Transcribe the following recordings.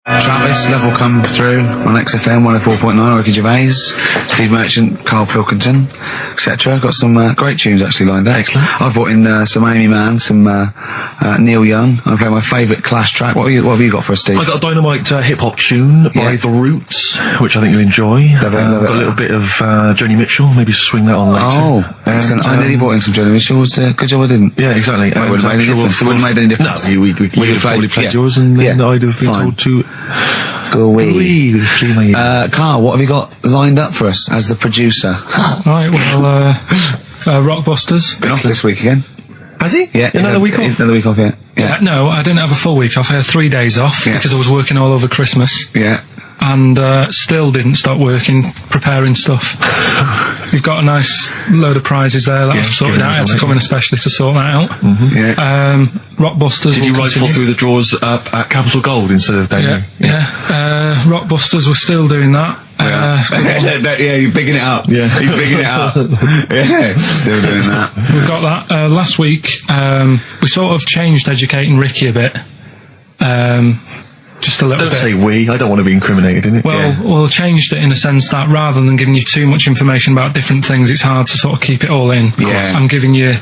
Travis, Love Will Come Through on XFM 104.9, Ricky Gervais, Steve Merchant, Karl Pilkington, etc. Got some great tunes actually lined up. Excellent. I've brought in some Amy Mann, some Neil Young. I'm playing my favourite Clash track. What have you got for us, Steve? I got a dynamite hip-hop tune by The Roots, which I think you'll enjoy. Love it. Got a little bit of Joni Mitchell, maybe swing that on later. Oh, excellent. I nearly brought in some Joni Mitchell. Good job I didn't. Yeah, exactly. It wouldn't have made any difference. It wouldn't have made any difference. No, we could have probably played yours, and then I'd have been told to go away. Carl, what have you got lined up for us as the producer? Right, well, Rockbusters. Been off this week again. Has he? Yeah. Another week off? Another week off, yeah. No, I didn't have a full week off. I had 3 days off because I was working all over Christmas. Yeah. And still didn't stop working, preparing stuff. You've got a nice load of prizes there that I've sorted out. I had to come in especially to sort that out. Yeah. Rockbusters. Did you rifle through the drawers up at Capital Gold instead of down here? Yeah. Rockbusters, we're still doing that. You're bigging it up. Yeah. He's bigging it up. Yeah, still doing that. We've got that. Last week, we sort of changed Educating Ricky a bit. Just a little bit. Don't say we. I don't want to be incriminated in it. Well, changed it in a sense that rather than giving you too much information about different things, it's hard to sort of keep it all in. Yeah. I'm giving you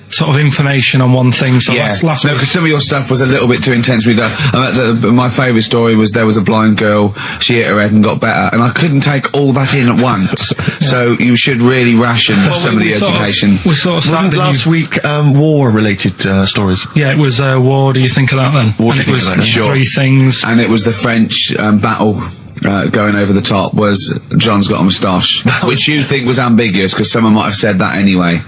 sort of information on one thing. So last week, because some of your stuff was a little bit too intense. My favourite story was there was a blind girl, she hit her head and got better, and I couldn't take all that in at once. So you should really ration some of the education. We sort of started last week war-related stories. Yeah, it was war. Do you think of that then? What and do you it think was of that? three things. And it was the French battle. Going over the top was John's got a moustache, which you think was ambiguous because someone might have said that anyway.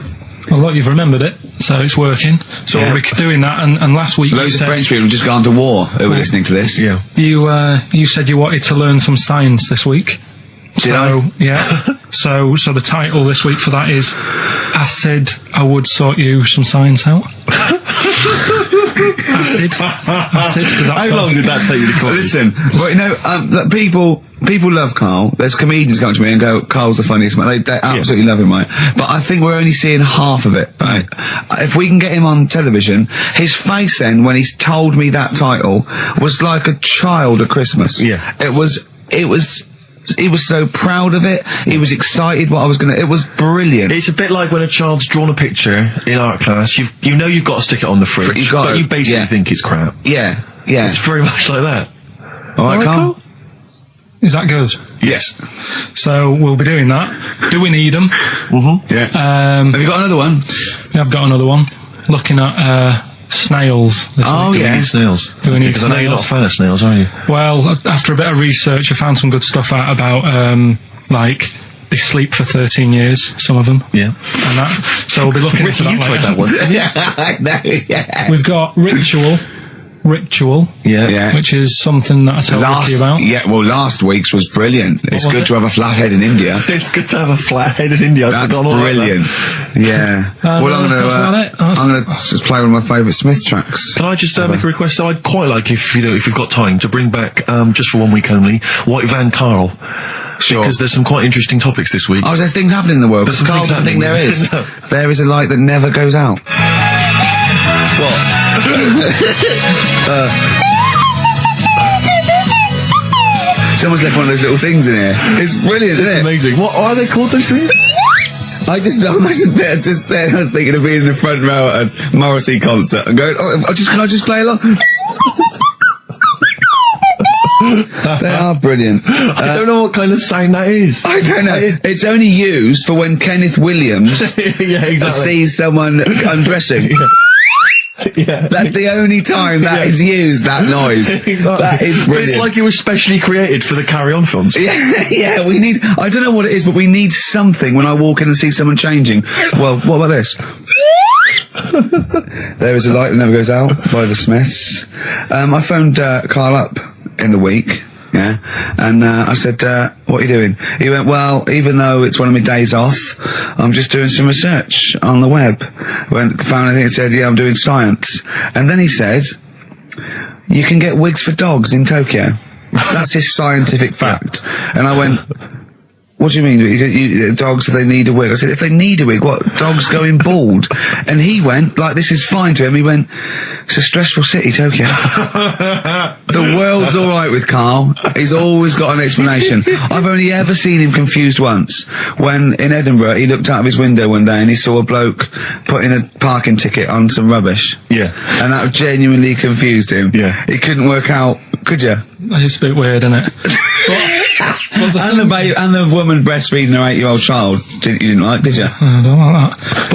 Well, look, you've remembered it, so it's working. So we'll be doing that, and last week loads of French people have just gone to war who were listening to this. Yeah. You said you wanted to learn some science this week. Did I? Yeah. so the title this week for that is I said I would sort you some science out. Acid. How long did that take you to come? Listen, but you know, people love Karl. There's comedians come to me and go, Karl's the funniest man. They absolutely love him, right? But I think we're only seeing half of it, right? If we can get him on television, his face then, when he's told me that title, was like a child at Christmas. Yeah. He was so proud of it. He was excited what I was it was brilliant. It's a bit like when a child's drawn a picture in art class, you know you've got to stick it on the fridge, but you basically think it's crap. Yeah. It's very much like that. Alright, Karl? Is that good? Yes. So we'll be doing that. Do we need them? Mm-hmm. Yeah. Have you got another one? I've got another one. Looking at snails this week. Oh, Do we need snails? Do we need Because I know you're not a snails? fan of snails, are you? Well, after a bit of research, I found some good stuff out about, like, they sleep for 13 years, some of them. Yeah. And that. So we'll be looking into that You tried that one. Yeah. We've got Ritual, Yeah. which is something that I told Ricky about. Yeah, well, last week's was brilliant. It's good to have a flathead in India. It's good to have a flathead in India. That's brilliant. Yeah. Well, I'm gonna just play one of my favourite Smith tracks. Can I just make a request? So I'd quite like, if you've got time, to bring back, just for 1 week only, White Van Karl. Sure. Because there's some quite interesting topics this week. Oh, there's things happening in the world. There's some Karl things doesn't think there is. No. There is a light that never goes out. What? Someone's left one of those little things in here. It's brilliant, isn't It's it? amazing. What are they called, those things? I was thinking of being in the front row at a Morrissey concert and going, can I just play along? They are brilliant. I don't know what kind of sound that is. I don't know. It's only used for when Kenneth Williams sees someone undressing. Yeah. That's the only time that is used, that noise. Exactly. That is brilliant. But it's like it was specially created for the Carry On films. Yeah, we need, I don't know what it is, but we need something when I walk in and see someone changing. Well, what about this? There is a light that never goes out by the Smiths. I phoned Karl up in the week. Yeah, and I said, what are you doing? He went, well, even though it's one of my days off, I'm just doing some research on the web. Found anything and said, yeah, I'm doing science. And then he said, you can get wigs for dogs in Tokyo. That's his scientific fact. And I went, What do you mean? Dogs, if they need a wig? I said, if they need a wig, what? Dogs going bald? And he went, like, this is fine to him. He went, it's a stressful city, Tokyo. The world's alright with Karl. He's always got an explanation. I've only ever seen him confused once. When, in Edinburgh, he looked out of his window one day and he saw a bloke putting a parking ticket on some rubbish. Yeah. And that genuinely confused him. Yeah. He couldn't work out, could you? It's a bit weird, isn't it? And the woman breastfeeding her 8-year-old child, you didn't like, did you? I don't like that.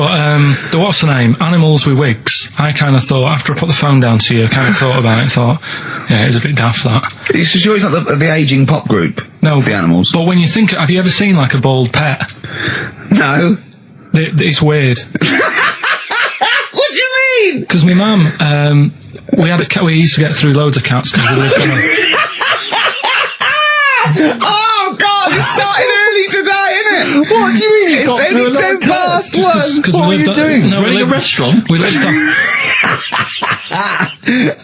But, what's the name? Animals with wigs. I kind of thought, after I put the phone down to you, I kind of thought about it, thought, yeah, it's a bit daft, that. Are you sure he's not the ageing pop group? No. The Animals? But when you think, have you ever seen, like, a bald pet? No. It's weird. What do you mean? Because my mum, we had a cat, we used to get through loads of cats because we lived on a... Oh God! It's starting early today, isn't it? What do you mean? It's only 10 past 1. What are you doing? Running a restaurant? We lived on...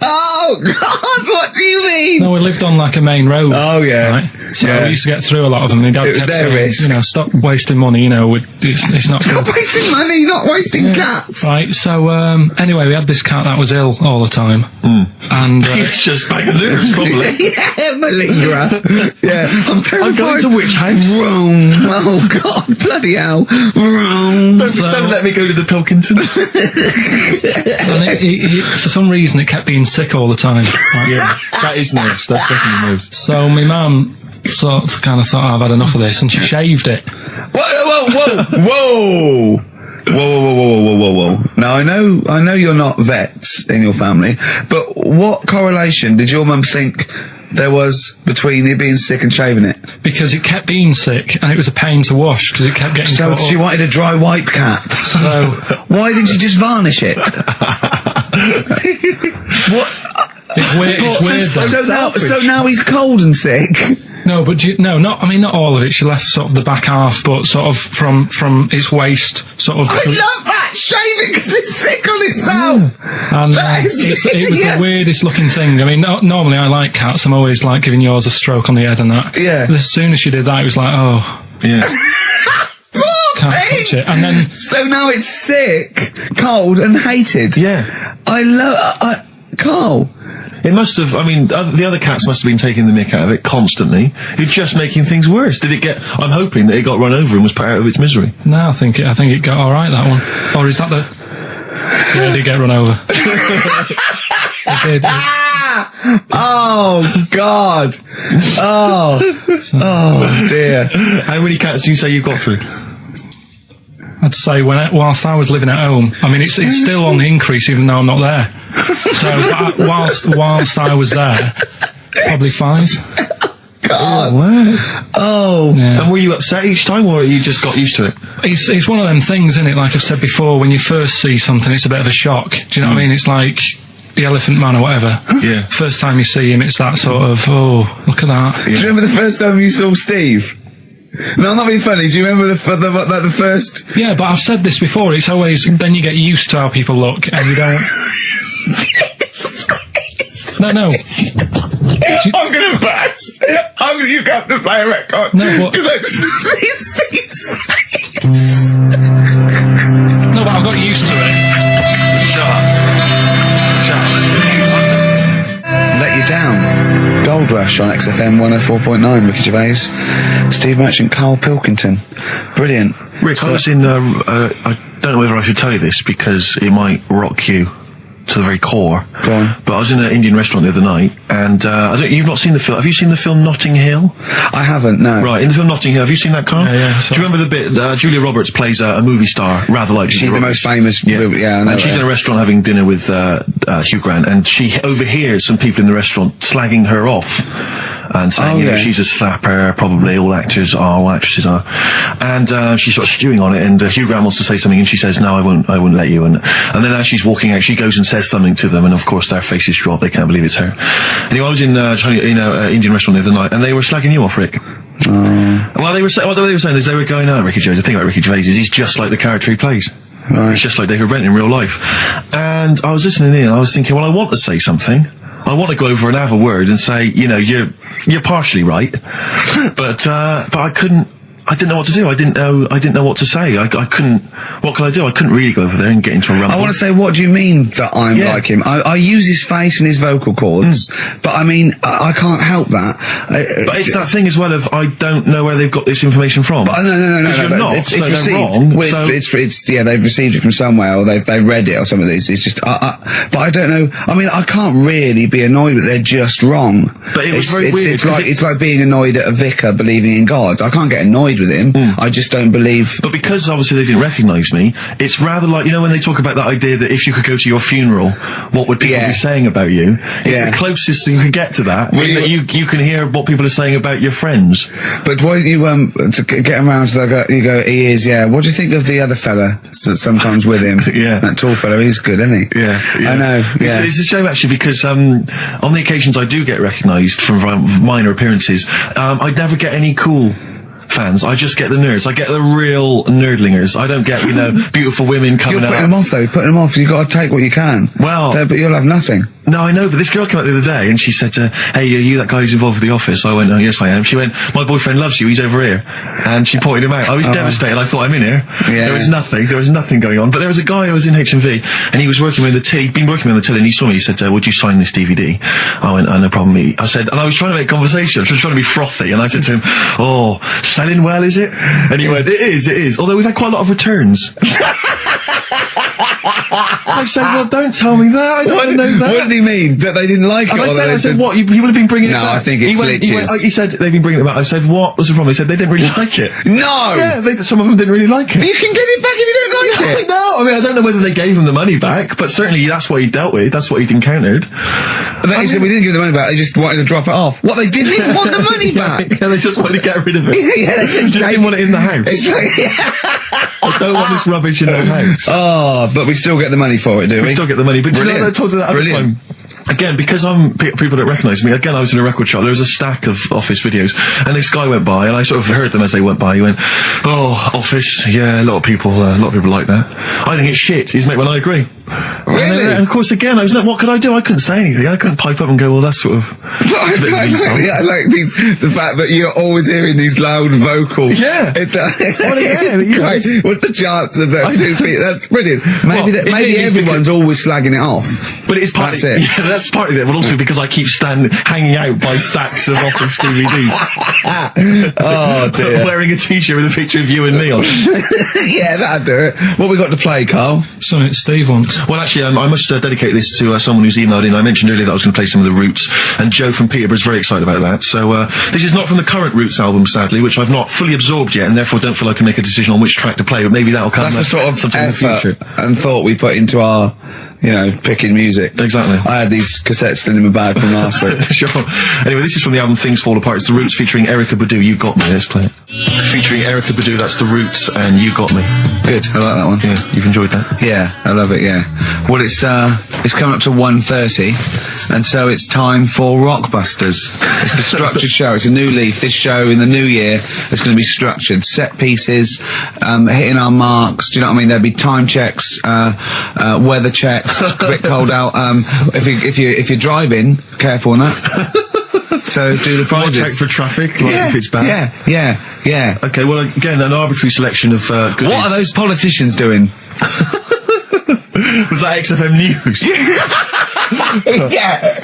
Oh God! What do you mean? No, we lived on like a main road. Oh yeah. Right? So we used to get through a lot of them. And Dad kept saying, you know, stop wasting money. You know, it's not Stop good. wasting money, not wasting cats. Right. So anyway, we had this cat that was ill all the time, and It's just bag of nerves, probably. Yeah, malingerer. Yeah, I'm terrified. I'm going to which house? Rome. Oh God, bloody hell. Rome. Don't let me go to the Pilkingtons. and for some reason it kept being sick all the time. Right? Yeah, that is nerves. That's definitely nerves. So my mum kind of thought, I've had enough of this, and she shaved it. Whoa. Whoa. Now, I know you're not vets in your family, but what correlation did your mum think there was between it being sick and shaving it? Because it kept being sick, and it was a pain to wash, because it kept getting So caught she up. wanted a dry wipe cat. So, why didn't you just varnish it? What? it's weird though. So now he's cold and sick. No, but not all of it. She left sort of the back half, but sort of from its waist, sort of. I love that! Shave it because it's sick on itself! And it was the weirdest looking thing. I mean, normally I like cats. I'm always like giving yours a stroke on the head and that. Yeah. As soon as she did that, it was like, oh. Yeah. Can't touch it. And then. So now it's sick, cold, and hated. Yeah. Karl. It must have, I mean, the other cats must have been taking the mick out of it constantly. You're just making things worse. Did it get, I'm hoping that it got run over and was put out of its misery. No, I think it got alright, that one. Or is that the... Yeah, it did get run over. It did. Oh, God. Oh, dear. How many cats do you say you got through? I'd say whilst I was living at home, I mean, it's still on the increase even though I'm not there. So whilst I was there, probably 5. God. Wow. Oh. Yeah. And were you upset each time, or you just got used to it? It's one of them things, isn't it? Like I've said before, when you first see something, it's a bit of a shock. Do you know what I mean? It's like the Elephant Man or whatever. Yeah. First time you see him, it's that sort of, oh, look at that. Yeah. Do you remember the first time you saw Steve? No, I'm not being funny. Do you remember the first... Yeah, but I've said this before. It's always... Then you get used to how people look, and you don't... No. I'm gonna burst. You have to play a record. No, what? Because I just see Steve's face. No, but I've got used to it. Shut up. Let you down. Gold Rush on XFM 104.9. Ricky Gervais, Steve Merchant, Karl Pilkington. Brilliant. Rick, I was in, I don't know whether I should tell you this because it might rock you to the very core. Go on. But I was in an Indian restaurant the other night, and you've not seen the film. Have you seen the film Notting Hill? I haven't, no. Right, in the film Notting Hill, have you seen that, Karl? Yeah. Do you remember the bit, Julia Roberts plays a movie star, rather like She's Julia the Roberts. most famous... Yeah, I know and she's in a restaurant having dinner with Hugh Grant, and she overhears some people in the restaurant slagging her off. And saying, you know, she's a slapper, probably all actors are, all actresses are. And she's sort of stewing on it, and Hugh Grant wants to say something, and she says, no, I won't let you. And then as she's walking out, she goes and says something to them, and of course their faces drop, they can't believe it's her. Anyway, I was in Indian restaurant the other night, and they were slagging you off, Rick. Well, they were saying is they were going, Ricky Gervais, the thing about Ricky Gervais is he's just like the character he plays. Right. He's just like David Brent in real life. And I was listening in, and I was thinking, well, I want to say something. I want to go over and have a word and say, you know, you're partially right, but I couldn't I didn't know what to do. I didn't know what to say. I couldn't. What could I do? I couldn't really go over there and get into a rumble. I want to say, what do you mean that I'm like him? I use his face and his vocal cords, but I mean, I can't help that. But it's that thing as well of I don't know where they've got this information from. But no. Because you're not. It's so received. they're wrong. Well, so it's they've received it from somewhere, or they've read it or something. It's just. But I don't know. I mean, I can't really be annoyed that they're just wrong. But it was very weird. It's like being annoyed at a vicar believing in God. I can't get annoyed with him. I just don't believe. But because obviously they didn't recognise me, it's rather like, you know, when they talk about that idea that if you could go to your funeral, what would people be saying about you? It's the closest you can get to that. That you can hear what people are saying about your friends. But why don't you to get around to that? You go, he is. Yeah. What do you think of the other fella? Sometimes with him. That tall fella. He's good, isn't he? Yeah. I know. Yeah. It's a shame actually because on the occasions I do get recognised from minor appearances, I never get any cool fans. I just get the nerds. I get the real nerdlingers. I don't get, you know, beautiful women coming out. You're putting them off though. You're putting them off. You've got to take what you can. Well, but you'll have nothing. No, I know, but this girl came out the other day and she said, hey, are you that guy who's involved with The Office? I went, oh, yes, I am. She went, my boyfriend loves you, he's over here. And she pointed him out. I was devastated. I thought, I'm in here. Yeah. There was nothing going on. But there was a guy who was in HMV and he was working with the till. He'd been working with the till and he saw me. He said, would you sign this DVD? I went, oh, no problem. I said, and I was trying to make conversation. I was trying to be frothy. And I said to him, oh, selling well, is it? And he went, it is. Although we've had quite a lot of returns. I said, well, don't tell me that. I don't want to know that. What did he mean? That they didn't like it? I said, what? People have been bringing it back? No, I think it's glitches. He said, they've been bringing it back. I said, what was the problem? He said, they didn't really like it. No! Yeah, some of them didn't really like it. But you can get it back if you don't like it. No, I mean, I don't know whether they gave him the money back, but certainly that's what he dealt with. That's what he'd encountered. And then he said, we didn't give the money back, they just wanted to drop it off. What, they didn't even want the money back? Yeah, they just wanted to get rid of it. Yeah, they just didn't want it in the house. It's like, I don't want this rubbish in the house. Oh, but we still get the money for it, do we? We still get the money, but you know, I told you that other time. Again, because people don't recognise me, again, I was in a record shop, there was a stack of Office videos, and this guy went by, and I sort of heard them as they went by. He went, oh, Office, yeah, a lot of people like that. I think it's shit. He's mate, well, I agree. Really? And of course, again, I was like, what could I do? I couldn't say anything. I couldn't pipe up and go, well, that's sort of... I like the fact that you're always hearing these loud vocals. Yeah. What's the chance of that? That's brilliant. Maybe everyone's always slagging it off. But it's part of it. Yeah, that's part of it. But also because I keep hanging out by stacks of Office DVDs. Oh, dear. Wearing a t-shirt with a picture of you and me on it. Yeah, that'd do it. What we got to play, Carl? Something Steve wants. Well, actually, I must dedicate this to someone who's emailed in. I mentioned earlier that I was going to play some of the Roots, and Joe from Peterborough is very excited about that. So, this is not from the current Roots album, sadly, which I've not fully absorbed yet, and therefore don't feel I can make a decision on which track to play, but maybe that'll come. That's the sort of sometime in the future. And thought we put into our, picking music. Exactly. I had these cassettes still in my bag from last week. Sure. Anyway, this is from the album Things Fall Apart. It's the Roots featuring Erykah Badu. You Got Me. Let's play it. Featuring Erykah Badu, that's the Roots, and You Got Me. Good. I like that one. Yeah, you've enjoyed that? Yeah, I love it, yeah. Well, it's coming up to 1:30, and so it's time for Rockbusters. It's a structured show. It's a new leaf. This show in the new year is going to be structured. Set pieces, hitting our marks. Do you know what I mean? There'll be time checks, weather checks, a bit cold out. If you're driving, careful on that. So do the prizes. Check for traffic, if it's bad. Yeah. Okay, well, again, an arbitrary selection of goodies. What are those politicians doing? Was that XFM News? Yeah.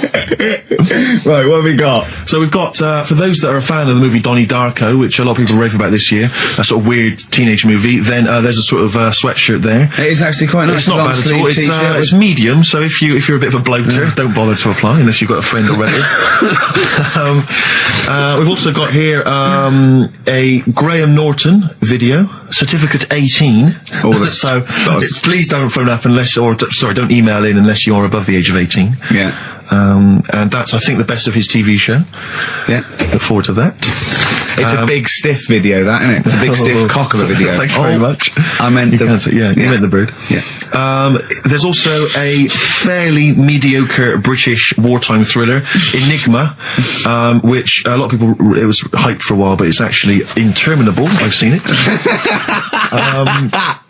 Right, what have we got? So we've got, for those that are a fan of the movie Donnie Darko, which a lot of people rave about this year, a sort of weird teenage movie, then there's a sort of sweatshirt there. It is actually quite nice. It's not bad at all. It's medium, so if you're a bit of a bloater, don't bother to apply unless you've got a friend already. We've also got here a Graham Norton video, Certificate 18. So please don't phone up don't email in unless you're above the age of 18. Yeah. And that's, I think, the best of his TV show. Yeah. Look forward to that. It's a big stiff video, that, isn't it? It's a big stiff cock of a video. Thanks very much. I meant you meant the bird. Yeah. There's also a fairly mediocre British wartime thriller, Enigma, which a lot of people, it was hyped for a while, but it's actually interminable. I've seen it.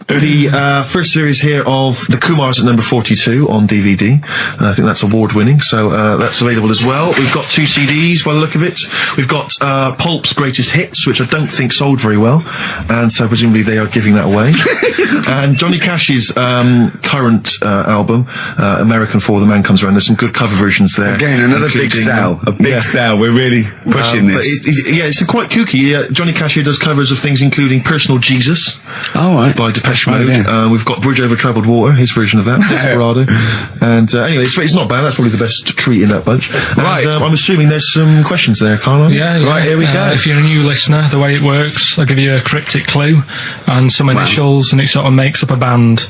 the first series here of The Kumars at number 42 on DVD. I think that's award-winning, so that's available as well. We've got 2 CDs by the look of it. We've got Pulp's Greatest Hits, which I don't think sold very well, and so presumably they are giving that away. And Johnny Cash's current album, American For the Man Comes Around. There's some good cover versions there. Again, another big sell. A big sell. We're really pushing this. It's quite kooky. Johnny Cash here does covers of things including Personal Jesus by Depeche Mode. We've got Bridge Over Troubled Water, his version of that, Desperado. And anyway, it's not bad. That's probably the best treat in that bunch. Right. And, I'm assuming there's some questions there, Carlo. Yeah. Right, here we go. If you're a new listener, the way it works, I'll give you a cryptic clue and some initials, and it sort of makes up a band.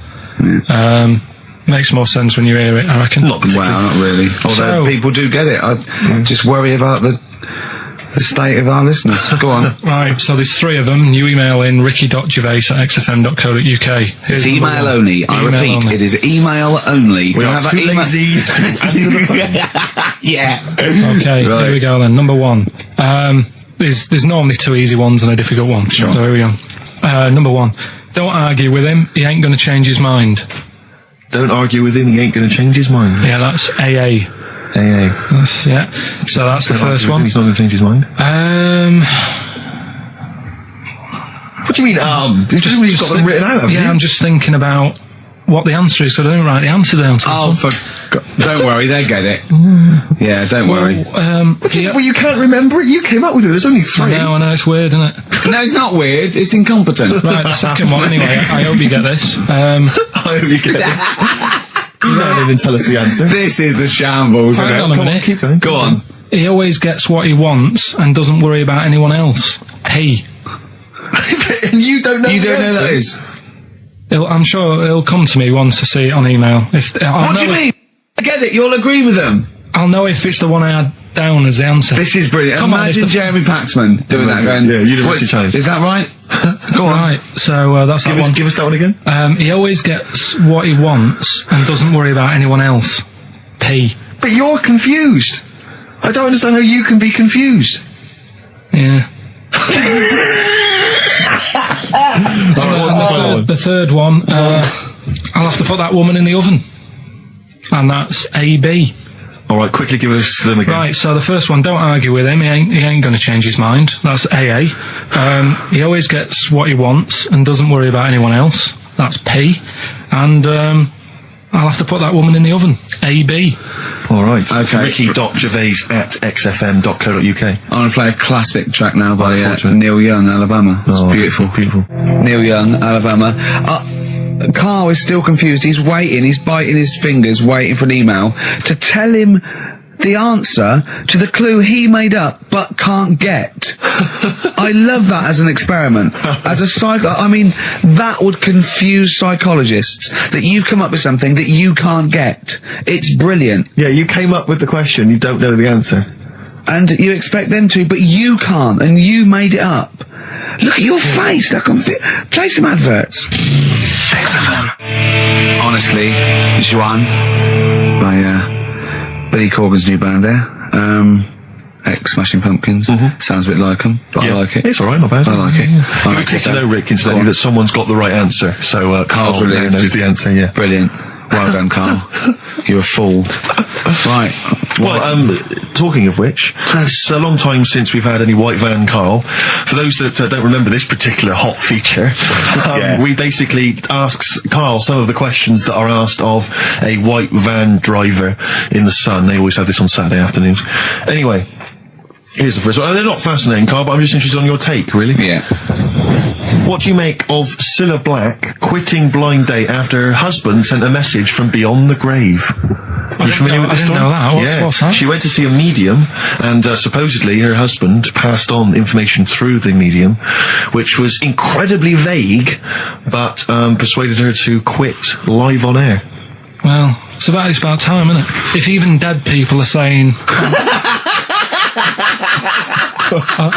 Makes more sense when you hear it, I reckon. Not really. Although people do get it. I just worry about the state of our listeners. Go on. Right, so there's 3 of them. You email in ricky.gervais@xfm.co.uk. It's email only. I repeat, it is email only. We are too lazy to answer the phone. Yeah. Okay, Right. Here we go then. Number 1. There's normally 2 easy ones and a difficult one. Sure. So here we go. Number 1. Don't argue with him. He ain't going to change his mind. Don't argue with him, he ain't going to change his mind. Yeah, that's AA. AA. So that's the first one. He's not going to change his mind. What do you mean, You've got them written out, haven't you? I'm just thinking about what the answer is, so I didn't write the answer down. Don't worry, they get it. Yeah, don't worry. Well, you can't remember it. You came up with it. There's only 3. I know, it's weird, isn't it? No, it's not weird. It's incompetent. Right, the second one, anyway. I hope you get this. I hope you get this. You don't even tell us the answer. This is a shambles. Hang on a minute. Keep going. Go on. He always gets what he wants and doesn't worry about anyone else. He. And you don't know You don't know answer. that is. I'm sure it'll come to me once I see it on email. What do you mean? I get it. You'll agree with them. I'll know if it's the one I had down as the answer. This is brilliant. Come on, Imagine it's Jeremy Paxman doing that. Going, Yeah, University Challenge. Is that right? Go on. Right, so that's that one. Give us that one again. He always gets what he wants and doesn't worry about anyone else. P. But you're confused. I don't understand how you can be confused. Yeah. What's the final one? The third one, I'll have to put that woman in the oven. And that's AB. Alright, quickly give us them again. Right, so the first one, don't argue with him, he ain't going to change his mind. That's AA. He always gets what he wants and doesn't worry about anyone else. That's P. And I'll have to put that woman in the oven. AB. Alright. Okay. Ricky.gervais@xfm.co.uk. I'm going to play a classic track now by Unfortunate. Neil Young, Alabama. It's beautiful. Beautiful. Neil Young, Alabama. Carl is still confused. He's waiting. He's biting his fingers, waiting for an email to tell him the answer to the clue he made up but can't get. I love that as an experiment. As a I mean, that would confuse psychologists, that you come up with something that you can't get. It's brilliant. Yeah, you came up with the question, you don't know the answer. And you expect them to, but you can't, and you made it up. Look at your face. Play some adverts. Honestly, Juan by Billy Corgan's new band there. Ex-Smashing Pumpkins. Sounds a bit like them, but I like it. It's alright, not bad. I like it. I like It's good to know, Rick, incidentally, that someone's got the right answer. So Carl relieved. knows the answer, yeah. Brilliant. Well done, Carl. You're a fool. Right. Well, talking of which, it's a long time since we've had any White Van Carl. For those that don't remember this particular hot feature, we basically ask Carl some of the questions that are asked of a white van driver in the Sun. They always have this on Saturday afternoons. Anyway, here's the first one. They're not fascinating, Carl, but I'm just interested on your take, really. Yeah. What do you make of Cilla Black quitting Blind Date after her husband sent a message from beyond the grave? Are you familiar with this story? I didn't know that. What's that? She went to see a medium, and supposedly her husband passed on information through the medium, which was incredibly vague, but persuaded her to quit live on air. Well, it's about time, isn't it? If even dead people are saying,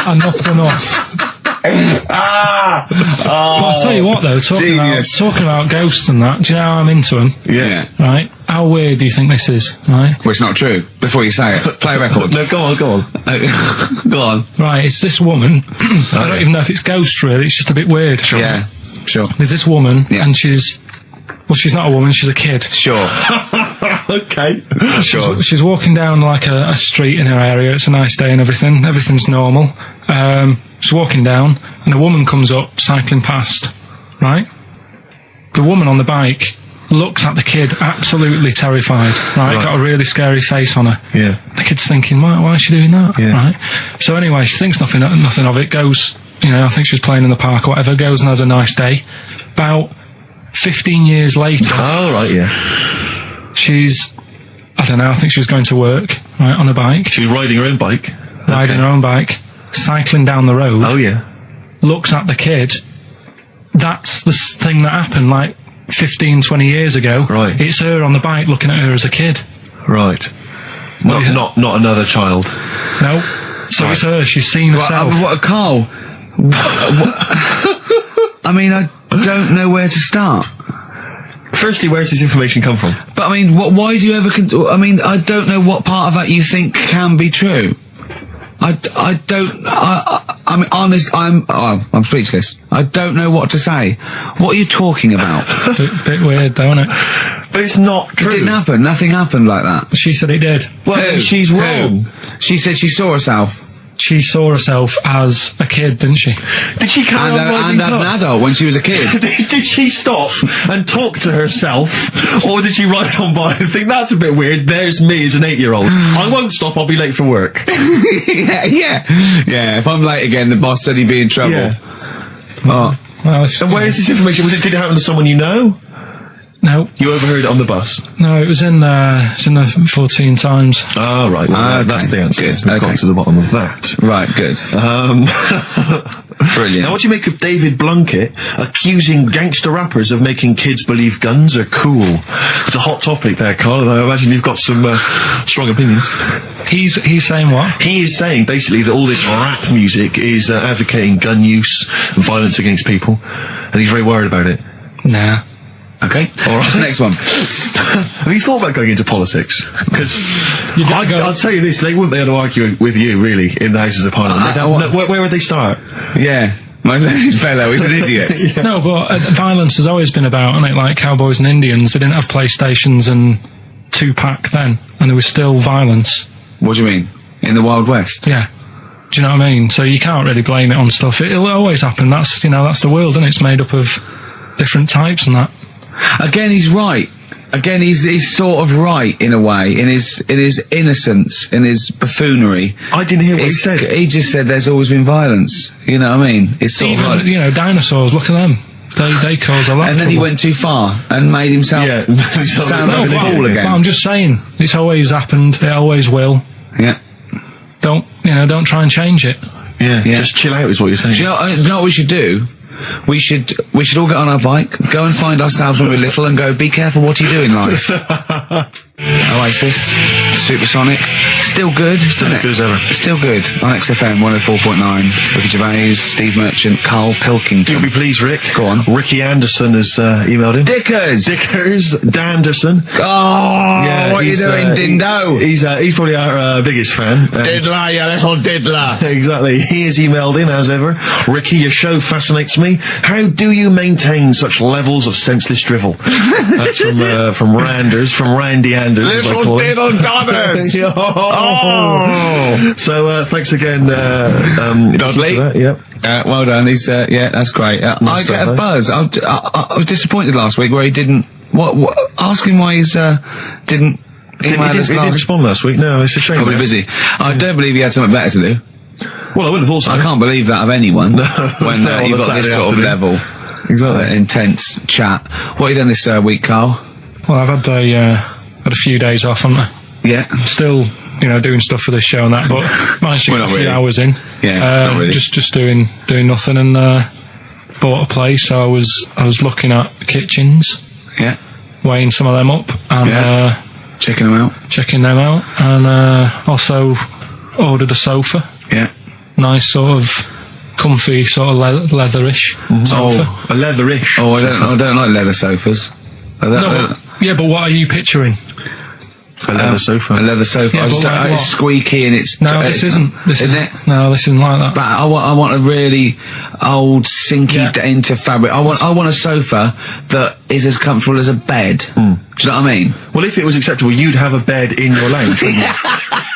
enough's enough. Well, I'll tell you what, though, talking about ghosts and that, do you know how I'm into them? Yeah. Right? How weird do you think this is, right? Well, it's not true. Before you say it, play a record. No, go on. Go on. Right, it's this woman. I don't even know if it's ghost, really. It's just a bit weird. Yeah. Sure. There's this woman, Yeah. and she's not a woman, she's a kid. Sure. Okay. Sure. She's walking down like a street in her area. It's a nice day and everything. Everything's normal. She's walking down, and a woman comes up, cycling past, right? The woman on the bike looks at the kid, absolutely terrified, right? Got a really scary face on her. Yeah. The kid's thinking, why is she doing that? Yeah. Right? So anyway, she thinks nothing of it, goes, I think she was playing in the park or whatever, goes and has a nice day. About 15 years later... Oh, right, yeah. I don't know, I think she was going to work, right, on a bike. She was riding her own bike. Riding her own bike, cycling down the road. Oh, yeah. Looks at the kid. That's the thing that happened, like, 15, 20 years ago. Right. It's her on the bike looking at her as a kid. Right. Not another child. No. So it's her, she's seen herself. Carl, I mean, I don't know where to start. Firstly, where's this information come from? But I mean, why do you ever... I mean, I don't know what part of that you think can be true. I mean, honest, I'm speechless. I don't know what to say. What are you talking about? Bit weird, though, isn't it? But it's not true. It didn't happen. Nothing happened like that. She said it did. Well, she's wrong. She said she saw herself. She saw herself as a kid, didn't she? Did she carry on riding And as an adult when she was a kid. Did she stop and talk to herself, or did she ride on by and think, that's a bit weird, there's me as an 8-year-old. I won't stop, I'll be late for work. Yeah. If I'm late again, the boss said he'd be in trouble. Yeah. Well, And where is this information? Did it happen to someone you know? No. You overheard it on the bus? No, it was in the 14 Times. Oh, right. Well, Okay. that's the answer. Good. We've Okay. got to the bottom of that. Right, good. Brilliant. Now, what do you make of David Blunkett accusing gangster rappers of making kids believe guns are cool? It's a hot topic there, Carl, and I imagine you've got some strong opinions. He's saying what? He is saying, basically, that all this rap music is advocating gun use and violence against people, and he's very worried about it. Nah. Okay. All right. What's the next one? Have you thought about going into politics? Because I'll tell you this, they wouldn't be able to argue with you, really, in the Houses of Parliament. Where would they start? Yeah. My fellow is an idiot. Yeah. No, but violence has always been about, isn't it? Like cowboys and Indians, they didn't have PlayStations and Tupac then, and there was still violence. What do you mean? In the Wild West? Yeah. Do you know what I mean? So you can't really blame it on stuff. It'll always happen. That's the world, and it's made up of different types and that. Again, he's right. Again, he's sort of right in a way, in his innocence, in his buffoonery. I didn't hear what he said. He just said there's always been violence. You know what I mean? It's sort Even, of like, dinosaurs, look at them. They cause a lot and of then he trouble. went too far and made himself sound like a fool But again. I'm just saying, it's always happened, it always will. Yeah. Don't try and change it. Yeah, just chill out is what you're saying. Do you know what we should do? We should all get on our bike, go and find ourselves when we're little and go, be careful what you do in life. Oasis, Supersonic, still good. Still as good as ever. Still good. On XFM 104.9. Ricky Gervais, Steve Merchant, Karl Pilkington. Do be pleased, Rick. Go on. Ricky Anderson has emailed in. Dickers! Danderson. Oh, Yeah, what are you he's, doing, Dindo? He's probably our biggest fan. Diddler, you little diddler. Exactly. He has emailed in, as ever. Ricky, your show fascinates me. How do you maintain such levels of senseless drivel? That's from Randers, from Randy Anders. as I Little call him. diddle dodders! Oh! So, thanks again, Dudley. Yep. Well done. He's, yeah, that's great. I Nice get stuff, a buzz. I was disappointed last week where he didn't. What? Ask him why he's didn't. He didn't respond last week. No, it's a shame. Probably busy. I don't believe he had something better to do. Well, I would have thought so. I can't believe that of anyone when No, on you've a got this Saturday sort of afternoon. level, Exactly. intense chat. What have you done this week, Carl? Well, I've had a few days off, haven't I? Yeah. Still, doing stuff for this show and that, but managed to Well, get a not few really. hours in. Yeah, not really. Just doing nothing, and bought a place. So I was looking at kitchens, Yeah. weighing some of them up, and Yeah. Checking them out. checking them out, and also ordered a sofa. Yeah. Nice sort of comfy, sort of leatherish sofa. A leatherish. Oh, I don't like leather sofas. I don't- No, yeah, but what are you picturing? A leather sofa. A leather sofa. Yeah, I just but like don't- it's what? squeaky and it's... No, this isn't. This isn't isn't. it? No, this isn't like that. But I want a really old, sinky into fabric. I want a sofa that is as comfortable as a bed. Do you know what I mean? Well, if it was acceptable, you'd have a bed in your lounge, wouldn't you?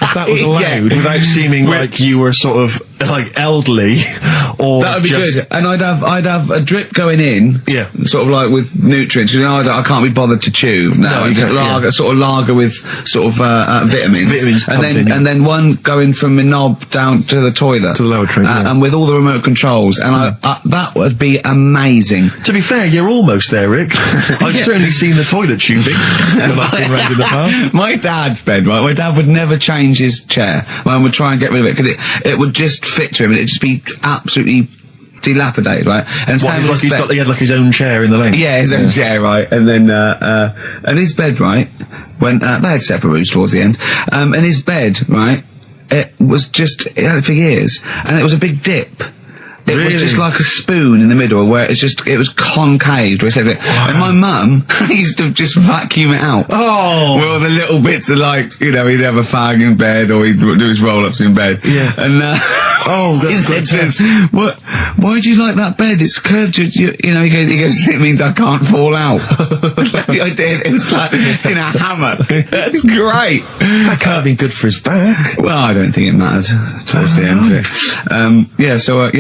If that was allowed, without seeming like you were sort of like elderly, or That would be just good. And I'd have a drip going in. Yeah. Sort of like with nutrients. You know, I can't be bothered to chew. No, you get lager, sort of lager with sort of vitamins. Vitamins and then one going from my knob down to the toilet. To the lavatory, yeah. And with all the remote controls. And that would be amazing. To be fair, you're almost there, Rick. I've certainly seen the toilet tubing when I've been round in the past. My dad's bed, right? My dad would never change his chair. Mine would try and get rid of it because it would just fit to him and it'd just be absolutely dilapidated, right? And What, he had like his own chair in the lane? yeah, his own chair, right? And then, and his bed, right? When, they had separate rooms towards the end. And his bed, right? It was just, it had it for years. And it was a big dip. It was just like a spoon in the middle where it was concave. And my mum used to just vacuum it out. Oh! With all the little bits of like, you know, he'd have a fag in bed or he'd do his roll-ups in bed. Yeah. And, oh, that's he said, grotesque. why do you like that bed? It's curved. You know, he goes, it means I can't fall out. The idea, it was like in a hammock. It's great. That can't have been good for his back. Well, I don't think it mattered towards the end. Yeah, so,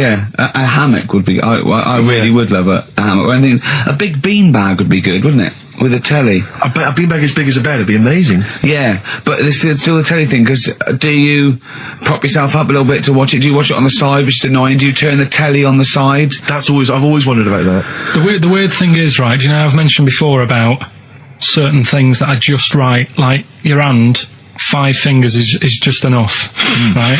a hammock would be, I really would love a hammock. I think a big beanbag would be good, wouldn't it? With a telly. I bet a beanbag as big as a bed would be amazing. Yeah, but this is still the telly thing, because do you prop yourself up a little bit to watch it? Do you watch it on the side, which is annoying? Do you turn the telly on the side? I've always wondered about that. The weird thing is, right, do you know, I've mentioned before about certain things that are just right, like your hand, 5 fingers is just enough, right?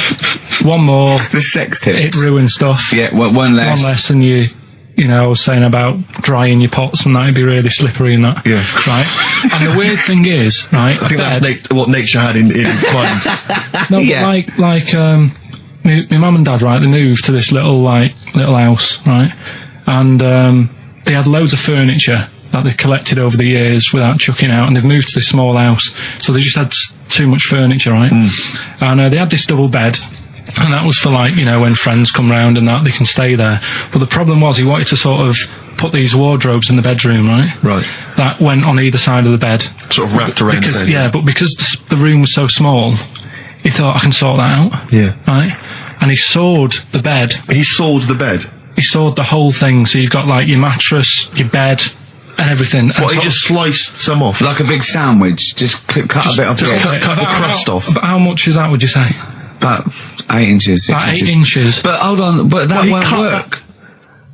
One more, The sex tips. it ruins stuff. Yeah, one less. One less, and you know, I was saying about drying your pots and that'd be really slippery and that. Yeah. Right? And the weird thing is, right, I think that's what nature had in its mind. no, Yeah. but like, my mum and dad, right, they moved to this little house, right? And, they had loads of furniture that they collected over the years without chucking out, and they've moved to this small house. So they just had too much furniture, right? And, they had this double bed. And that was for, like, you know, when friends come round and that, they can stay there. But the problem was he wanted to sort of put these wardrobes in the bedroom, right? Right. That went on either side of the bed. Sort of wrapped around Because, the bed. yeah, but because the room was so small, he thought, I can sort that out. Yeah. Right? And he sawed the bed. He sawed the bed. He sawed the whole thing. So you've got, like, your mattress, your bed, and everything. And What, he sort of- just sliced some off? Like a big sandwich. Just cut a bit off the just edge. cut the crust off. But how much is that, would you say? About 8 inches, 6 About 8 inches. inches. But hold on, but that Well, he won't cut work.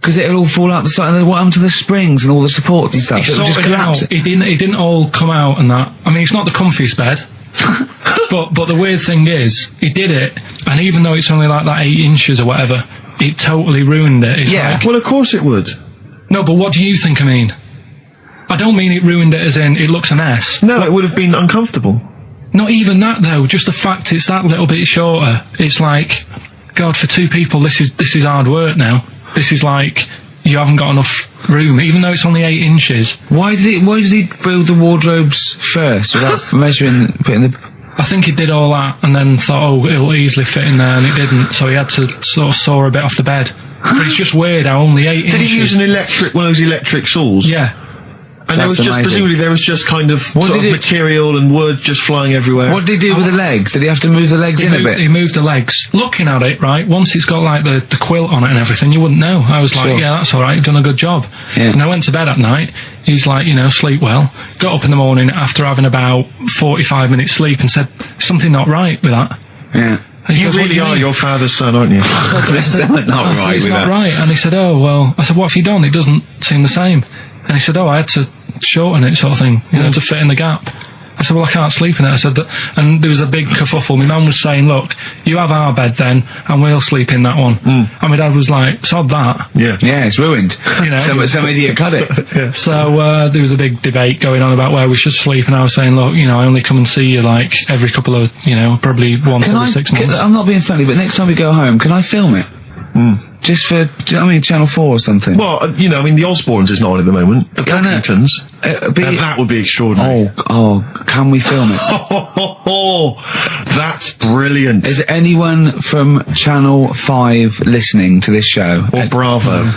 Because it'll all fall out the side, and then what happened to the springs and all the supports and stuff? He It'll just sorted it collapse. out. It didn't all come out and that. I mean, it's not the comfiest bed. but the weird thing is, he did it, and even though it's only like that 8 inches or whatever, it totally ruined it. It's Yeah. like- Well, of course it would. no, but what do you think I mean? I don't mean it ruined it as in it looks a mess. No, it would have been uncomfortable. Not even that though. Just the fact it's that little bit shorter. It's like, God, for 2 people, this is hard work now. This is like you haven't got enough room, even though it's only 8 inches. Why did he build the wardrobes first without measuring, putting the... I think he did all that and then thought, oh, it'll easily fit in there, and it didn't. So he had to sort of saw a bit off the bed. But it's just weird how only 8 inches. Did he use one of those electric saws? Yeah. And there was That's just, amazing. presumably there was just kind of What sort of did it- material and wood just flying everywhere. What did he do with the legs? Did he have to move the legs He in a moved, bit? he moved the legs. Looking at it, right, once it's got like the quilt on it and everything, you wouldn't know. I was like, Sure. yeah, that's alright, you've done a good job. Yeah. And I went to bed at night, he's like, you know, sleep well. Got up in the morning after having about 45 minutes sleep and said, something not right with that. Yeah. And he You goes, "What do really are mean?" your father's son, aren't you? That's not I said, right it's with not that. right. And he said, oh, well, I said, what have you done? It doesn't seem the same. And he said, oh, I had to shorten it, sort of thing, you know, to fit in the gap. I said, well, I can't sleep in it. I said that, and there was a big kerfuffle. My mum was saying, look, you have our bed then, and we'll sleep in that one. And my dad was like, sod that. Yeah. Yeah, it's ruined. You know. Some idiot cut it. So there was a big debate going on about where we should sleep, and I was saying, look, you know, I only come and see you like every couple of, you know, probably once every 6 months. I'm not being funny, but next time we go home, can I film it? Just for, do you know what I mean, Channel 4 or something? Well, you know, I mean, the Osbournes is not on at the moment. The I know. Pilkingtons. that would be extraordinary. Can we film it? That's brilliant. Is anyone from Channel 5 listening to this show? Or Bravo?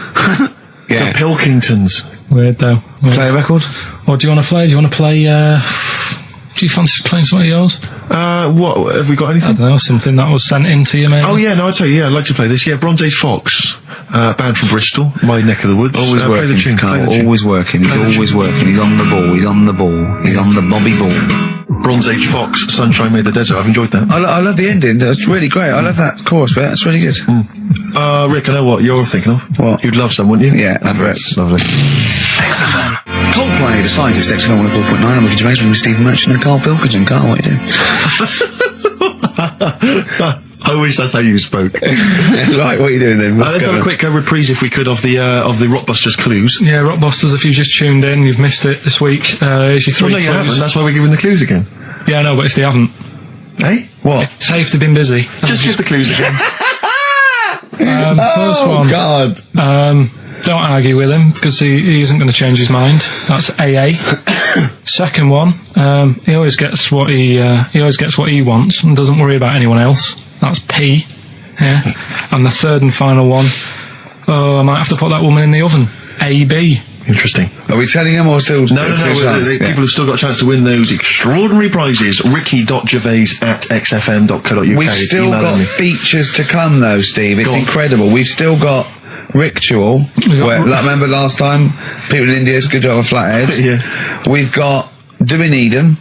Yeah. The Pilkingtons. Weird though. Weird. Play a record? What do you want to play? Do you want to play, do you fancy playing some of yours? What, have we got anything? I don't know, something that was sent in to you, maybe? Oh yeah, no, I'd tell you, I'd like to play this. Yeah, Bronze Age Fox, band from Bristol, my neck of the woods. Always play working, the tune, Carl, play the tune. always working, he's always working, he's on the ball, he's on the ball, he's on the Bobby ball. Bronze Age Fox, Sunshine Made the Desert, I've enjoyed that. I love the ending, that's really great, I love that chorus bit, that's really good. Rick, I know what you're thinking of. What? You'd love some, wouldn't you? Yeah, adverts. Lovely. Coldplay, the Scientist, XFM 104.9, I'm Ricky Gervais with Stephen Merchant and Karl Pilkington. Carl, what are you doing? I wish that's how you spoke. Right, what are you doing then? Let's have a quick reprise, if we could, of the Rockbusters clues. Yeah, Rockbusters, if you've just tuned in, you've missed it this week. Here's your 3 Well, no, you clues. haven't, that's why we're giving the clues again. Yeah, no, but if they haven't. Eh? What? Say if they've been busy. Just give the clues again. First one. God. Don't argue with him, because he isn't going to change his mind. That's AA. Second one, he always gets what he wants and doesn't worry about anyone else. That's P. Yeah. And the third and final one, I might have to put that woman in the oven. AB. Interesting. Are we telling him or still? No. People have still got a chance to win those extraordinary prizes. ricky.gervais@xfm.co.uk. We've still got features to come though, Steve. It's incredible. We've still got Ritual. Remember last time? People in India, it's good to have a flathead. Yes. We've got Do We Need 'Em?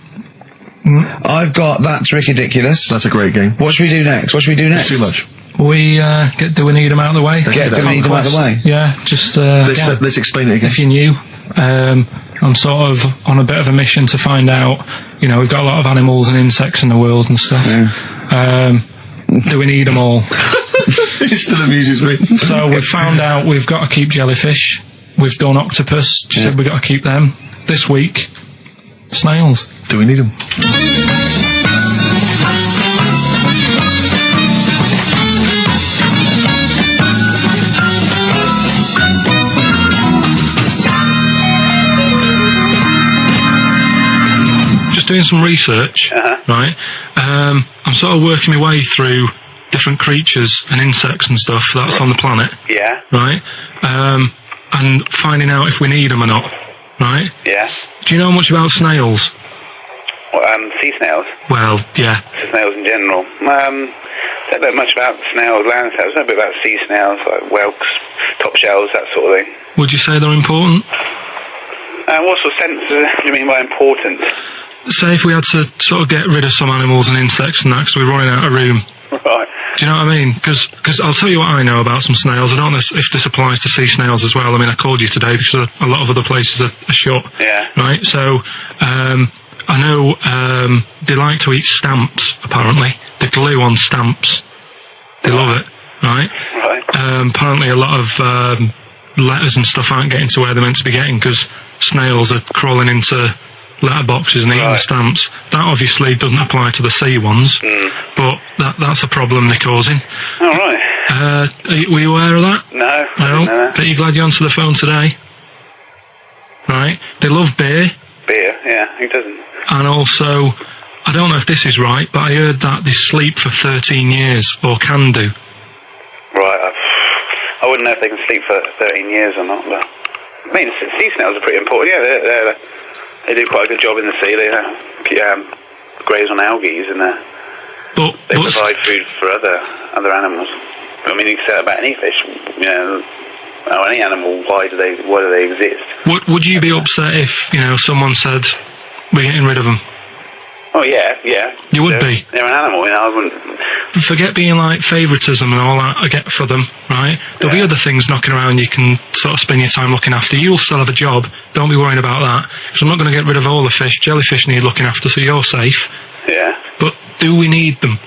I've got That's Ridiculous. That's a great game. What should we do next? It's too much. Do we need them out of the way? Do we need them out of the way? Yeah, just Let's explain it again. if you're new, I'm sort of on a bit of a mission to find out, we've got a lot of animals and insects in the world and stuff. Yeah. Do we need them all? It still amuses me. So we've found out we've got to keep jellyfish. We've done octopus. She said we've got to keep them. This week, snails. Do we need them? Just doing some research, right? I'm sort of working my way through different creatures and insects and stuff that's on the planet. Yeah. Right? And finding out if we need them or not. Right? Yeah. Do you know much about snails? Sea snails. Well, yeah. Snails in general. Don't know much about snails, land snails. I know a bit about sea snails, like whelks, top shells, that sort of thing. Would you say they're important? What sort of sense do you mean by important? Say if we had to sort of get rid of some animals and insects and that because we're running out of room. Right. Do you know what I mean? Because I'll tell you what I know about some snails. I don't know if this applies to sea snails as well. I mean, I called you today because a lot of other places are shut. Yeah. Right? So, I know they like to eat stamps, apparently. The glue on stamps. They love it, right? Right. Apparently a lot of letters and stuff aren't getting to where they're meant to be getting because snails are crawling into letterboxes and eating the stamps. That obviously doesn't apply to the sea ones, but that's a problem they're causing. All right. Were you aware of that? No. I didn't know that. But you're glad you answered the phone today? Right. They love beer. Beer, yeah. Who doesn't? And also, I don't know if this is right, but I heard that they sleep for 13 years, or can do. Right. I wouldn't know if they can sleep for 13 years or not, but I mean, sea snails are pretty important. Yeah, they do quite a good job in the sea. They graze on algae and they provide food for other animals. I mean, you can say that about any fish, or any animal. Why do they exist? Would you be upset if someone said we're getting rid of them? Oh yeah. You would be. They're an animal, I wouldn't. Forget being like favouritism and all that I get for them, right? There'll be other things knocking around you can sort of spend your time looking after. You'll still have a job. Don't be worrying about that. Because I'm not going to get rid of all the fish. Jellyfish need looking after, so you're safe. Yeah. But do we need them?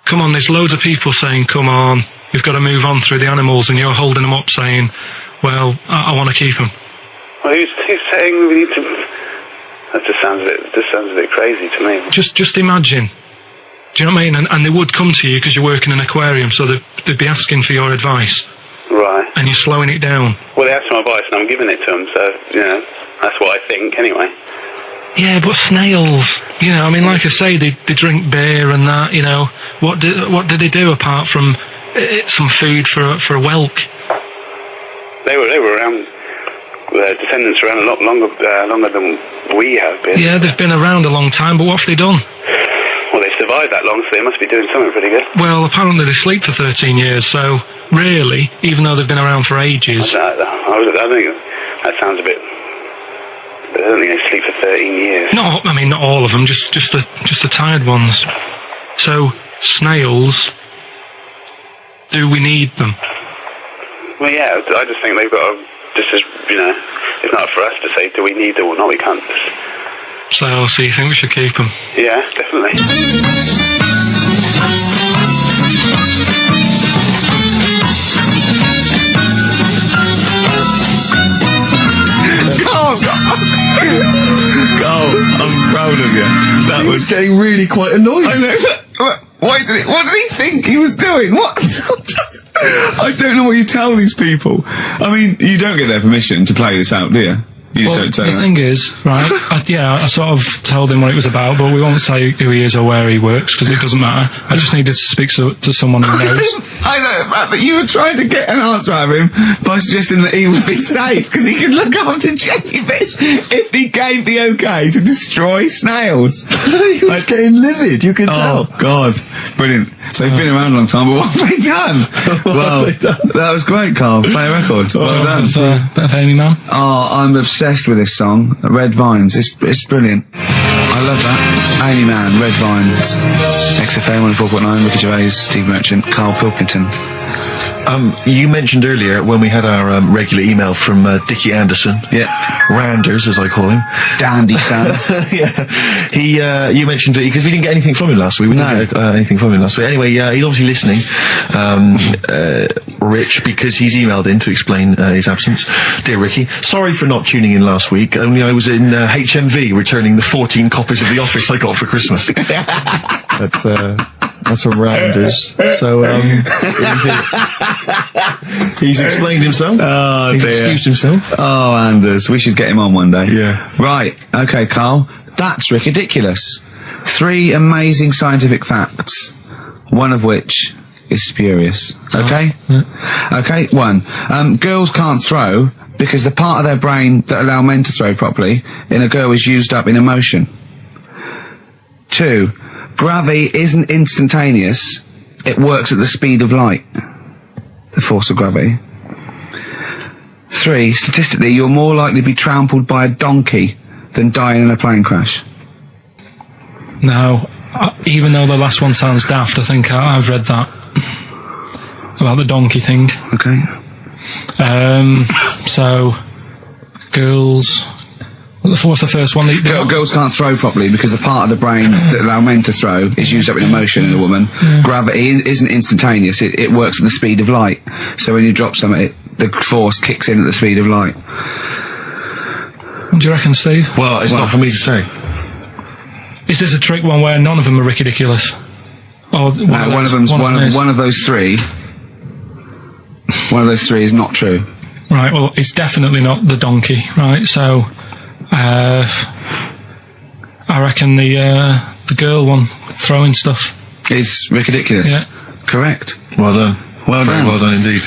Come on, there's loads of people saying, come on, we've got to move on through the animals, and you're holding them up saying, well, I want to keep them. Well, who's saying we need to... That just sounds a bit crazy to me. Just imagine. Do you know what I mean? And they would come to you because you work in an aquarium, so they'd be asking for your advice. Right. and you're slowing it down. Well, they asked my advice and I'm giving it to them, so, that's what I think, anyway. Yeah, but snails, I mean, like I say, they drink beer and that, what did they do apart from some food for a whelk? They were around, descendants around a lot longer than we have been. Yeah, they've been around a long time, but what have they done? Well, they've survived that long, so they must be doing something pretty good. Well, apparently they sleep for 13 years, so really, even though they've been around for ages... I think that sounds a bit... But I don't think they sleep for 13 years. Not all of them, just the tired ones. So, snails, do we need them? Well, yeah, I just think they've got to, just as, it's not for us to say, do we need them or not, we can't. So you think we should keep them? Yeah, definitely. Carl, I'm proud of you. That was getting really quite annoyed. I know. What did he think he was doing? What? I don't know what you tell these people. I mean, you don't get their permission to play this out, do you? You just don't tell the them. thing is, right, I sort of told him what it was about, but we won't say who he is or where he works, because it doesn't matter. I just needed to speak to someone who knows. I know the fact that you were trying to get an answer out of him by suggesting that he would be safe, because he could look after jellyfish if he gave the okay to destroy snails. He was getting livid, you could tell. Oh, God. Brilliant. So they've been around a long time, but what have they done? Well, that was great, Carl. Play a record. Well done. Bit of Amy Man. Oh, I'm obsessed with this song, Red Vines. It's brilliant. I love that. Amy Man, Red Vines. XFM 104.9, Ricky Gervais, Steve Merchant, Karl Pilkington. You mentioned earlier when we had our regular email from Dickie Anderson. Yeah. Randers, as I call him. Dandy son. Yeah. You mentioned it because we didn't get anything from him last week. We didn't get anything from him last week. Anyway, he's obviously listening. Rich, because he's emailed in to explain his absence. Dear Ricky, sorry for not tuning in last week. Only I was in HMV returning the 14 copies of The Office I got for Christmas. That's from Randers. So, he's explained himself. Oh, he's dear. excused himself. Oh, Anders, we should get him on one day. Yeah. Right. Okay, Carl. That's ridiculous. 3 amazing scientific facts, one of which is spurious. Okay? Okay, 1. Girls can't throw because the part of their brain that allow men to throw properly in a girl is used up in emotion. 2. Gravity isn't instantaneous. It works at the speed of light. The force of gravity. 3. Statistically, you're more likely to be trampled by a donkey than dying in a plane crash. Now, even though the last one sounds daft, I think I've read that. About the donkey thing. Okay. So, girls... What's the first one? Girls can't throw properly because the part of the brain that allow men to throw is used up in emotion in a woman. Yeah. Gravity isn't instantaneous. It works at the speed of light. So when you drop something, the force kicks in at the speed of light. What do you reckon, Steve? Well, it's not for me to say. Is this a trick one where none of them are ridiculous? Or one of them's one of those 3. One of those 3 is not true. Right. Well, it's definitely not the donkey. Right. So. I reckon the girl one throwing stuff is ridiculous. Yeah. Correct. Well done. Well done. Well done indeed.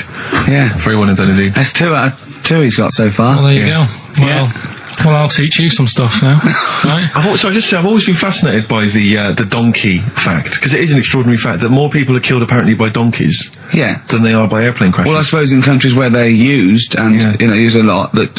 Yeah. Very well done indeed. That's 2 out of 2 he's got so far. Well, there you go. Well, I'll teach you some stuff now. Right? I've always been fascinated by the donkey fact, because it is an extraordinary fact that more people are killed apparently by donkeys than they are by airplane crashes. Well, I suppose in countries where they're used and used a lot, that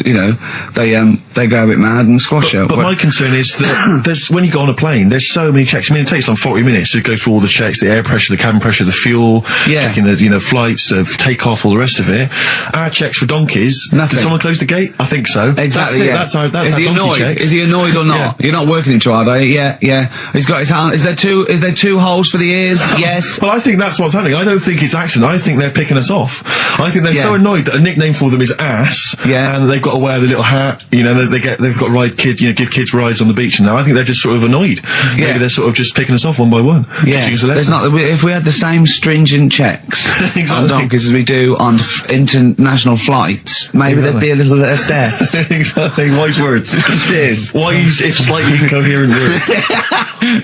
they go a bit mad and squash it. But my concern is that when you go on a plane, there's so many checks. I mean, it takes some 40 minutes to go through all the checks: the air pressure, the cabin pressure, the fuel, checking the flights, the takeoff, all the rest of it. Our checks for donkeys. Nothing. Did someone close the gate? I think so. Exactly. That's our that's Is he donkey annoyed? checks. Is he annoyed or not? You're not working him too hard, are you? Yeah. He's got his hand. Is there two holes for the ears? Yes. Well, I think that's what's happening. I don't think it's accident. I think they're picking us off. I think they're so annoyed that a nickname for them is ass. Yeah. And they've got to wear the little hat. You know, they've got to ride kids. You know, give kids rides on the beach. And now I think they're just sort of annoyed. Yeah. Maybe they're sort of just picking us off one by one. Yeah. Teaching us a There's lesson. not. If we had the same stringent checks on donkeys as we do on international flights, maybe there'd be a little less death. Exactly. Wise words. Cheers. Wise, if slightly incoherent words.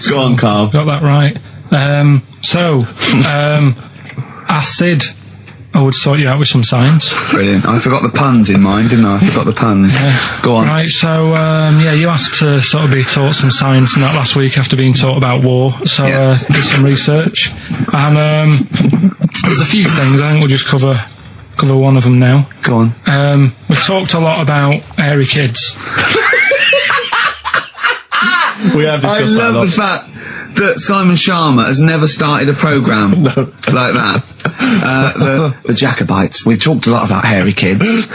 Go on, Carl. Got that right. Acid. I would sort you out with some science. Brilliant. I forgot the puns in mine, didn't I? I forgot the puns. Go on. Right, so, you asked to sort of be taught some science and that last week after being taught about war, so, did some research. And, there's a few things, I think we'll just cover one of them now. Go on. We talked a lot about hairy kids. We have discussed that a I love lot. the fact that Simon Sharma has never started a programme like that. The Jacobites. We've talked a lot about hairy kids.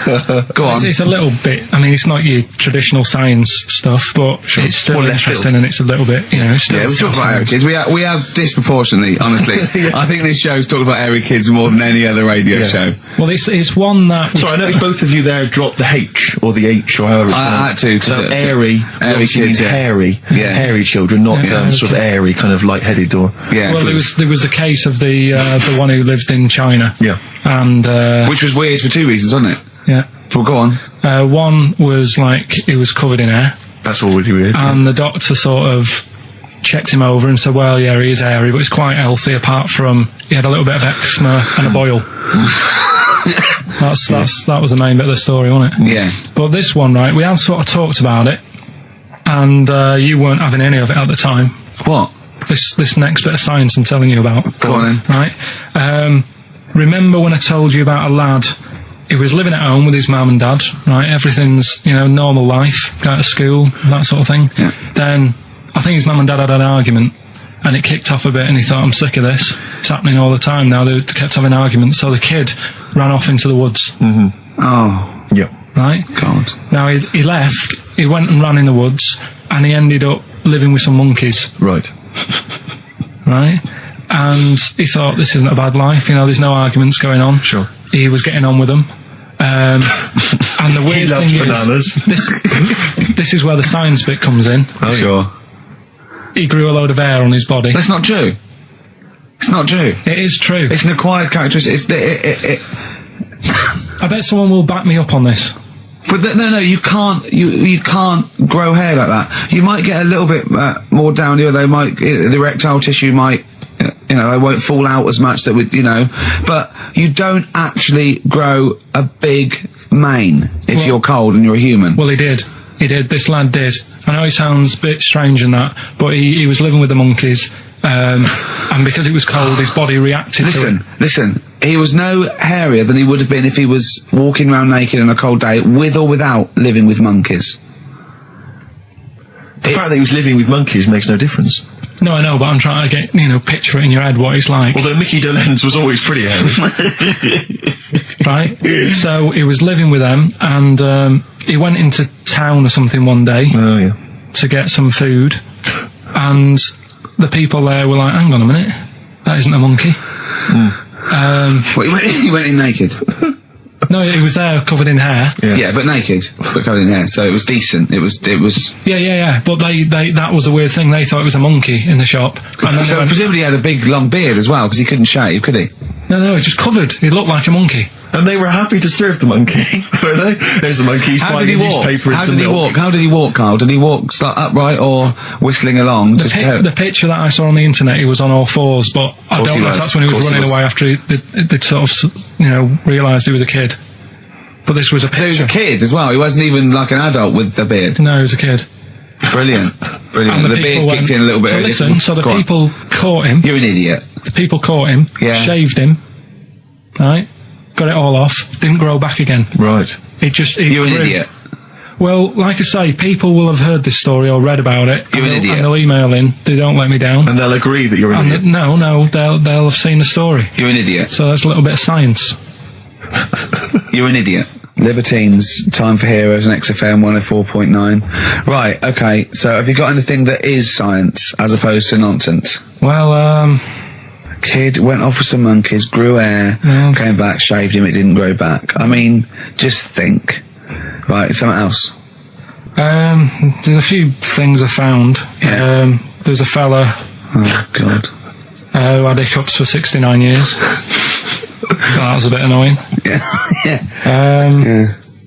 Go on. It's a little bit, I mean, it's not your traditional science stuff, but it's still Well, left interesting field. and it's a little bit, you know, it's still... Yeah, we talked about hairy kids. We have disproportionately, honestly. I think this show's talked about hairy kids more than any other radio show. Well, it's one that... Sorry, I noticed both of you there dropped the H, or the H, or however it's I had to, 'cause So it's airy kids, means yeah. hairy. Yeah. Hairy children, not Yeah, sort of airy, kind of light-headed or... Yeah. Well, there was the case of the one who lived in China. Yeah. And, Which was weird for two reasons, wasn't it? yeah. Well, go on. One was like, he was covered in hair. That's already weird. And the doctor sort of checked him over and said, well, yeah, he is hairy, but he's quite healthy, apart from he had a little bit of eczema and a boil. That was the main bit of the story, wasn't it? Yeah. But this one, right, we have sort of talked about it, and you weren't having any of it at the time. What? This next bit of science I'm telling you about. Go on then. Right? Remember when I told you about a lad who was living at home with his mum and dad, right? Everything's, normal life, go to school, that sort of thing. Yeah. Then, I think his mum and dad had an argument, and it kicked off a bit, and he thought, I'm sick of this. It's happening all the time now. They kept having arguments, so the kid ran off into the woods. Mm-hmm. Oh. Yeah. Right? God. Now, he left, he went and ran in the woods, and he ended up living with some monkeys. Right. Right? And he thought, this isn't a bad life, there's no arguments going on. Sure. He was getting on with them. And the He weird loves thing bananas. is, this is where the science bit comes in. Oh, sure. He grew a load of hair on his body. That's not true. It's not true. It is true. It's an acquired characteristic. I bet someone will back me up on this. But no, you can't. You can't grow hair like that. You might get a little bit more down here. They might, the erectile tissue might, they won't fall out as much. That would, but you don't actually grow a big mane if you're cold and you're a human. Well, he did. This lad did. I know it sounds a bit strange in that, but he was living with the monkeys, and because it was cold, his body reacted to it. Listen. He was no hairier than he would have been if he was walking around naked on a cold day, with or without living with monkeys. The fact that he was living with monkeys makes no difference. No, I know, but I'm trying to get, picture it in your head what he's like. Although Mickey Dolenz was always pretty hairy. Right? So he was living with them, and he went into town or something one day Oh, yeah. to get some food, and the people there were like, hang on a minute, that isn't a monkey. He went in naked. No, he was there covered in hair. Yeah, but naked, but covered in hair. So it was decent. It was. Yeah. But that was the weird thing. They thought it was a monkey in the shop. And then So presumably he had a big long beard as well, because he couldn't shave, could he? No, he was just covered. He looked like a monkey. And they were happy to serve the monkey, were they? There's a monkey, he's How buying did a he walk? newspaper and How some did he milk. walk? How did he walk, Carl? Did he walk upright or whistling along? The picture that I saw on the internet, he was on all fours, but I Course don't he know if was. that's when he was Course he running was. away after they'd sort of, realised he was a kid. But this was a So he was picture. a kid as well. He wasn't even like an adult with the beard. No, he was a kid. Brilliant. And The beard people kicked in a little bit So earlier. listen, so the Go on. people caught him. You're an idiot. The people caught him, Yeah. shaved him, right? Got it all off, didn't grow back again. Right. You're an idiot. Well, like I say, people will have heard this story or read about it. You're an idiot. And they'll email in. They don't let me down. And they'll agree that you're an idiot. No, they'll have seen the story. You're an idiot. So that's a little bit of science. You're an idiot. Libertines, Time for Heroes, and XFM 104.9. Right, okay, so have you got anything that is science as opposed to nonsense? Well, Kid went off with some monkeys, grew hair, came back, shaved him, it didn't grow back. I mean, just think. Right, something else. there's a few things I found. Yeah. There's a fella Oh, God. who had hiccups for 69 years. That was a bit annoying. Yeah.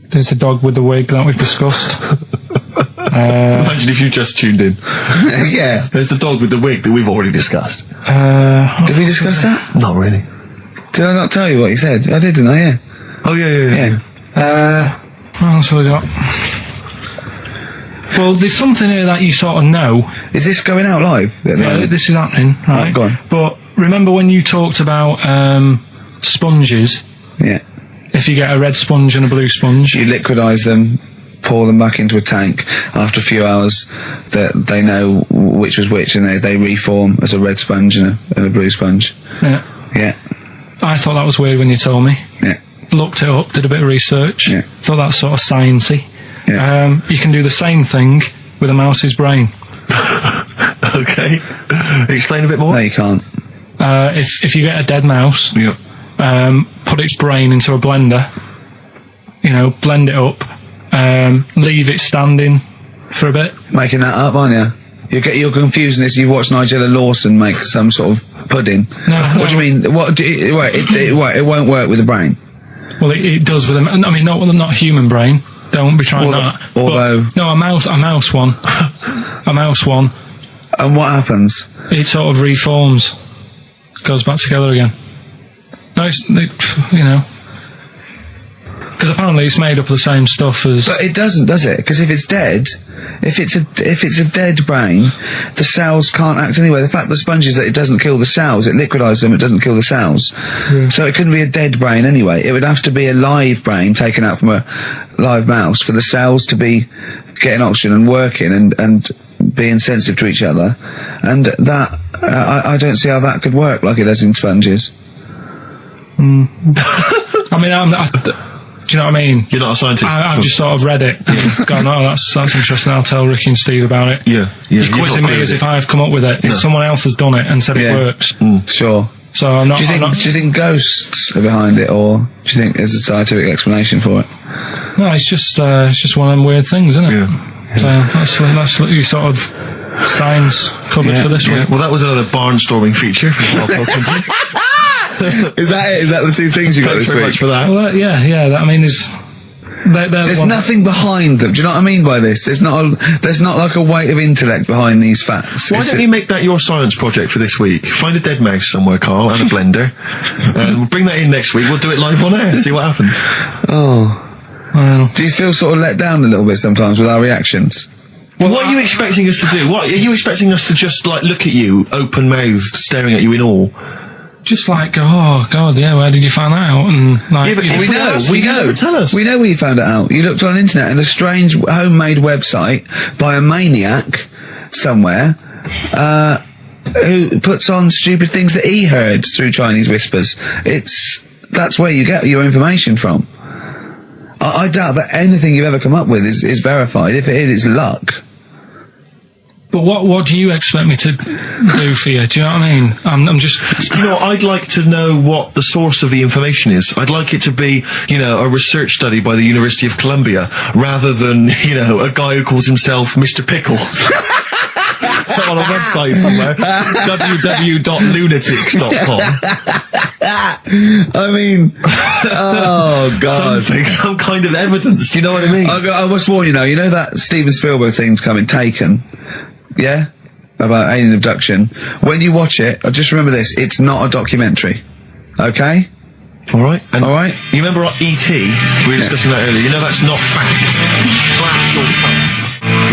There's a dog with the wig that we've discussed. Imagine if you just tuned in. Yeah. There's the dog with the wig that we've already discussed. Did we discuss that? Not really. Did I not tell you what he said? I did, didn't I? Yeah. Oh, yeah. What else have we got? Well, there's something here that you sort of know. Is this going out live? Yeah, this is happening, right? Right, go on. But remember when you talked about sponges? Yeah. If you get a red sponge and a blue sponge, You liquidise them, pour them back into a tank. After a few hours, they know which was which, and they reform as a red sponge and a blue sponge. yeah. Yeah. I thought that was weird when you told me. Yeah. Looked it up, did a bit of research. Yeah. Thought that's sort of sciencey. Yeah. You can do the same thing with a mouse's brain. Okay. Explain a bit more. No, you can't. If you get a dead mouse, Yeah. put its brain into a blender, blend it up, leave it standing for a bit. Making that up, aren't you? You're confusing this. You've watched Nigella Lawson make some sort of pudding. No. What do you mean? It won't work with the brain. Well, it does with I mean, not human brain. Don't be trying that. Although, No, a mouse one. A mouse one. and what happens? It sort of reforms. Goes back together again. No, because apparently it's made up of the same stuff as... But it doesn't, does it? Because if it's dead, if it's a dead brain, the cells can't act anyway. The fact the sponge is that it doesn't kill the cells, it liquidises them, it doesn't kill the cells. Yeah. So it couldn't be a dead brain anyway. It would have to be a live brain taken out from a live mouse for the cells to be getting oxygen and working and being sensitive to each other. And that, I don't see how that could work like it does in sponges. I mean, do you know what I mean? You're not a scientist. I've just sort of read it and gone, oh, that's interesting, I'll tell Ricky and Steve about it. Yeah. You're quizzing me as if I've come up with it. If someone else has done it and said Yeah. it works. Sure. So I'm not... Do you think ghosts are behind it, or do you think there's a scientific explanation for it? No, it's just one of them weird things, isn't it? Yeah. So that's what you sort of science covered for this week. Well, that was another barnstorming feature from Karl Pilkington. Is that it? Is that the two things you got Thanks this very week? much for that. Well, I mean, There's nothing behind them. Do you know what I mean by this? There's not like a weight of intellect behind these facts. Why don't you make that your science project for this week? Find a dead mouse somewhere, Carl, and a blender. We'll bring that in next week. We'll do it live on air. See what happens. Oh. Well, Do you feel sort of let down a little bit sometimes with our reactions? Well, what are you expecting us to do? What are you expecting us to just look at you, open-mouthed, staring at you in awe? just like, oh God, yeah, where did you find that out? And like, Yeah, but if We know. Tell us. We know where you found it out. You looked on the internet in a strange homemade website by a maniac somewhere, who puts on stupid things that he heard through Chinese whispers. That's where you get your information from. I doubt that anything you've ever come up with is verified. If it is, it's luck. But what do you expect me to do for you? Do you know what I mean? I'm just... I'd like to know what the source of the information is. I'd like it to be, a research study by the University of Columbia, rather than, a guy who calls himself Mr. Pickles. On a website somewhere. www.lunatics.com. I mean, oh God. Some kind of evidence, do you know what I mean? I must warn you now, you know that Steven Spielberg thing's coming, Taken? Yeah? About alien abduction. When you watch it, just remember this, it's not a documentary. Okay? Alright. Alright? You remember E.T.? We were discussing that earlier. That's not fact. It's actual fact.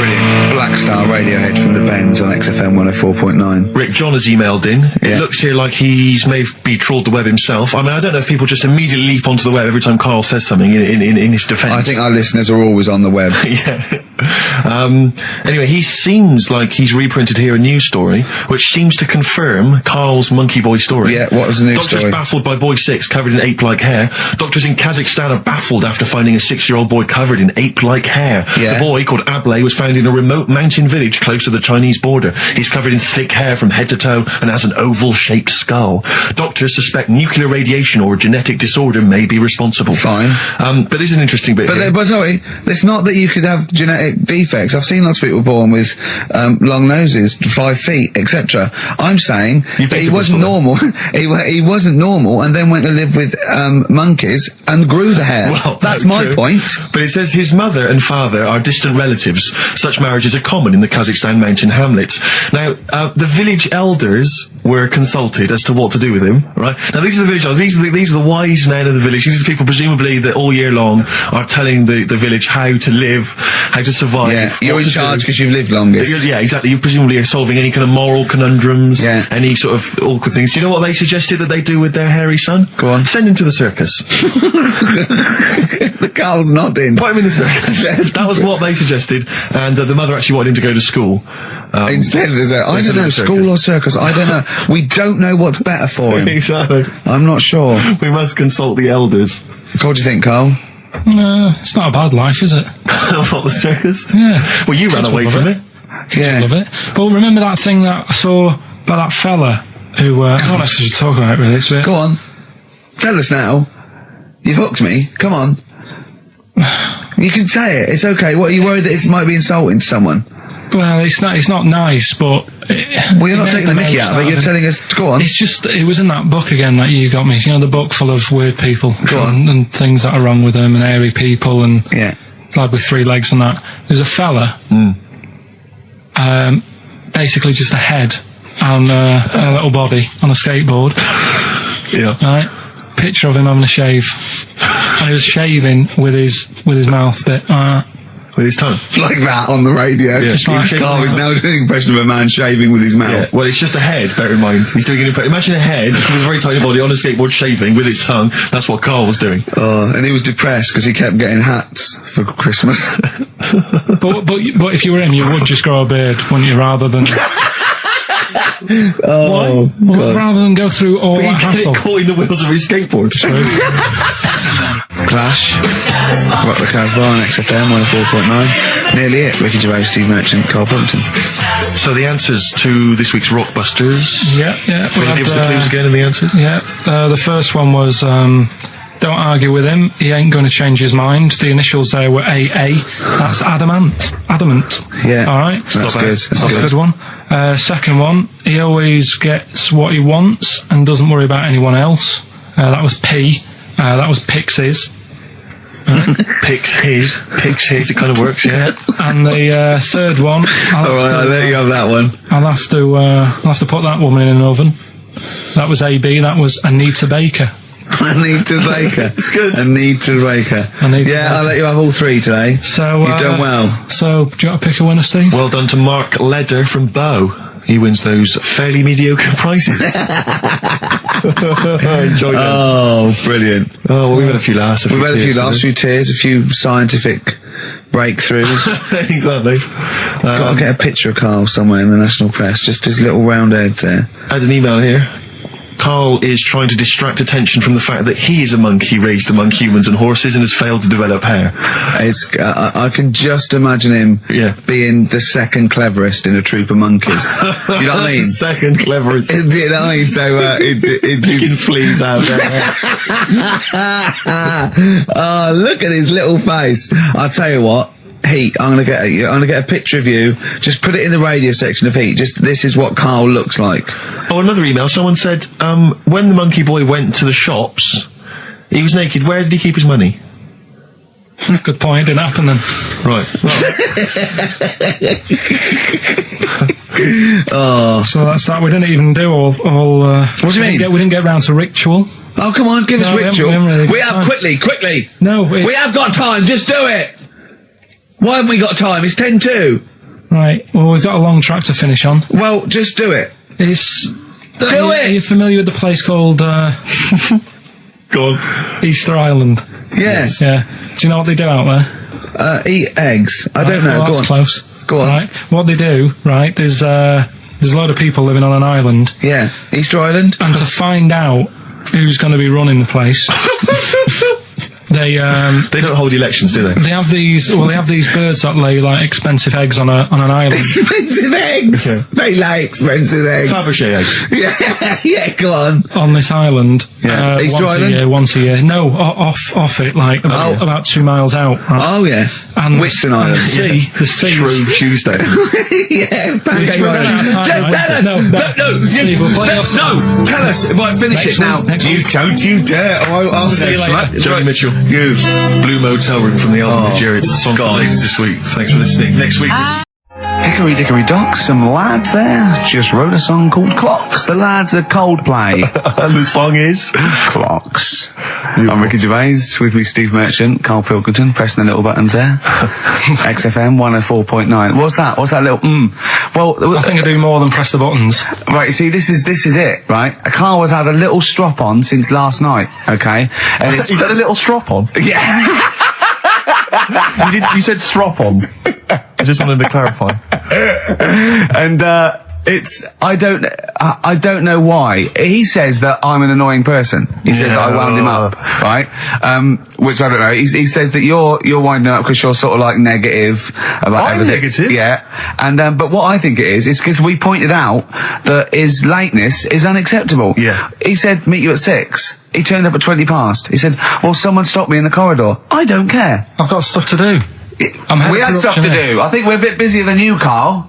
Brilliant. Black Star Radiohead from the Bends on XFM 104.9. Rick John has emailed in. Yeah. It looks here like he's maybe trawled the web himself. I mean, I don't know if people just immediately leap onto the web every time Carl says something in his defence. I think our listeners are always on the web. Yeah. Anyway, he seems like he's reprinted here a news story, which seems to confirm Carl's Monkey Boy story. Yeah, what was the news Doctors story? baffled by boy 6 covered in ape-like hair. Doctors in Kazakhstan are baffled after finding a 6-year-old boy covered in ape-like hair. Yeah. The boy, called Ablay, was found in a remote mountain village close to the Chinese border. He's covered in thick hair from head to toe and has an oval-shaped skull. Doctors suspect nuclear radiation or a genetic disorder may be responsible. Fine. But this is an interesting bit here. But sorry, it's not that you could have genetic defects. I've seen lots of people born with long noses, 5 feet, etc. I'm saying that he wasn't normal. he wasn't normal, and then went to live with monkeys and grew the hair. Well, that's my true. point. But it says his mother and father are distant relatives. Such marriages are common in the Kazakhstan mountain hamlets. Now, the village elders were consulted as to what to do with him, right? Now, these are the village elders. These are the wise men of the village. These are people, presumably, that all year long are telling the village how to live, how to survive. Yeah, you're in charge because you've lived longest. Yeah, exactly. You presumably are solving any kind of moral conundrums, Yeah. any sort of awkward things. Do you know what they suggested that they do with their hairy son? Go on. Send him to the circus. The Carl's nodding. Put him in the circus. That was what they suggested, and the mother actually wanted him to go to school. Instead of the I don't know, school or circus, I don't know. We don't know what's better for him. Exactly. I'm not sure. We must consult the elders. What do you think, Carl? It's not a bad life, is it? What, the circus? Yeah. Well, you ran Kids away will from love it. Yeah. Love it. But remember that thing that I saw about that fella who, I don't know if you should talk about it really, it's a bit... Go on. Tell us now. You hooked me. Come on. You can say it. It's okay. What, are you worried that it might be insulting to someone? Well, it's not nice, but... Well, you're not taking the mickey out of it. You're telling us... Go on. It's just, it was in that book again that you got me. You know, the book full of weird people. Go on. And things that are wrong with them, and hairy people, and... Yeah. Lad with 3 legs and that. There's a fella... basically just a head and a little body on a skateboard. Yeah. Right? Picture of him having a shave. And he was shaving with his mouth bit. With his tongue. Like that on the radio. Yeah. Just like- Carl is now doing an impression of a man shaving with his mouth. Yeah. Well, it's just a head, bear in mind. He's doing an impression. Imagine a head with a very tiny body on a skateboard shaving with its tongue. That's what Carl was doing. And he was depressed because he kept getting hats for Christmas. But if you were him, you would just grow a beard, wouldn't you, rather than... Oh, God. Rather than go through all But you that get hassle. it caught in the wheels of his skateboard. Clash. Rock the Casbah on XFM 104.9. Nearly it. Ricky Gervais, Steve Merchant, Karl Pilkington. So the answers to this week's Rockbusters. Yeah. Can you give us the clues again in the answers? Yeah. The first one was... don't argue with him. He ain't going to change his mind. The initials there were AA. That's adamant. Yeah. All right. That's good. That's a good one. Second one. He always gets what he wants and doesn't worry about anyone else. That was P. That was Pixies. Picks his. It kind of works, yeah. And the third one. I'll let you have that one. I'll have to put that woman in an oven. That was AB. That was Anita Baker. Anita Baker. It's good. Anita Baker. Anita Baker. I'll let you have all 3 today. So You've done well. So do you want to pick a winner, Steve? Well done to Mark Leder from Bow. He wins those fairly mediocre prizes. Enjoy them. Oh, brilliant. Oh, well, we've had a few laughs. We've had a few laughs, a few tears, a few scientific breakthroughs. Exactly. Got to get a picture of Carl somewhere in the national press. Just his little round head there. As an email here, Carl is trying to distract attention from the fact that he is a monkey raised among humans and horses and has failed to develop hair. I can just imagine him being the second cleverest in a troop of monkeys. You know what I mean? Second cleverest. You know what I mean? So, Picking fleas out of their hair. Oh, look at his little face. I'll tell you what. Heat, I'm gonna get a picture of you. Just put it in the radio section of Heat. This is what Carl looks like. Oh, another email. Someone said, when the monkey boy went to the shops, he was naked. Where did he keep his money? Good point. It didn't happen then. Right. Oh, So that's that. We didn't even do all. What do you mean? We didn't get round to ritual. oh, come on, give us No, we ritual. haven't really We got have time. quickly. No, We have got time. Just do it. Why haven't we got time? It's 10:02. Right, well, we've got a long track to finish on. Well, just do it. Are you familiar with the place called Go on. Easter Island? Yes. Yeah. Do you know what they do out there? Eat eggs. I don't know. Well, that's Go on. close. Go on. Right. What they do, right, there's a load of people living on an island, Yeah. Easter Island? and to find out who's going to be running the place, they don't hold elections, do they? they have these birds that lay like expensive eggs on an island. Expensive eggs! Yeah. They lay expensive eggs. Fabergé eggs. Yeah, go on. On this island, Yeah. Easter Island? once a year. No, off it, like about 2 miles out. Right? Oh, yeah. And Wixton Island. The sea. True Tuesday. Yeah, Pancake True Island. Tuesday. No, Steve, we'll play off no, tell us. Right, finish Next it now. week, next You week. don't you dare. I'll See you later. Johnny Mitchell. You. Blue Motel Room from the album Nigeria. It's the song for the ladies this week. Thanks for listening. Next week. Hickory Dickory Dock, some lads there just wrote a song called Clocks. The lads are Coldplay. And the song is Clocks. I'm Ricky Gervais, with me Steve Merchant, Karl Pilkington, pressing the little buttons there. XFM 104.9. What's that little Well, I think I do more than press the buttons. right, see, this is it, right? Karl has had a little strop on since last night, okay? And it's He's had a little strop on. yeah. You said strop on. I just wanted to clarify. And I don't know why. He says that I'm an annoying person. He says that I wound him up, right? Which I don't know. He says that you're winding up because you're sort of like negative about I'm everything. negative? Yeah. And but what I think it is because we pointed out that his lateness is unacceptable. Yeah. He said meet you at 6. He turned up at 20 past. He said, well, someone stopped me in the corridor. I don't care. I've got stuff to do. We had stuff to do. I think we're a bit busier than you, Karl.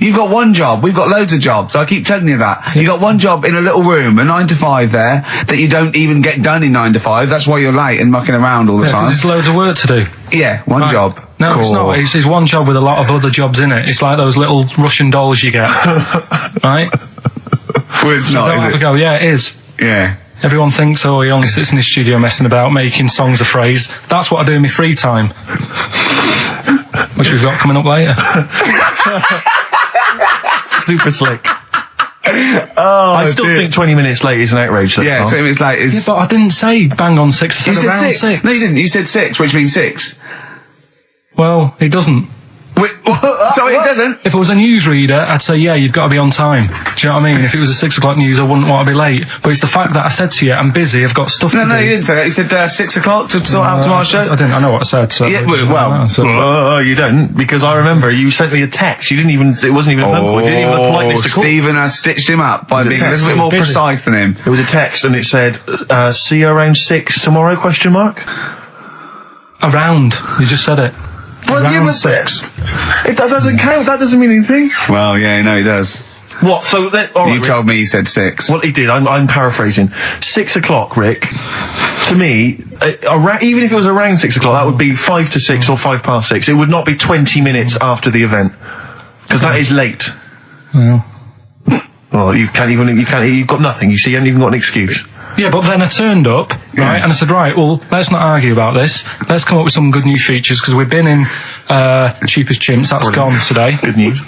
You've got one job. We've got loads of jobs. I keep telling you that. You got one job in a little room, a 9 to 5 there, that you don't even get done in 9 to 5. That's why you're late and mucking around all the time. There's loads of work to do. Yeah, one Right. job. No, Cool. it's not. It's one job with a lot of other jobs in it. It's like those little Russian dolls you get. Right? Well, it's not, Don't is have a it? go. Yeah, it is. Yeah. Everyone thinks, oh, he only sits in his studio messing about, making songs a phrase. That's what I do in my free time. Which we've got coming up later. Super slick. I still dear. think 20 minutes late is an outrage. Though, Yeah, Karl. 20 minutes late is... Yeah, but I didn't say bang on 6. I you said said around 6. 6. No, you didn't. You said 6, which means 6. Well, it doesn't. Wait, sorry, it doesn't. If I was a newsreader, I'd say, yeah, you've got to be on time. Do you know what I mean? If it was a 6 o'clock news, I wouldn't want to be late. But it's the fact that I said to you, I'm busy, I've got stuff to do. No, you didn't say that. You said 6 o'clock to sort out tomorrow's show. I didn't. I know what I said. So Yeah, well, You don't, because I remember you sent me a text. You didn't even. It wasn't even a phone call. You didn't even have the politeness to call. Stephen has stitched him up by being a text. little bit more Busy. precise than him. It was a text, and it said, "See you around 6 tomorrow?" Question mark. around. You just said it. Well, Around give us 6. That doesn't count. That doesn't mean anything. Well, yeah, no, he does. What? So that? All right, You Rick. told me he said 6. Well, he did. I'm paraphrasing. 6 o'clock, Rick. To me, even if it was around 6 o'clock, that would be 5 to 6 or 5 past 6. It would not be 20 minutes after the event, because that is late. Well. Well, you've got nothing. You see, you haven't even got an excuse. Yeah, but then I turned up, right, and I said, right, well, let's not argue about this. Let's come up with some good new features, because we've been in Cheapest Chimps. That's gone today. Good news.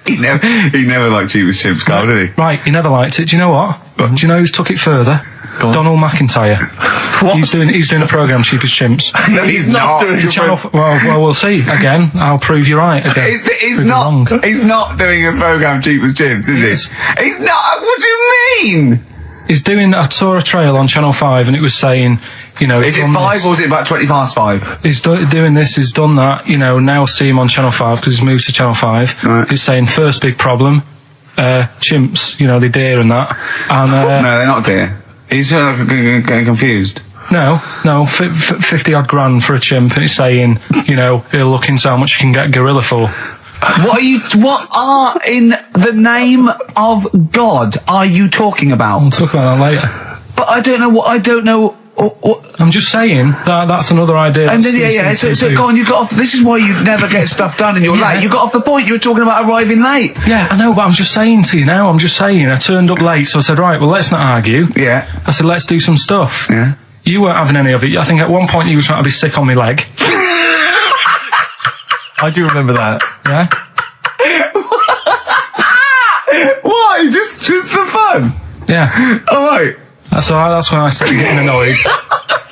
He never liked Cheapest Chimps, Carl, did he? Right, he never liked it. Do you know what? Do you know who's took it further? Go on. Donald McIntyre. What? He's doing a programme, Cheapest Chimps. No, he's not. doing The a channel. Well, we'll see. Again, I'll prove you right. Again, He's Prove you wrong. not. He's not doing a program Cheapest Chimps, is Yes. he? He's not. What do you mean? He's doing. I saw a trail on Channel 5, and it was saying, you know, Is he's it done 5 this. or is it about 20 past 5? He's doing this, he's done that, you know, now see him on Channel 5 because he's moved to Channel 5. Right. He's saying, first big problem, chimps, you know, they deer and that. And, No, they're not dear. He's getting confused. no, 50 odd grand for a chimp, and he's saying, you know, he'll look into how much you can get a gorilla for. What are in the name of God are you talking about? We'll talk about that later. But I don't know what. I'm just saying that's another idea. And that then, Steve so seems to go do. on, you got off. This is why you never get stuff done and you're Yeah. late. You got off the point. You were talking about arriving late. Yeah, I know, but I'm just saying to you now, I turned up late, so I said, right, well, let's not argue. Yeah. I said, let's do some stuff. Yeah. You weren't having any of it. I think at one point you were trying to be sick on my leg. I do remember that. Yeah. Why? Just for fun? Yeah. All right. That's when I started getting annoyed.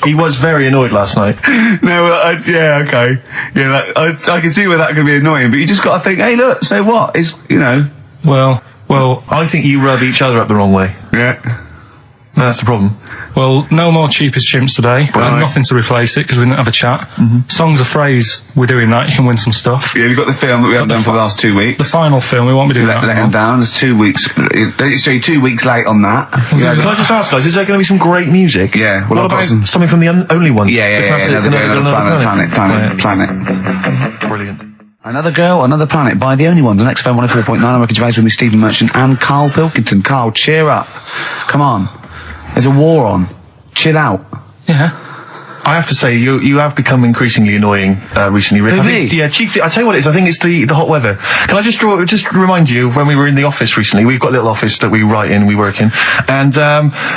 He was very annoyed last night. No, yeah, okay. Yeah, I can see where that could be annoying, but you just got to think, hey, look, so what? It's, Well, I think you rub each other up the wrong way. Yeah. That's the problem. Well, no more Cheap as Chimps today. Right. Nothing to replace it because we didn't have a chat. Songs of Phrase, we're doing that. You can win some stuff. Yeah, we've got the film that we haven't done for the last 2 weeks. The final film, we won't be doing that. Let him down. It's 2 weeks. So you're 2 weeks late on that. Can I just ask, guys, is there going to be some great music? Yeah, well, what I've got about something from the Only Ones? Yeah. Another planet. Brilliant. Another girl, another planet by the Only Ones on XFM 104.9. I'm Ricky Gervais with me, Stephen Merchant and Karl Pilkington. Karl, cheer up. Come on. There's a war on. Chill out. Yeah. I have to say, you have become increasingly annoying recently, Rick. Me? Chiefly, I tell you what it is, I think it's the hot weather. Can I just remind you, when we were in the office recently, we've got a little office that we write in, we work in, and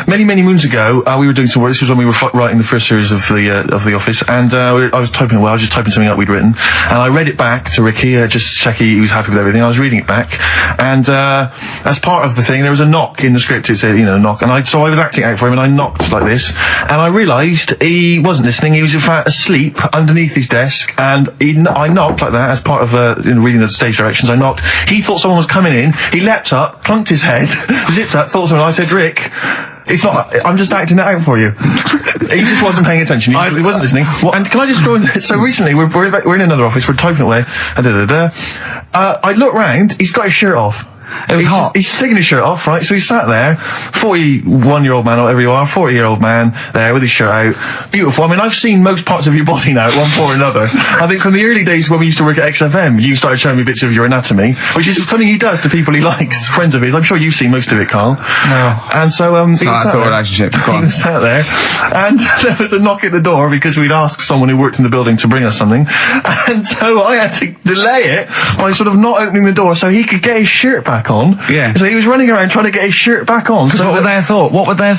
many moons ago, we were doing some work. This was when we were writing the first series of the office, and I was just typing something up we'd written, and I read it back to Ricky, just to check he was happy with everything. I was reading it back, and as part of the thing, there was a knock in the script. It said, knock, and so I was acting out for him, and I knocked like this, and I realised he wasn't listening. He was in fact asleep underneath his desk, and I knocked like that as part of reading the stage directions. I knocked. He thought someone was coming in. He leapt up, plunked his head, zipped up, thought someone. I said, Rick, it's not. I'm just acting it out for you. He just wasn't paying attention. He wasn't listening. And can I just throw in? So recently we're in another office. We're typing away. I look round. He's got his shirt off. It was hot. He's taking his shirt off, right? So he sat there, 41-year-old man, or whatever you are, 40-year-old man there with his shirt out. Beautiful. I mean, I've seen most parts of your body now at one point or another. I think from the early days when we used to work at XFM, you started showing me bits of your anatomy, which is something he does to people he likes, friends of his. I'm sure you've seen most of it, Karl. No. And so, it's not that sort of relationship. He was sat there, and there was a knock at the door because we'd asked someone who worked in the building to bring us something. And so I had to delay it by sort of not opening the door so he could get his shirt back on. Yeah. So he was running around trying to get his shirt back on. So what would they have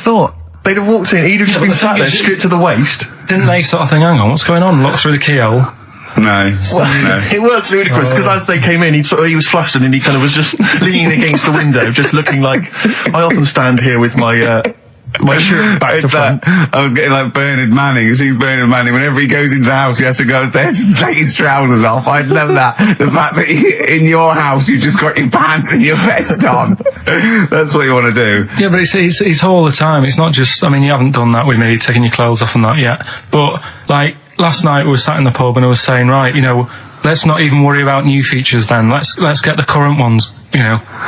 thought? They'd have walked in, he'd have just been sat there, stripped to the waist. Didn't they sort of think, hang on, what's going on? Look through the keyhole. No. It was ludicrous, because as they came in, he was flustered and he kind of was just leaning against the window, just looking like, I often stand here with my shirt back to front. I was getting like Bernard Manning. You see Bernard Manning, whenever he goes into the house, he has to go upstairs to take his trousers off. I love that. The fact that in your house, you've just got your pants and your vest on. That's what you want to do. Yeah, but it's all the time. It's not just, you haven't done that with me, taking your clothes off and that yet. But, last night we were sat in the pub and I was saying, right, let's not even worry about new features then. Let's get the current ones,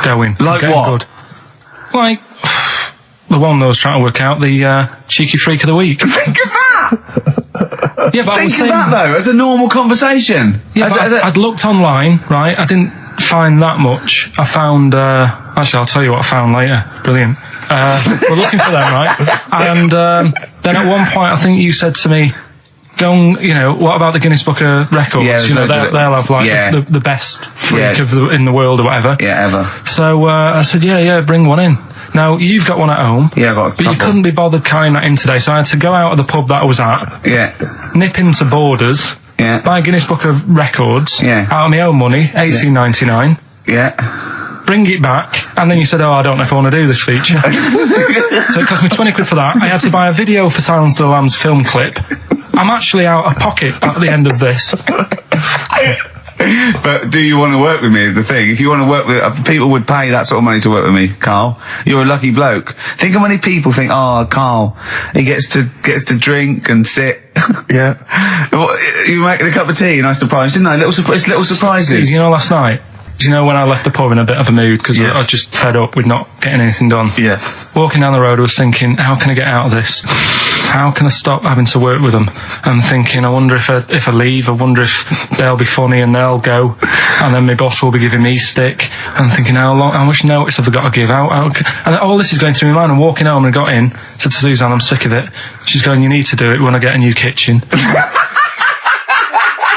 going. Like what? Good. Like, the one that I was trying to work out, the cheeky freak of the week. Think of that! Yeah, but Think of that, though, as a normal conversation. Yeah, I'd looked online, right? I didn't find that much. I found, actually, I'll tell you what I found later. Brilliant. We're looking for them, right? And then at one point, I think you said to me, go and, what about the Guinness Book of Records? Yeah, they'll have, the in the world or whatever. Yeah, ever. So I said, yeah, bring one in. Now, you've got one at home. Yeah, I've got a couple. But you couldn't be bothered carrying that in today, so I had to go out of the pub that I was at. Yeah. Nip into Borders. Yeah. Buy Guinness Book of Records. Yeah. Out of my own money, $18.99. Yeah. Bring it back, and then you said, I don't know if I want to do this feature. So it cost me 20 quid for that. I had to buy a video for Silence of the Lambs film clip. I'm actually out of pocket at the end of this. But do you want to work with me is the thing. If you want to work with people would pay that sort of money to work with me, Karl. You're a lucky bloke. Think how many people think, Karl, he gets to drink and sit. Yeah. You making a cup of tea and I surprised, didn't I? Little surprises. Last night, when I left the pub in a bit of a mood because I was just fed up with not getting anything done. Yeah. Walking down the road, I was thinking, how can I get out of this? How can I stop having to work with them? And thinking, I wonder if I leave, I wonder if they'll be funny and they'll go, and then my boss will be giving me stick. And thinking, how much notice have I got to give out? And all this is going through my mind. I'm walking home and I got in, said to Suzanne, I'm sick of it. She's going, you need to do it when I get a new kitchen.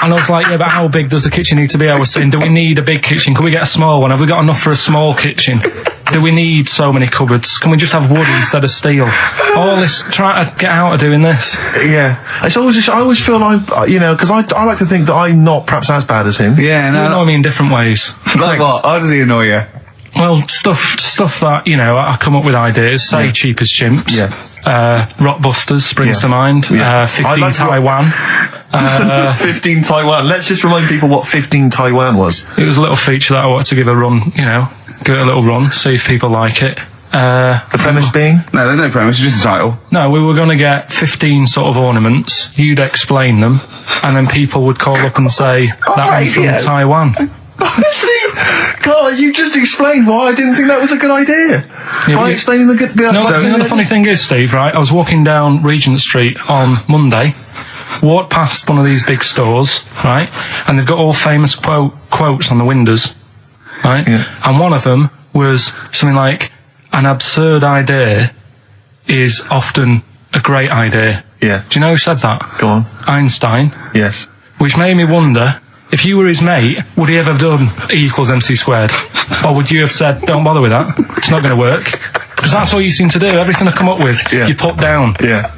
And I was like, yeah, but how big does the kitchen need to be? I was saying, do we need a big kitchen? Can we get a small one? Have we got enough for a small kitchen? Do we need so many cupboards? Can we just have wood instead of steel? All this, trying to get out of doing this. Yeah. It's always, I always feel like, you know, because I like to think that I'm not perhaps as bad as him. Yeah, You no. annoy me in different ways. Like what? How does he annoy you? Well, stuff that, you know, I come up with ideas, say Cheap as Chimps. Yeah. Rockbusters springs to mind. Yeah. 15 like Taiwan. 15 Taiwan. Let's just remind people what 15 Taiwan was. It was a little feature that I wanted to give a run, you know, give it a little run, see if people like it. The premise being? No, there's no premise, it's just a title. No, we were going to get 15 sort of ornaments, you'd explain them, and then people would call up and say, that one's from Taiwan. See, God, you just explained why I didn't think that was a good idea. Yeah, By explaining the good... No, the funny thing is, Steve, right, I was walking down Regent Street on Monday, walked past one of these big stores, right, and they've got all famous quotes on the windows, right, and one of them was something like, an absurd idea is often a great idea. Yeah. Do you know who said that? Go on. Einstein. Yes. Which made me wonder, if you were his mate, would he ever have done E = MC squared? Or would you have said, don't bother with that, it's not going to work? Because that's all you seem to do. Everything I come up with, you put down. Yeah.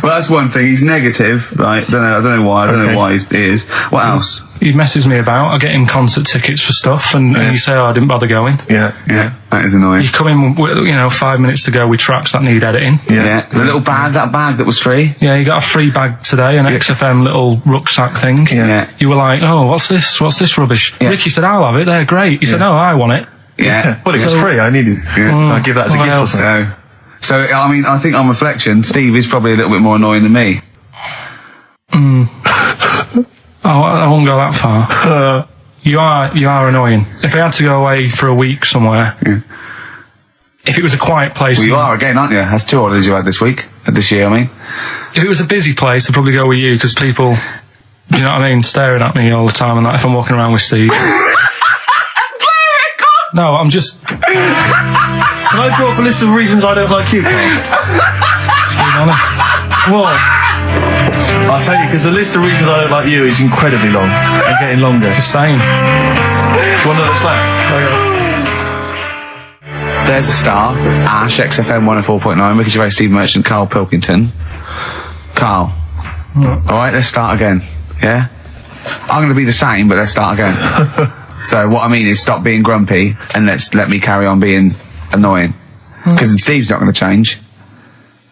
Well, that's one thing. He's negative, right? I don't know why. I don't know why he is. What else? He messes me about. I get him concert tickets for stuff, and you say, oh, I didn't bother going. Yeah. That is annoying. You come in, you know, 5 minutes to go with tracks that need editing. Yeah. The little bag, that bag that was free. Yeah, you got a free bag today, an XFM little rucksack thing. Yeah. You were like, oh, what's this? What's this rubbish? Yeah. Ricky said, I'll have it. They're great. He said, no, I want it. Yeah. Well, it was free. I needed. I'll give that as a gift or something. So, I mean, I think on reflection, Steve is probably a little bit more annoying than me. I won't go that far. You are annoying. If I had to go away for a week somewhere, if it was a quiet place... Well, you are again, aren't you? That's 2 holidays you had this year, I mean. If it was a busy place, I'd probably go with you, because people, do you know what I mean, staring at me all the time, and that if I'm walking around with Steve. No, I'm just... Can I draw up a list of reasons I don't like you, Carl? Just being honest. What? I'll tell you, because the list of reasons I don't like you is incredibly long and getting longer. Just saying. Do you want another slap? There's a star. Ash, XFM 104.9, Ricky Gervais, Steve Merchant, Karl Pilkington. Carl. Alright, let's start again. Yeah? I'm going to be the same, but let's start again. So what I mean is stop being grumpy and let me carry on being annoying. Because Steve's not going to change.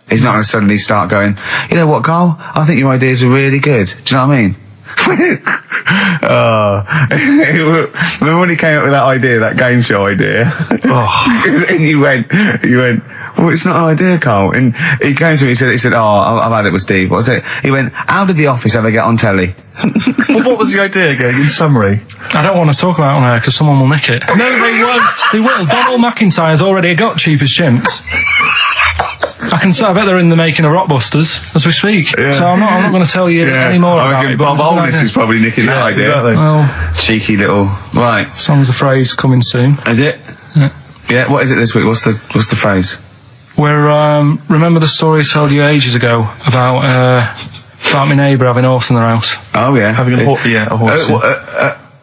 He's not going to suddenly start going, you know what, Carl? I think your ideas are really good. Do you know what I mean? Remember when he came up with that idea, that game show idea? And you went, well, it's not an idea, Carl. And he came to me, he said, oh, I've had it with Steve. What was it? He went, how did The Office ever get on telly? Well, what was the idea again, in summary? I don't want to talk about it on air, because someone will nick it. No, they won't. They will. Donald McIntyre's already got Cheap as Chimps. I bet they're in the making of Rockbusters as we speak. Yeah. So I'm not going to tell you any more about it. Bob Oldest is probably nicking that idea. Exactly. Well, cheeky little... Right. Song's a phrase coming soon. Is it? Yeah, what is it this week? What's the phrase? We're, remember the story I told you ages ago about my neighbour having a horse in their house? Oh, yeah. Having a horse.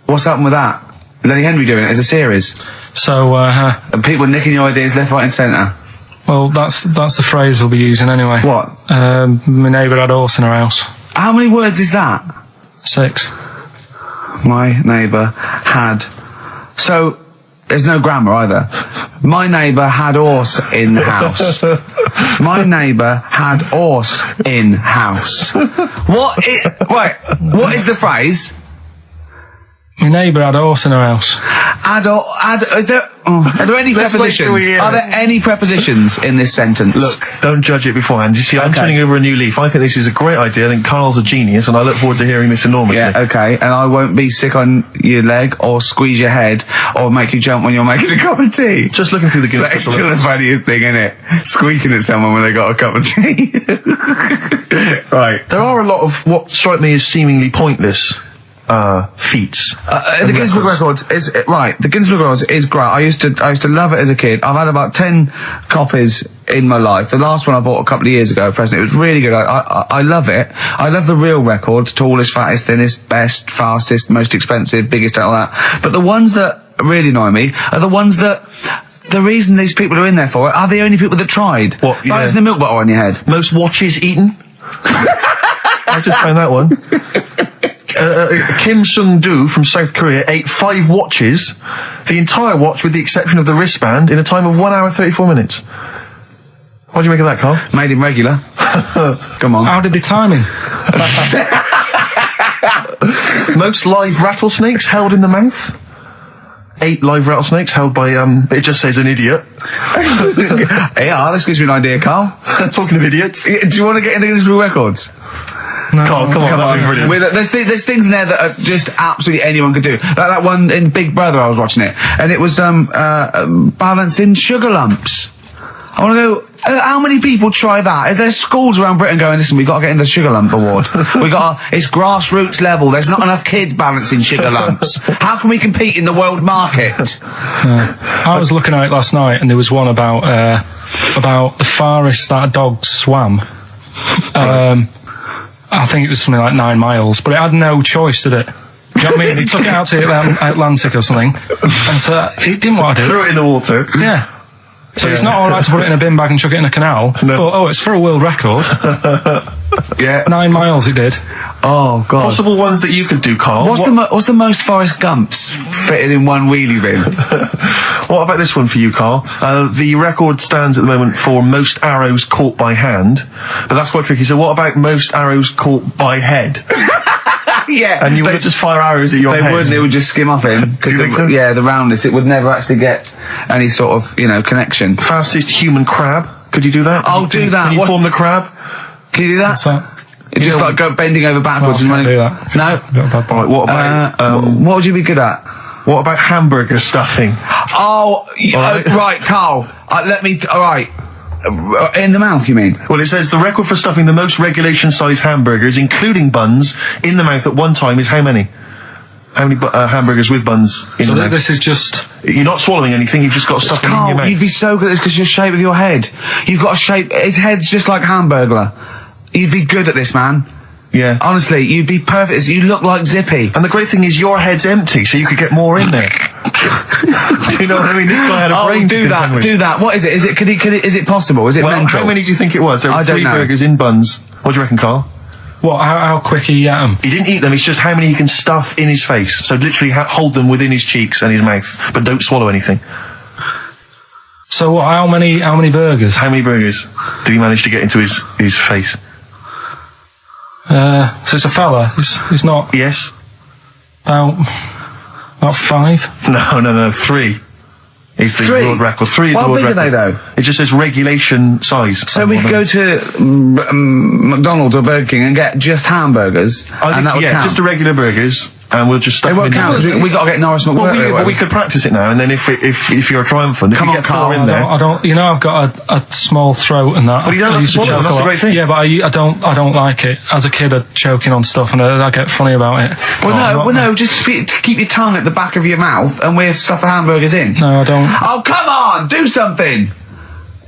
What's happened with that? Lenny Henry doing it as a series. So, and people nicking your ideas left, right and centre. Well, that's the phrase we'll be using anyway. What? My neighbour had a horse in her house. How many words is that? 6. My neighbour had... So, there's no grammar either. My neighbour had horse in the house. My neighbour had horse in house. What is the phrase? My neighbour had a horse in her house. Are there any prepositions? Are there any prepositions in this sentence? Look, don't judge it beforehand. You see, I'm turning over a new leaf. I think this is a great idea. I think Carl's a genius, and I look forward to hearing this enormously. Yeah, okay. And I won't be sick on your leg, or squeeze your head, or make you jump when you're making a cup of tea. Just looking through the Guinness. That's still the funniest thing, isn't it? Squeaking at someone when they got a cup of tea. Right. There are a lot of what strike me as seemingly pointless feats. The Guinness Book Records is right. The Guinness Book Records is great. I used to love it as a kid. I've had about 10 copies in my life. The last one I bought a couple of years ago, present. It was really good. I love it. I love the real records: tallest, fattest, thinnest, best, fastest, most expensive, biggest, and all that. But the ones that really annoy me are the ones that. The reason these people are in there for it are the only people that tried. What? Yeah. That's the milk bottle on your head. Most watches eaten. I just found that one. Kim Sung-do from South Korea ate 5 watches, the entire watch with the exception of the wristband, in a time of 1 hour 34 minutes. What do you make of that, Carl? Made him regular. Come on. How did they time him? Most live rattlesnakes held in the mouth. 8 live rattlesnakes held by, it just says an idiot. Yeah, this gives me an idea, Carl. Talking of idiots. Do you want to get into Guinness Book Records? No, Carl, come on, that'd be brilliant. There's things in there that are just absolutely anyone could do. Like that one in Big Brother, I was watching it, and it was balancing sugar lumps. I want to go. How many people try that? If there's schools around Britain going, listen, we've got to get in the Sugar Lump Award. It's grassroots level. There's not enough kids balancing sugar lumps. How can we compete in the world market? I was looking at it last night, and there was one about the farthest that a dog swam. I think it was something like 9 miles, but it had no choice, did it? You know what I mean? They took it out to the Atlantic or something, and so it didn't want to do it. Threw it in the water. Yeah. So it's not alright to put it in a bin bag and chuck it in a canal. No. But, it's for a world record. Yeah. 9 miles it did. Oh, God. Possible ones that you could do, Carl. What's the most Forrest Gumps fitted in one wheelie bin? What about this one for you, Carl? The record stands at the moment for most arrows caught by hand, but that's quite tricky. So what about most arrows caught by head? Yeah. And you would just fire arrows at your head? They wouldn't, it would just skim off him. Do you think so? Yeah, the roundness, it would never actually get any sort of, connection. Fastest human crab. Could you do that? I'll do that. Can you form the crab? Can you do that? What's that? It's just like go bending over backwards and can't running. do that. No? Alright, what about, what would you be good at? what about hamburger stuffing? Right, Carl. Alright. In the mouth, you mean? Well, it says the record for stuffing the most regulation-sized hamburgers, including buns, in the mouth at one time is how many? How many hamburgers with buns in the mouth? This is just... You're not swallowing anything, you've just got stuff in your mouth. You'd be so good at this because your shape of your head. You've got a shape... His head's just like Hamburglar. You'd be good at this, man. Yeah. Honestly, you'd be perfect. You look like Zippy. And the great thing is your head's empty, so you could get more in there. Do you know what I mean? This guy had a brain. Do that. What is it? Is it possible? Is it well, mental? how many do you think it was? There were 3 don't know. burgers in buns. What do you reckon, Carl? What, how quick he ate them? He didn't eat them, it's just how many he can stuff in his face. So literally hold them within his cheeks and his mouth, but don't swallow anything. So what, how many burgers? How many burgers did he manage to get into his face? So it's a fella. He's not Yes? about 5. No, 3. Is the 3? world record. 3 is the How world big record. are they, though? It just says regulation size. So we could go to McDonald's or Burger King and get just hamburgers, and that would count. just the regular burgers, and we'll just stuff It them won't in count. there. We got to get Norris McMurray. But we could practice it now, and then if you're triumphant, if Come you on, get 4 Carl, in there. I don't. You know, I've got a small throat and that. But you don't have to swallow them, that's the great thing. Yeah, but I don't like it. As a kid, I'd choking on stuff, and I get funny about it. No, just keep your tongue at the back of your mouth, and we'll stuff the hamburgers in. No, I don't. Oh, come on, do something.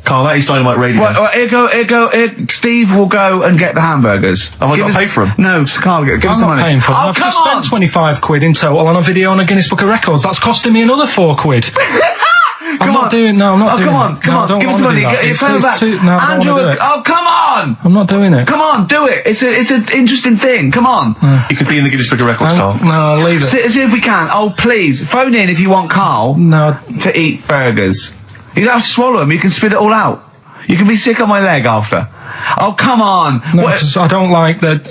Carl, that is Dynamite Radio. Right, here, Steve will go and get the hamburgers. Have I got to pay for them? No, Carl, give us the I'm not money. paying for them. Oh, I've come just on! spent 25 quid in total on a video on a Guinness Book of Records. That's costing me another 4 quid. I'm not doing it. Oh, come on, give us the money. Get your phone back. Andrew, oh, come on! I'm not doing it. Come on, do it. It's an interesting thing. Come on. You could be in the Guinness Book of Records, Carl. No, leave it. See if we can. Oh, please, phone in if you want Carl No. to eat burgers. You don't have to swallow them. You can spit it all out. You can be sick on my leg after. Oh, come on. No, 'cause I don't like the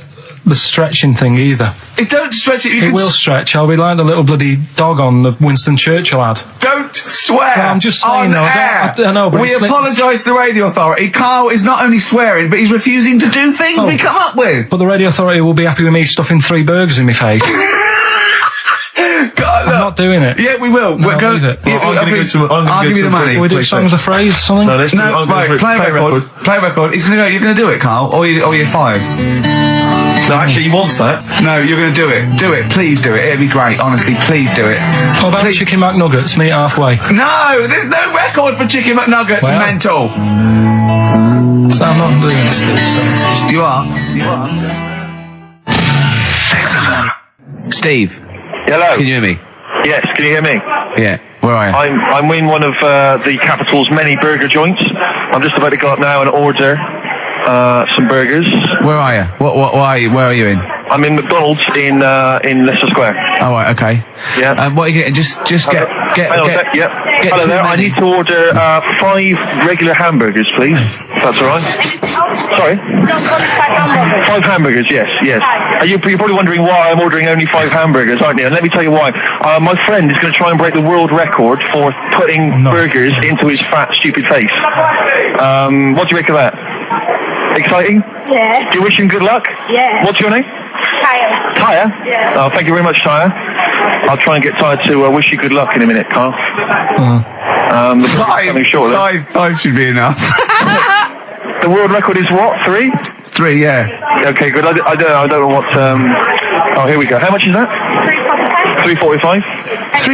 stretching thing either. Don't stretch it. It will stretch. I'll be like the little bloody dog on the Winston Churchill ad. Don't swear. No, I'm just saying, on though, air. I know, but we apologise to the radio authority. Carl is not only swearing, but he's refusing to do things we come up with. But the radio authority will be happy with me stuffing 3 burgers in my face. God, not doing it. Yeah, we will. No, We'll go. leave it. Yeah, I'm gonna go to- I'm gonna I'll go give you to the a money. Can we do Please songs of phrase or something? No, let's do it. No, I'm gonna right, play a record. Play a record. He's gonna go. You're gonna do it, Carl, or you're fired. No, actually, he wants that. No, you're gonna do it. Do it. Please do it. It'd be great. Honestly, please do it. What about Chicken McNuggets? Meet halfway. No, there's no record for Chicken McNuggets. Well. Mental. So I'm not doing it, Steve. So. You are. You are. Steve, Hello. can you hear me? Yes, can you hear me? Yeah. Where are you? I'm in one of the capital's many burger joints. I'm just about to go up now and order some burgers. Where are you? What are you? Where are you in? I'm in McDonald's in Leicester Square. Oh, right, okay. Yeah. What are you getting? Just get. Hello there. Yep. get Hello to there. the I menu. need to order 5 regular hamburgers, please. If that's all right. Sorry. 5 hamburgers. Yes. You're probably wondering why I'm ordering only 5 hamburgers, aren't you? And let me tell you why. My friend is going to try and break the world record for putting burgers into his fat, stupid face. What do you make of that? Exciting? Yeah. Do you wish him good luck? Yeah. What's your name? Tyre. Tyre? Yeah. Oh, thank you very much, Tyre. I'll try and get Tyre to wish you good luck in a minute, Carl. The burger's coming shortly. Five should be enough. The world record is what? 3? 3, yeah. Okay, good. I don't know what. Oh, here we go. How much is that? 3.45.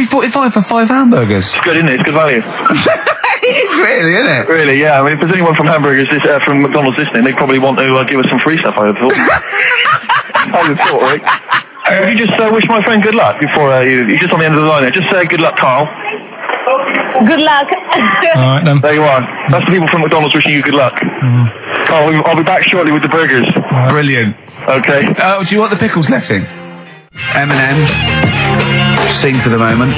3.45 for 5 hamburgers. It's good, isn't it? It's good value. It is really, isn't it? Really, yeah. I mean, if there's anyone from from McDonald's listening, they probably want to give us some free stuff. I would have thought. I would have thought, right? Would you just wish my friend good luck before you just on the end of the line there? Just say good luck, Carl. Good luck. All right then. There you are. That's the people from McDonald's wishing you good luck. Carl, I'll be back shortly with the burgers. Brilliant. Okay. Do you want the pickles left in? Eminem, Sing for the Moment,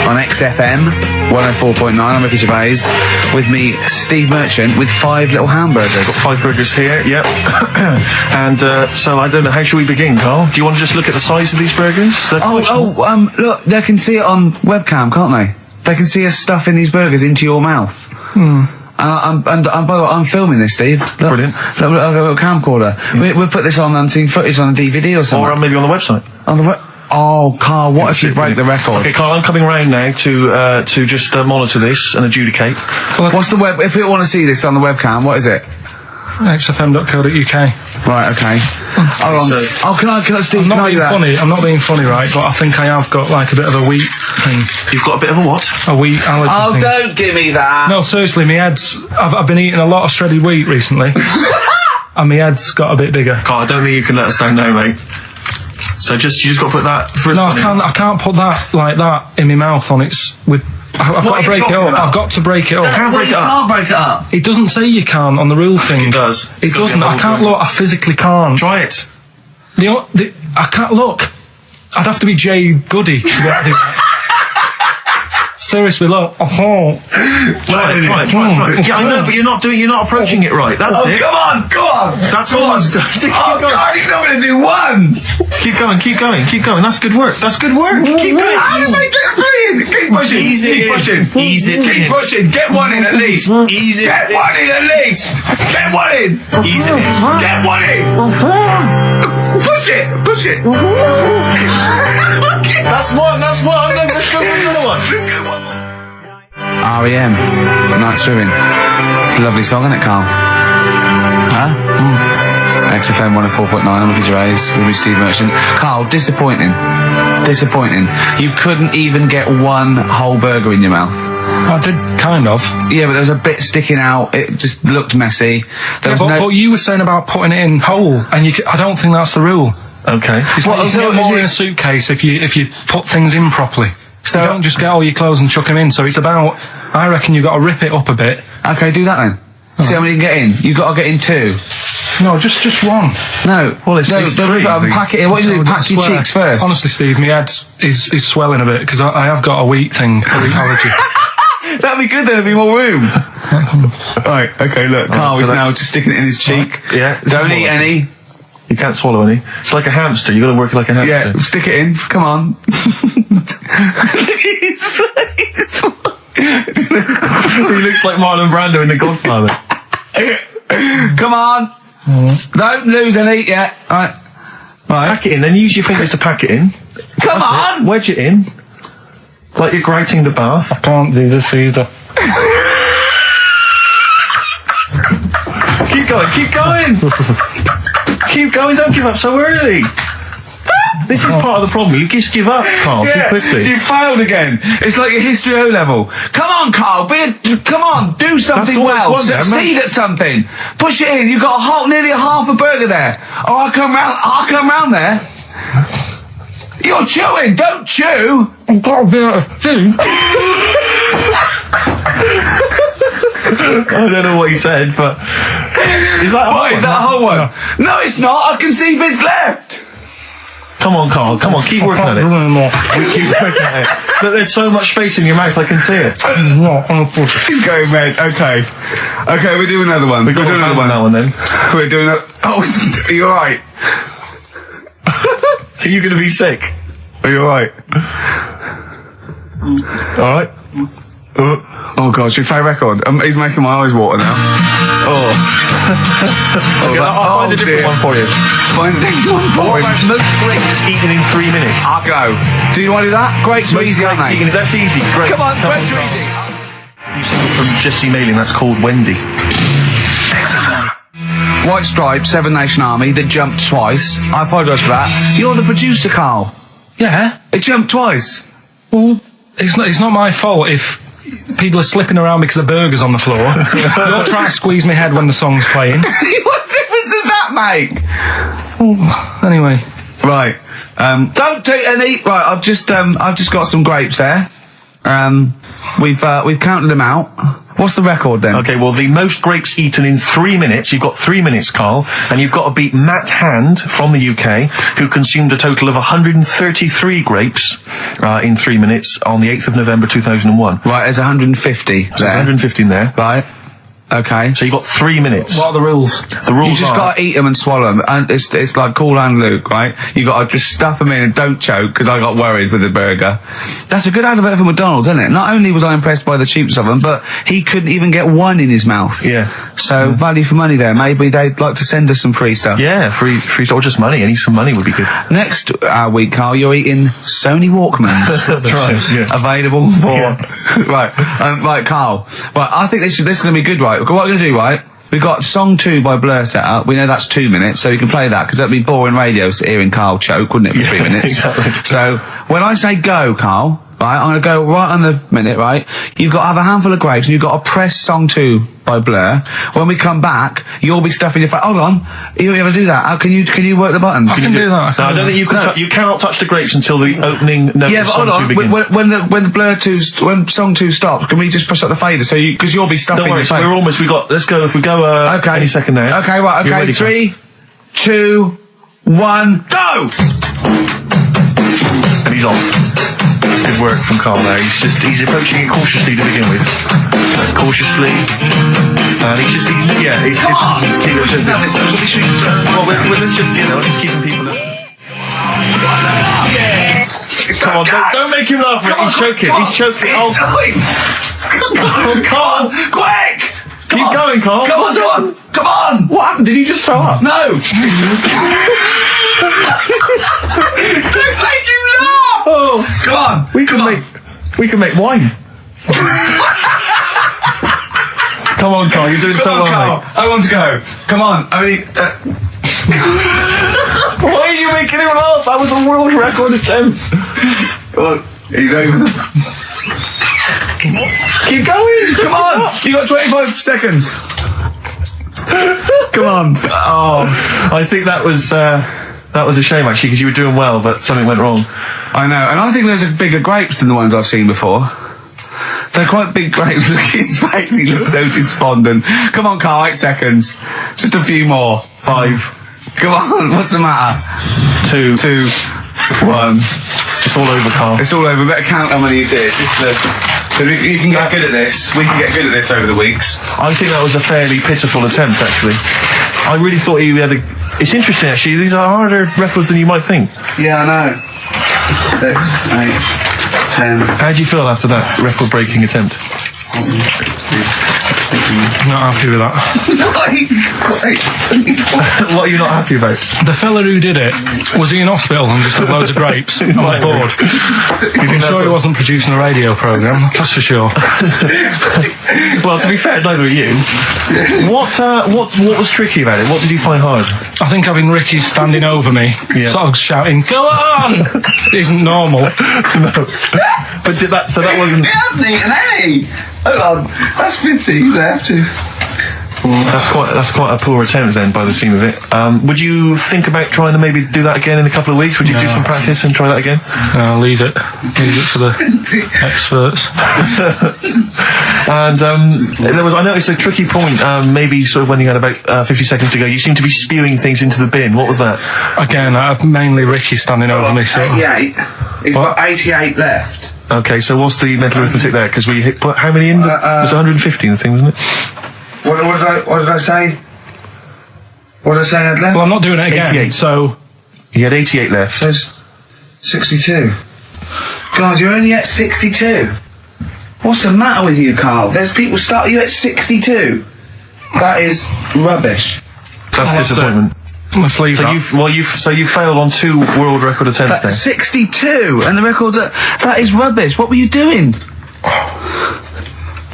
on XFM 104.9. I'm Ricky Gervais. With me, Steve Merchant, with 5 little hamburgers. Got 5 burgers here, yep. And so I don't know, how should we begin, Carl? Do you want to just look at the size of these burgers? Look, they can see it on webcam, can't they? They can see us stuffing these burgers into your mouth. I'm filming this, Steve. Look, Brilliant. Look, I've got a camcorder. We'll put this on unseen footage on a DVD or something. Or maybe on the website. Oh, Carl, what if you break the record? Okay, Carl, I'm coming round now to just monitor this and adjudicate. What's the web? If people want to see this on the webcam, what is it? XFM.co.uk. Right, okay. Hold on. Can I, Steve, I'm can not I do being that? funny. I'm not being funny, right? But I think I have got like a bit of a wheat thing. You've got a bit of a what? A wheat allergy thing. Don't give me that. No, seriously, my head's... I've been eating a lot of shredded wheat recently. And my head's got a bit bigger. Carl, I don't think you can let us down now, mate. So you just got to put that first. No, I can't put that like that in my mouth on its... I've got to break it up. I've got to break it up. Can't break it up. Can't break it up. It doesn't say you can on the rule thing. It does. It doesn't. I can't look. I physically can't. Try it. I can't look. I'd have to be Jay Goody to be able to do that. Seriously, look. Try it. Yeah, I know, but you're not approaching it right. That's it. Come on, go on. That's all. Keep going. God, he's not going to do one. Keep going. That's good work. Keep going. How does he get brilliant? Keep pushing. Keep pushing. Ease it in. Keep pushing. Get one in at least. Ease it. Get one in at least. Get one in. Ease it in. Get one in. Push it. That's one. Let's go for another one. Let's go one more. R.E.M. Night Swimming. It's a lovely song, isn't it, Carl? Huh? XFM 104.9. I'm Ricky Gervais with me, Steve Merchant. Carl, disappointing. You couldn't even get one whole burger in your mouth. I did kind of. Yeah, but there was a bit sticking out. It just looked messy. But you were saying about putting it in whole, and I don't think that's the rule. Okay. It's like you can get more in a suitcase if you put things in properly. So you don't just get all your clothes and chuck them in. So it's about, I reckon you've got to rip it up a bit. Okay, do that then. See how many you can get in. You've got to get in 2. No, just one. No. Well, it's don't rip it up and pack it in. What do you do? Pack your cheeks first. Honestly, Steve, my head is swelling a bit because I have got a wheat thing, a wheat allergy. That'd be good then, there'd be more room. Right, okay, look, Carl is now just sticking it in his cheek. Yeah. Don't eat any. You can't swallow any. It's like a hamster. You've got to work like a hamster. Yeah, stick it in. Come on. He looks like Marlon Brando in The Godfather. Come on. Don't lose any yet. Right. Pack it in, then use your fingers to pack it in. Come on. Wedge it in. Like you're grating the bath. I can't do this either. Keep going, keep going! Keep going, don't give up so early! This is part of the problem. You just give up, Carl, too quickly. You failed again. It's like your history O level. Come on, Carl. Come on. Do something well. Succeed at something. Push it in. You've got nearly a half a burger there. Oh, I'll come round there. You're chewing. Don't chew. I've got a bit of food. I don't know what he said, but... Is that a whole one? No, it's not. I can see bits left. Come on, Carl. Come on, keep working at it. Keep working at it. But there's so much space in your mouth, I can see it. He's going red. Okay, we'll do another one. We're doing another one. That one then. We're doing a... Oh, are you alright? Are you going to be sick? Are you alright? Alright. Oh God, should we play a record? He's making my eyes water now. Okay, I'll find a different one for you. Find a different one for What about most grapes eaten in 3 minutes? I'll go. Do you want to do that? Grapes are easy, aren't they? That's easy. Great. Come on, grapes are easy. New single from Jesse Mailing, that's called Wendy. White Stripes, Seven Nation Army, that jumped twice. I apologise for that. You're the producer, Carl. Yeah. It jumped twice. Well, it's not my fault if people are slipping around because the burger's on the floor. You're trying to squeeze my head when the song's playing. What difference does that make? Anyway. Right. Don't take any. Right. I've just got some grapes there. We've counted them out. What's the record then? Okay, well, the most grapes eaten in 3 minutes, you've got 3 minutes, Carl, and you've got to beat Matt Hand from the UK, who consumed a total of 133 grapes in 3 minutes on the 8th of November 2001. Right, there's 150 there. 150 in there. Right. Okay. So you've got 3 minutes. What are the rules? The rules You just are... got to eat them and swallow them. And it's like Cool Hand Luke, right? You got to just stuff them in and don't choke, because I got worried with the burger. That's a good advert for McDonald's, isn't it? Not only was I impressed by the cheapness of them, but he couldn't even get one in his mouth. Yeah. So value for money there. Maybe they'd like to send us some free stuff. Yeah, free or just money. Any some money would be good. Next week, Carl, you're eating Sony Walkmans. That's right. Yeah. Available for... Right. Right, Carl. Right, I think this is going to be good, right? What we're going to do, right? We've got song 2 by Blur set up. We know that's 2 minutes, so you can play that, because that'd be boring radio hearing Carl choke, wouldn't it, for 3 minutes? Exactly. So, when I say go, Carl, right, I'm going to go right on the minute, right? You've got to have a handful of grapes, and you've got to press song 2 by Blur. When we come back, you'll be stuffing your face. Hold on. You ever do that? How can you work the buttons? I can do that. No, I don't think you can. You cannot touch the grapes until the opening note of song 2 begins. When the Blur 2's, when song 2 stops, can we just push up the fader? So because you'll be stuffing Don't worry, your face. we're almost. Let's go. If we go. Okay. Any second now. Okay, right. You're Okay. ready, 3, 2, 1, go! And he's off. Good work from Carl there. He's approaching it cautiously to begin with. Cautiously. And he's Come on, let's just, just keeping people up. Come on, don't make him laugh. He's choking. He's choking. Oh, Carl, quick! Keep going, Carl. Come on! What happened? Did he just throw up? No! Don't make him laugh! Oh, Come on! we can make wine. Come on, Carl. You're doing so well, Carl. mate. I want to go. Come on. Only. Why are you making him laugh? That was a world record attempt. Come on. He's over. Keep going. Come on. You got 25 seconds. Come on. Oh, I think that was a shame actually, because you were doing well, but something went wrong. I know, and I think those are bigger grapes than the ones I've seen before. They're quite big grapes. Look at his face, he looks so despondent. Come on, Carl, 8 seconds. Just a few more. 5. Come on, what's the matter? 2, 1. It's all over, Carl. It's all over. Better count how many you did. You can get good at this. We can get good at this over the weeks. I think that was a fairly pitiful attempt, actually. I really thought you had It's interesting, actually. These are harder records than you might think. Yeah, I know. 6, 8, 10. How do you feel after that record-breaking attempt? Not happy with that. What are you not happy about? The fella who did it, was he in hospital and just had loads of grapes? I was bored. I'm sure he wasn't producing a radio programme, that's for sure. Well, to be fair, neither are you. What was tricky about it? What did you find hard? I think having Ricky standing over me, sort of shouting, "Go on!" isn't normal. No. But that wasn't... He hasn't eaten any! Hold on, that's 50 left. That's quite a poor attempt then, by the seam of it. Would you think about trying to maybe do that again in a couple of weeks? Would you do some practice and try that again? No, leave it to the experts. And I noticed a tricky point, maybe sort of when you had about 50 seconds to go, you seemed to be spewing things into the bin. What was that? Again, mainly Ricky standing over me, so... 88. He's got 88 left. Okay, so what's the mental arithmetic there? Because we put how many in? It was 150 in the thing, wasn't it? What did I say? What did I say I had left? Well, I'm not doing it again, 88. so... He had 88 left. So 62. God, you're only at 62. What's the matter with you, Carl? There's people start you at 62. That is rubbish. That's disappointment. Let's leave that. So you failed on 2 world record attempts then? 62, and the record's that is rubbish. What were you doing?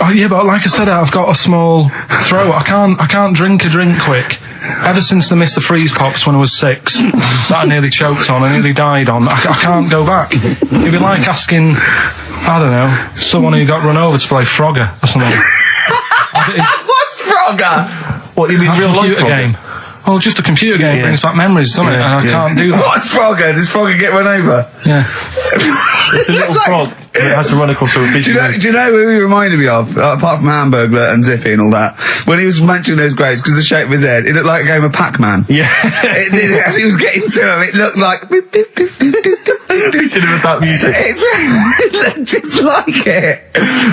Oh, yeah, but like I said, I've got a small throat. I can't drink a drink quick. Ever since the Mr. Freeze Pops when I was 6, that I nearly choked on, I nearly died on. I can't go back. It'd be like asking, I don't know, someone who got run over to play Frogger or something. What's Frogger? What, you mean A real life computer Frogger? game. Well, just a computer game brings back memories, doesn't it? And I can't do that. What's Frogger? Does Frogger get run over? Yeah. It's a little frog. It has to run across a busy road. Do you know who he reminded me of? Apart from Hamburglar and Zippy and all that. When he was mentioning those grapes, because the shape of his head, it looked like a game of Pac-Man. Yeah. It did, as he was getting to him, it looked like... We should have had that music. It looked just like it.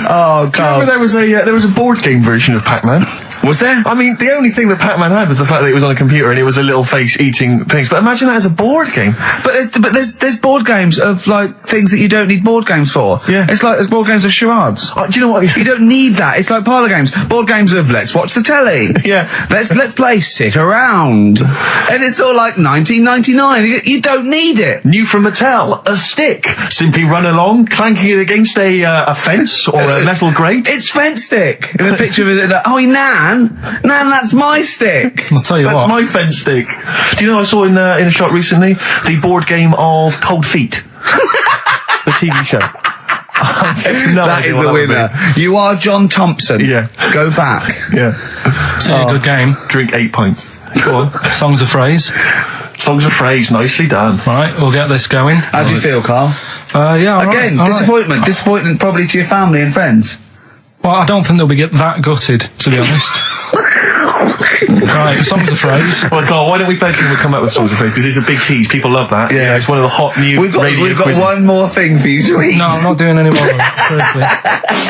Oh, God. Remember there was a board game version of Pac-Man? Was there? I mean, the only thing that Pac-Man had was the fact that it was on a computer and it was a little face eating things. But imagine that as a board game. But there's board games of, like, things that you don't need board games for. Yeah. It's like there's board games of charades. Do you know what? You don't need that. It's like parlour games. Board games of let's watch the telly. Yeah. Let's play sit around. And it's all like 1999. You don't need it. New from Mattel, a stick. Simply run along, clanking it against a fence or a metal grate. It's fence stick. In a picture of it, oh, Nan, that's my stick. I'll tell you That's what. my fence stick. Do you know I saw in a shop recently the board game of Cold Feet, the TV show. That is a winner. You are John Thompson. Yeah. Go back. Yeah. It's a good game. Drink 8 pints. Go on. Songs of phrase. Songs of phrase, nicely done. Right, we'll get this going. How do you feel, Carl? Yeah, all Again, right, all disappointment. Disappointment probably to your family and friends. Well, I don't think they'll be that gutted, to be honest. Right, songs of phrase. Well, Carl, why don't we beg you to come up with songs of phrase? Because it's a big tease. People love that. Yeah. It's one of the hot new We've got quizzes. one more thing for you to eat. No, I'm not doing any more of that. Seriously.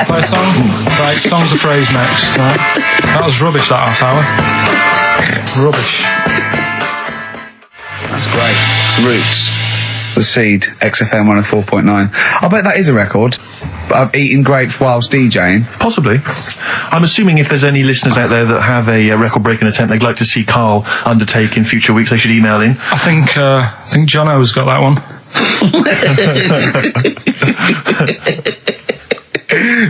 Play a song? Right, songs of phrase next. Right. That was rubbish, that half hour. Rubbish. That's great. Roots. The Seed. XFM 104.9. I bet that is a record. I've eaten grapes whilst DJing. Possibly. I'm assuming if there's any listeners out there that have a record-breaking attempt they'd like to see Carl undertake in future weeks, they should email in. I think Jono's got that one.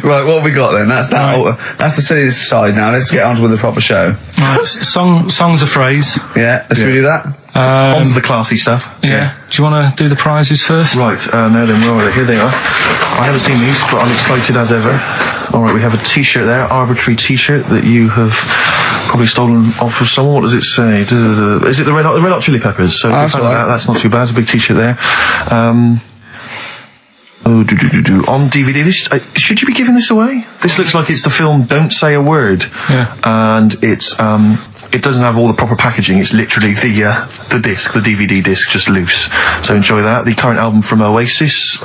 Right, what have we got then? That's that. Right. That's the serious side now. Let's get on with the proper show. Right, songs of phrase. Yeah, let's do that. On to the classy stuff. Yeah. Do you want to do the prizes first? Right, now then, where are they? Here they are. I haven't seen these, but I'm excited as ever. Alright, we have a t-shirt there, arbitrary t-shirt that you have probably stolen off of someone. What does it say? Is it the Red Hot Chili Peppers? So That's if you found all right. that's not too bad. It's a big t-shirt there. On DVD, should you be giving this away? This looks like it's the film Don't Say a Word. Yeah. And it's it doesn't have all the proper packaging. It's literally the disc, the DVD disc, just loose. So enjoy that. The current album from Oasis,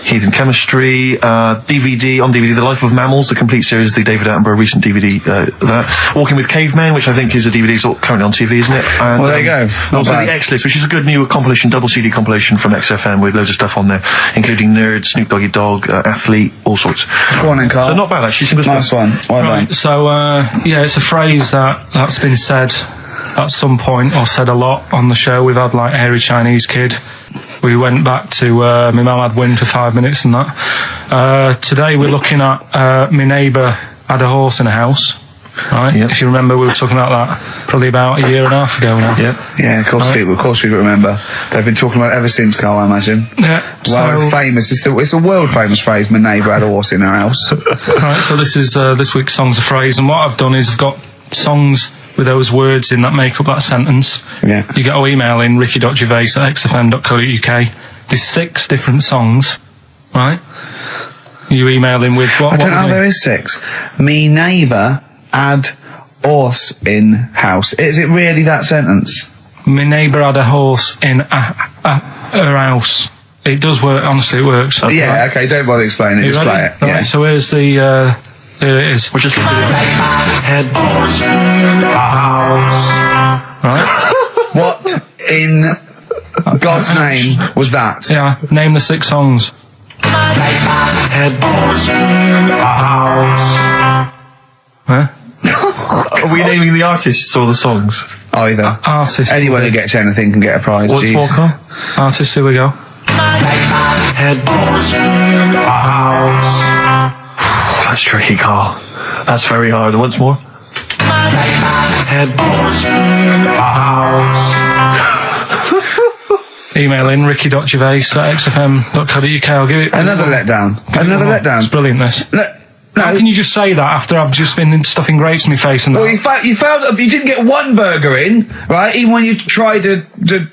Heathen Chemistry, DVD, on DVD, The Life of Mammals, the complete series, the David Attenborough recent DVD, that. Walking with Cavemen, which I think is a DVD, it's currently on TV, isn't it? And, Well, there you go. Not Also bad. the X-List, which is a good new compilation, double CD compilation from XFM with loads of stuff on there, including Nerd, Snoop Doggy Dogg, Athlete, all sorts. Go on then, Carl. So not bad, actually. Nice one. Well done. Right, so, yeah, it's a phrase that's been said at some point, or said a lot on the show. We've had, like, Hairy Chinese Kid. We went back to, my mum had wind for 5 minutes and that. Today we're looking at, my neighbour had a horse in a house. Right? Yep. If you remember, we were talking about that probably about a year and a half ago now. Yep. Yeah, of course, Right. of course we remember. They've been talking about it ever since, Carl, I imagine. Yeah. Well, so, it's famous. It's a world famous phrase. My neighbour had a horse in her house. right, so this is this week's Songs of Phrase, and what I've done is I've got songs with those words in that make up that sentence. Yeah. You get to email in ricky.gervais@xfm.co.uk. There's 6 different songs, right? You email in with what? I don't what know. would There you- is 6. Me neighbour had horse in house. Is it really that sentence? My neighbour had a horse in her house. It does work. Honestly, it works. Yeah. Okay. Don't bother explaining it. You Just ready? play it. Right, Yeah. so here's the. Here it is. We're just head horse in a house. Right? What in God's name was that? Yeah. Name the 6 songs. Head horse in a house. Huh? Are we naming the artists or the songs? Either. Artist. Anyone who gets anything can get a prize. What's Jeez. more, Carl? Artist. Here we go. Head horse in a house. That's tricky, Carl. That's very hard. Once more. Head horse in a house. Email in ricky.gervais@xfm.co.uk. I'll give it Another letdown. Another It's letdown. brilliant, this. No. How can you just say that after I've just been stuffing grapes in my face and Well, that? you failed. You didn't get one burger in, right? Even when you tried to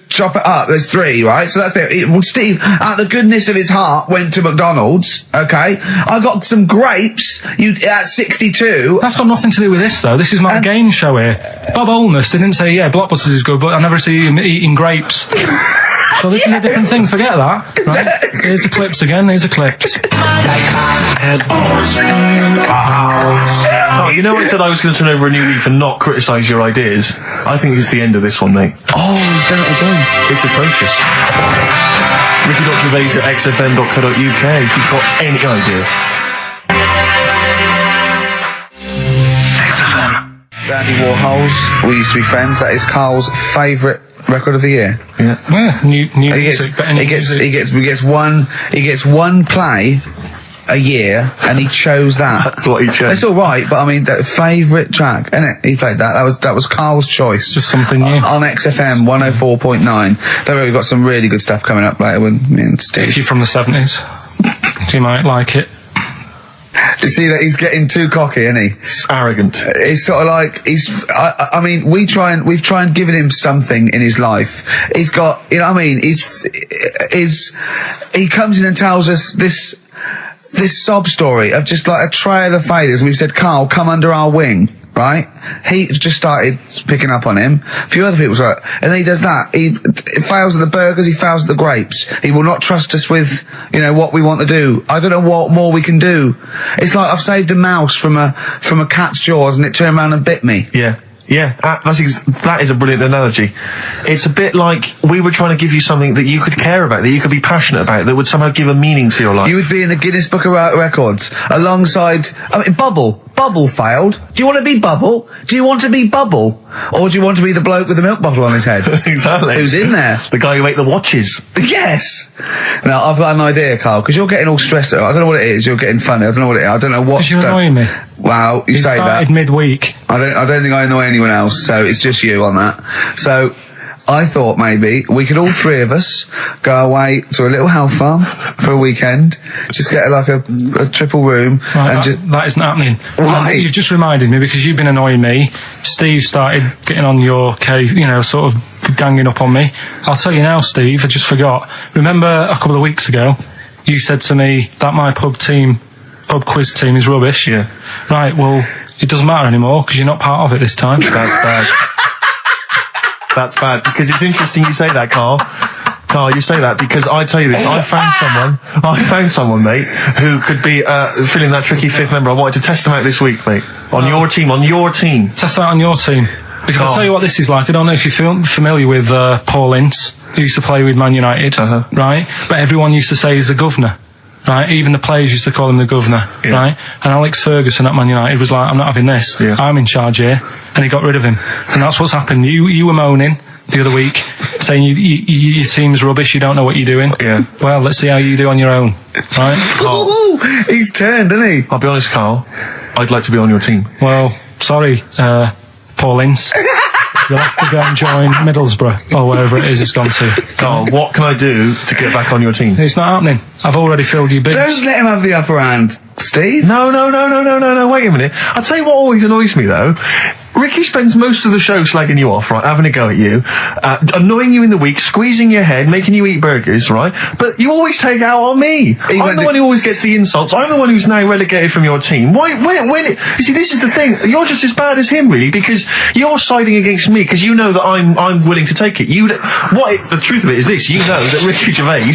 chop it up, there's 3, right? So that's it. Well, Steve, out of the goodness of his heart, went to McDonald's. Okay, I got some grapes. You at 62. That's got nothing to do with this, though. This is my game show here. Bob Holness didn't say, yeah, Blockbusters is good, but I never see him eating grapes. So this is a different thing. Forget that. Right? Here's the clips again. Here's the clips. Head horse in a house. Oh, you know I said I was going to turn over a new leaf and not criticise your ideas? I think it's the end of this one, mate. Oh, he's done it again. It's atrocious. ricky.gervais@xfm.co.uk if you've got any idea. Dandy Warhols. We used to be friends. That is Carl's favourite record of the year. Yeah. Yeah, new He music. better new music. gets one play a year, and he chose that. That's what he chose. It's all right, but I mean, that favourite track, isn't it? He played that. That was Carl's choice. Just something new. On XFM 104.9. Don't worry, we've got some really good stuff coming up later with me and Steve. If you're from the 70s, you might like it. You see that he's getting too cocky, isn't he? Arrogant. It's sort of like I mean, we've tried giving him something in his life. He's got, you know what I mean? He comes in and tells us this sob story of just like a trail of failures. And we said, Carl, come under our wing, right? He just started picking up on him. A few other people started, and then he does that. He fails at the burgers, he fails at the grapes. He will not trust us with, you know, what we want to do. I don't know what more we can do. It's like I've saved a mouse from a cat's jaws and it turned around and bit me. Yeah. Yeah, that is a brilliant analogy. It's a bit like we were trying to give you something that you could care about, that you could be passionate about, that would somehow give a meaning to your life. You would be in the Guinness Book of Records alongside, I mean, Bubble. Bubble failed. Do you want to be Bubble? Do you want to be Bubble? Or do you want to be the bloke with the milk bottle on his head? Exactly. Who's in there? The guy who ate the watches. Yes! Now, I've got an idea, Carl, because you're getting all stressed out. I don't know what it is. You're getting funny. I don't know what it is. I don't know what... Because you're annoying me. Wow, you It say started that. midweek. I don't think I annoy anyone else, so it's just you on that. So, I thought maybe we could all 3 of us go away to a little health farm for a weekend, just get like a triple room, Right, and that isn't happening. Why? You've just reminded me, because you've been annoying me. Steve started getting on your case, you know, sort of ganging up on me. I'll tell you now, Steve, I just forgot. Remember a couple of weeks ago, you said to me that my pub quiz team is rubbish. Yeah. Right, well, it doesn't matter anymore, because you're not part of it this time. That's bad. That's bad, because it's interesting you say that, Carl, Carl, you say that because I tell you this, I found someone, mate, who could be filling that tricky fifth member. I wanted to test him out this week, mate. On your team. Test out on your team. Because I'll tell you what this is like. I don't know if you're familiar with Paul Ince, who used to play with Man United, right? But everyone used to say he's the governor, right? Even the players used to call him the governor, right? And Alex Ferguson at Man United was like, I'm not having this. Yeah. I'm in charge here. And he got rid of him. And that's what's happened. You were moaning the other week, saying your team's rubbish, you don't know what you're doing. Yeah. Well, let's see how you do on your own, right? Ooh, he's turned, isn't he? I'll be honest, Carl, I'd like to be on your team. Well, sorry, Paul Ince. You'll have to go and join Middlesbrough, or wherever it is it's gone to. Carl, what can I do to get back on your team? It's not happening. I've already filled your boots. Don't let him have the upper hand, Steve. No, wait a minute. I'll tell you what always annoys me, though. Ricky spends most of the show slagging you off, right, having a go at you, annoying you in the week, squeezing your head, making you eat burgers, right? But you always take out on me. I'm the one who always gets the insults. I'm the one who's now relegated from your team. Why? You see, this is the thing. You're just as bad as him, really, because you're siding against me because you know that I'm willing to take it. The truth of it is this: you know that Ricky Gervais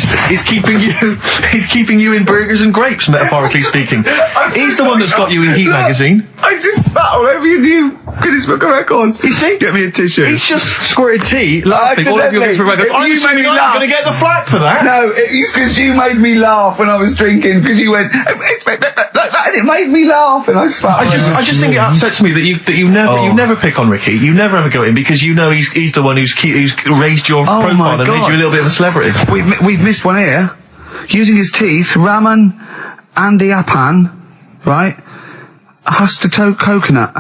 is keeping you in burgers and grapes, metaphorically speaking. He's the one that's got you in Heat magazine. I just spat all over your new Guinness Book of Records. You see? Get me a tissue. He's just squirted tea, laughing all over your Guinness Book of Records. You made me laugh. I'm going to get the flack for that. No, it's because you made me laugh when I was drinking, because you went, it's like that, and it made me laugh, and I spat. I just think it upsets me that you never pick on Ricky. You never ever go at him because you know he's the one who's raised your profile and made you a little bit of a celebrity. We've missed one here. Using his teeth, Raman Andy Apan, right? Husked a coconut.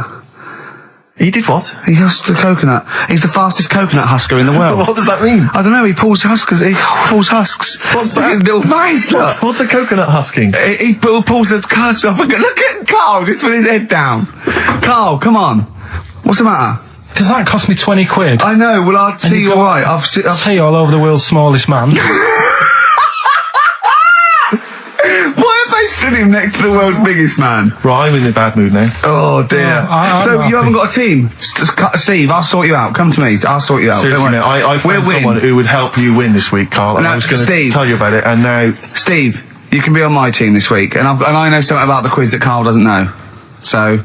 He did what? He husked a coconut. He's the fastest coconut husker in the world. What does that mean? I don't know. He pulls husks. What's that? His little face. What's a coconut husking? He pulls the husk off. Look at Carl just with his head down. Carl, come on. What's the matter? Because that cost me 20 quid. I know. Well, I'll see you all right. I've tea all over the world's smallest man. Why have they stood him next to the world's biggest man? Right, I'm in a bad mood now. Oh dear. So you haven't got a team? Steve, I'll sort you out. Come to me. I'll sort you out. Seriously, no, I found someone who would help you win this week, Carl. And I was going to tell you about it, and now... Steve, you can be on my team this week, and I know something about the quiz that Carl doesn't know. So...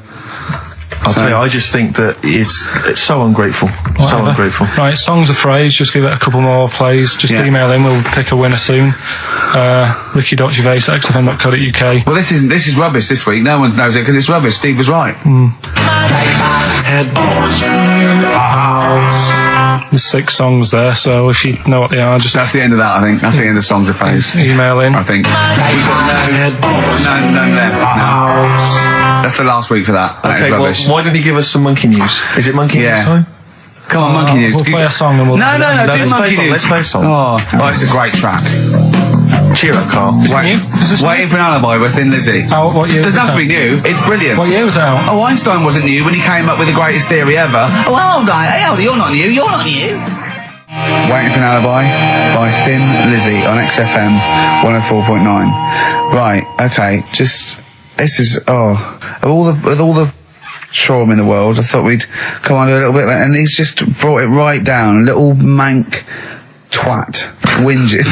I'll tell you, I just think that it's so ungrateful. Whatever. So ungrateful. Right, songs of phrase, just give it a couple more plays. Just email in, we'll pick a winner soon. Ricky.gervais@xfm.co.uk. Well, this is rubbish this week. No one knows it because it's rubbish. Steve was right. There's 6 songs there, so if you know what they are, just... That's the end of that, I think. That's the end of songs of phrase. Email in. I think. We've got none there. No. That's the last week for that. Okay, well, why don't you give us some monkey news? Is it monkey news time? Come on, monkey news. We'll play a song and we'll... No, let's play a song. Oh, it's a great track. Cheer up, Carl. Is it new? Is this Waiting for an Alibi with Thin Lizzy. What year? Doesn't have to be new. It's brilliant. What year was it out? Oh, Einstein wasn't new when he came up with the greatest theory ever. Oh, hold on. Hey, hold on. You're not new. Waiting for an Alibi by Thin Lizzy on XFM 104.9. Right, okay, this is, with all the trauma in the world, I thought we'd come on a little bit, and he's just brought it right down. Little mank twat whinges.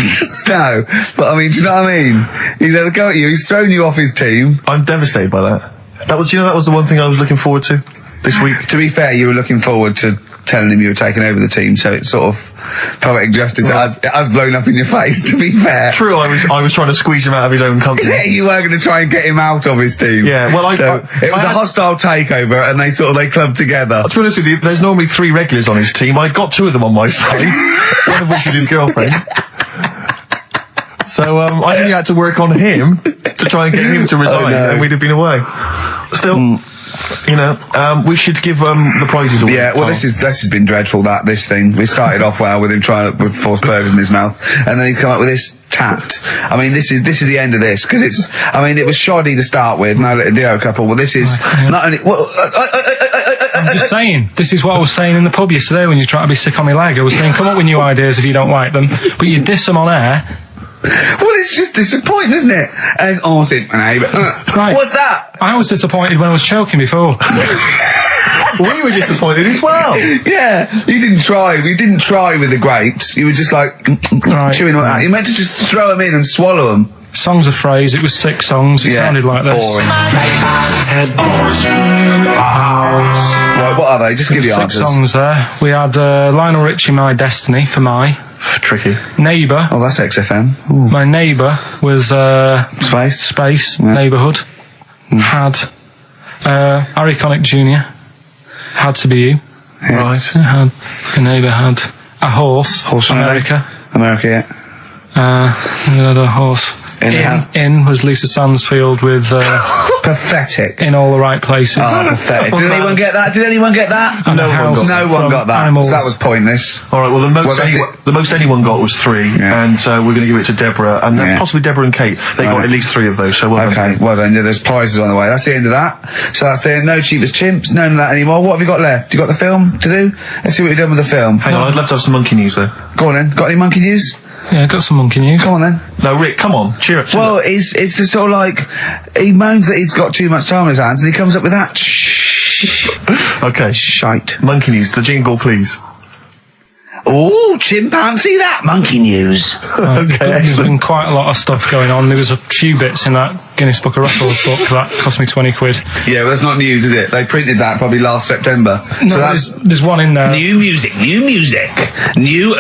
No, but I mean, do you know what I mean? He's had a go at you, he's thrown you off his team. I'm devastated by that. That was the one thing I was looking forward to this week. To be fair, you were looking forward to telling him you were taking over the team, so it's sort of poetic justice. It has blown up in your face, to be fair. True, I was trying to squeeze him out of his own company. Yeah, you were going to try and get him out of his team. Yeah, well, it was a hostile takeover, and they clubbed together. To be honest with you, there's normally 3 regulars on his team. I got 2 of them on my side, one of which was his girlfriend. So I only had to work on him to try and get him to resign, and we'd have been away. Still... we should give the prizes away. Yeah, well, this has been dreadful. This thing. We started off well with him trying to force burgers in his mouth, and then he come up with this tapped. I mean, this is the end of this because it's. I mean, it was shoddy to start with. No little duo couple. Well, this is not only. I'm just saying. This is what I was saying in the pub yesterday when you try to be sick on my leg. I was saying, come up with new ideas if you don't like them, but you diss them on air. Well, it's just disappointing, isn't it? And right. What's that? I was disappointed when I was choking before. We were disappointed as well. Yeah, you didn't try. You didn't try with the grapes. You were just like chewing on that. You meant to just throw them in and swallow them. Songs of phrase. It was 6 songs. It sounded like this. Boring. Right, what are they? Just give the 6 answers. songs there. We had Lionel Richie, My Destiny, for my. Tricky. Neighbour. Oh, that's XFM. Ooh. My Neighbour was Space. yeah. Neighbourhood. Had Harry Connick Jr. Had to be you. Yeah. Right. Had a Neighbour had a horse. America. America, yeah. We had a horse. In was Lisa Stansfield with Pathetic. In All the Right Places. Oh, pathetic. Did anyone get that? And No one got that. Animals. So that was pointless. All right. Well, the most anyone got was 3, and we're going to give it to Deborah, and that's possibly Deborah and Kate. They got at least 3 of those. So well done. Well done. Yeah, there's prizes on the way. That's the end of that. So that's the no cheapest chimps. None of that anymore. What have you got left? You got the film to do? Let's see what you've done with the film. Hang on, I'd love to have some monkey news though. Go on then. Got any monkey news? Yeah, got some monkey news. Go on then. No, Rick, come on, cheer up. Well, it's just sort of like he moans that he's got too much time on his hands, and he comes up with that Okay. shite. Monkey news, the jingle, please. Oh, chimpanzee, that monkey news. Okay, There's been quite a lot of stuff going on. There was a few bits in that Guinness Book of Records book that cost me 20 quid. Yeah, well, that's not news, is it? They printed that probably last September. No, so that's there's one in there. new music, new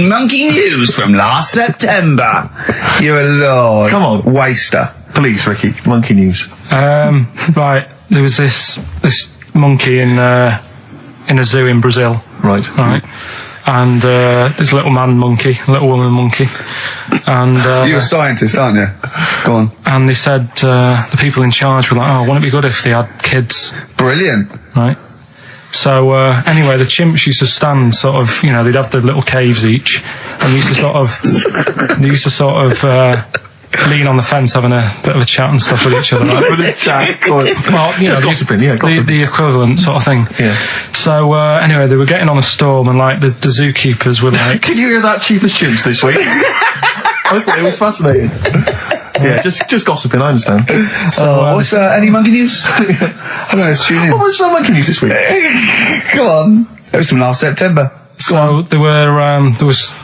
monkey news from last September. You're a lord. Come on. Waster. Please, Ricky, monkey news. Right, there was this monkey in a zoo in Brazil. Right. And there's a little man monkey, a little woman monkey, and You're a scientist, aren't you? Go on. and they said the people in charge were like, oh, wouldn't it be good if they had kids, Brilliant. right? So anyway, the chimps used to stand sort of, they'd have their little caves each, and they used to sort of lean on the fence having a bit of a chat and stuff with each other. Like, well, gossiping, the equivalent sort of thing. Yeah. So anyway, they were getting on a storm, and like the zookeepers were like, Did you hear that, cheapest chimps this week? I thought it was fascinating. Yeah, just gossiping, I understand. So, what's any monkey news? I don't know, let's tune in. What was some monkey news this week? Come on. It was from last September. so they were, there was,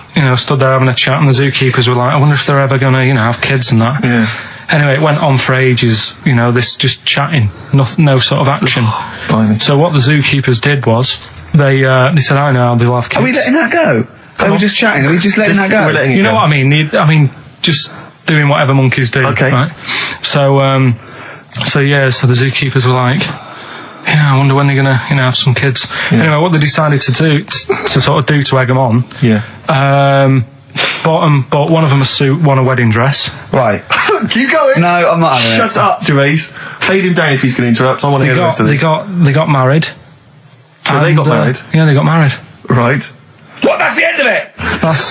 stood there having a chat, and the zookeepers were like, I wonder if they're ever going to, have kids and that. Yeah. Anyway, it went on for ages, this just chatting, no sort of action. Blimey. So what the zookeepers did was, they said, I know, they'll have kids. Are we letting that go? They were just chatting. Are we just letting that go? We're letting it You know go. what I mean? Just doing whatever monkeys do. Okay. Right? So the zookeepers were like, yeah, I wonder when they're gonna, have some kids. Yeah. Anyway, what they decided to do, to sort of do to egg them on, Yeah. bought one of them a suit, one a wedding dress. Right. Keep going. No, I'm not having it. Shut up, Gervais. Fade him down if he's going to interrupt. I want to hear the rest of this. They got married. So they got married? Yeah, they got married. Right. What? That's the end of it.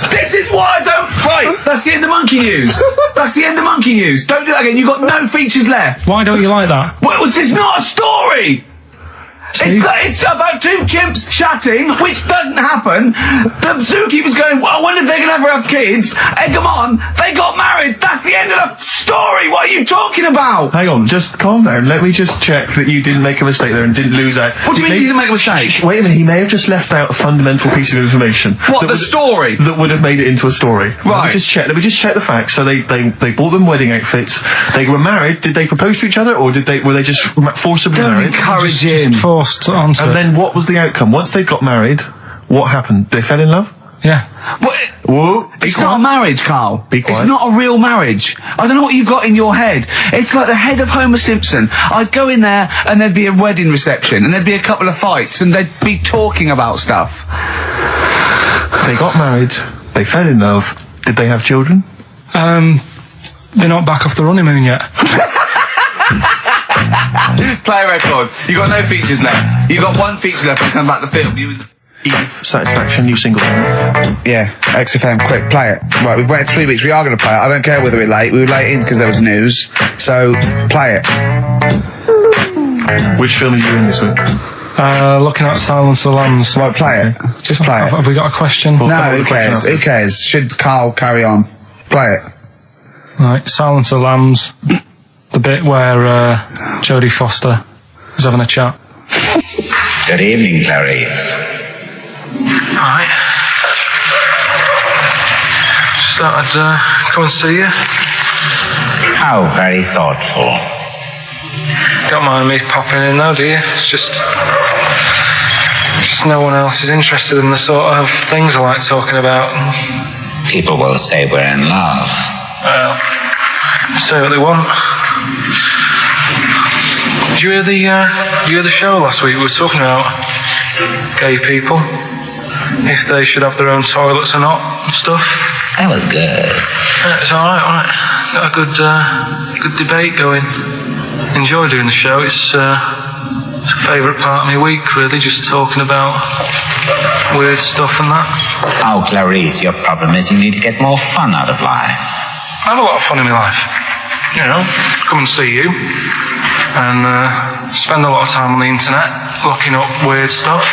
This is why I don't. Right. That's the end of monkey news. That's the end of monkey news. Don't do that again. You've got no features left. Why don't you like that? Well, it's not a story. It's about 2 chimps chatting, which doesn't happen. The zookeeper's going, well, I wonder if they're going to ever have kids. Egg them on. They got married. That's the end of the story. What are you talking about? Hang on, just calm down. Let me just check that you didn't make a mistake there and didn't lose out. What do you mean you didn't make a mistake? Wait a minute, he may have just left out a fundamental piece of information. What, that the story? That would have made it into a story. Right. Let me just check the facts. So they bought them wedding outfits. They were married. Did they propose to each other, or were they just forcibly Don't married? encourage him. Just forced onto And it. then what was the outcome? Once they got married, what happened? They fell in love? Yeah. Whoa. It's not a marriage, Carl. Be quiet. It's not a real marriage. I don't know what you've got in your head. It's like the head of Homer Simpson. I'd go in there and there'd be a wedding reception and there'd be a couple of fights and they'd be talking about stuff. They got married. They fell in love. Did they have children? They're not back off the honeymoon yet. Play a record. You got no features left. You got 1 feature left to come back to the film. Eve Satisfaction, new single. Yeah, XFM, quick, play it. Right, we've waited 3 weeks. We are going to play it. I don't care whether we're late. We were late in because there was news. So, play it. Which film are you in this week? Looking at Silence of the Lambs. Right, play it. Just play it. Have we got a question? Well, come No, on, who the question cares? after. Who cares? Should Carl carry on? Play it. Right, Silence of the Lambs. The bit where Jodie Foster is having a chat. Good evening, Clarice. Alright. Just thought I'd come and see you. How very thoughtful. Don't mind me popping in though, do you? It's just no one else is interested in the sort of things I like talking about. People will say we're in love. Well, say what they want. Did you hear the show last week? We were talking about gay people, if they should have their own toilets or not and stuff. That was good. It's alright, alright. Got a good debate going. Enjoy doing the show. It's a favourite part of my week, really, just talking about weird stuff and that. Oh, Clarice, your problem is you need to get more fun out of life. I have a lot of fun in my life. You know, come and see you and spend a lot of time on the internet looking up weird stuff.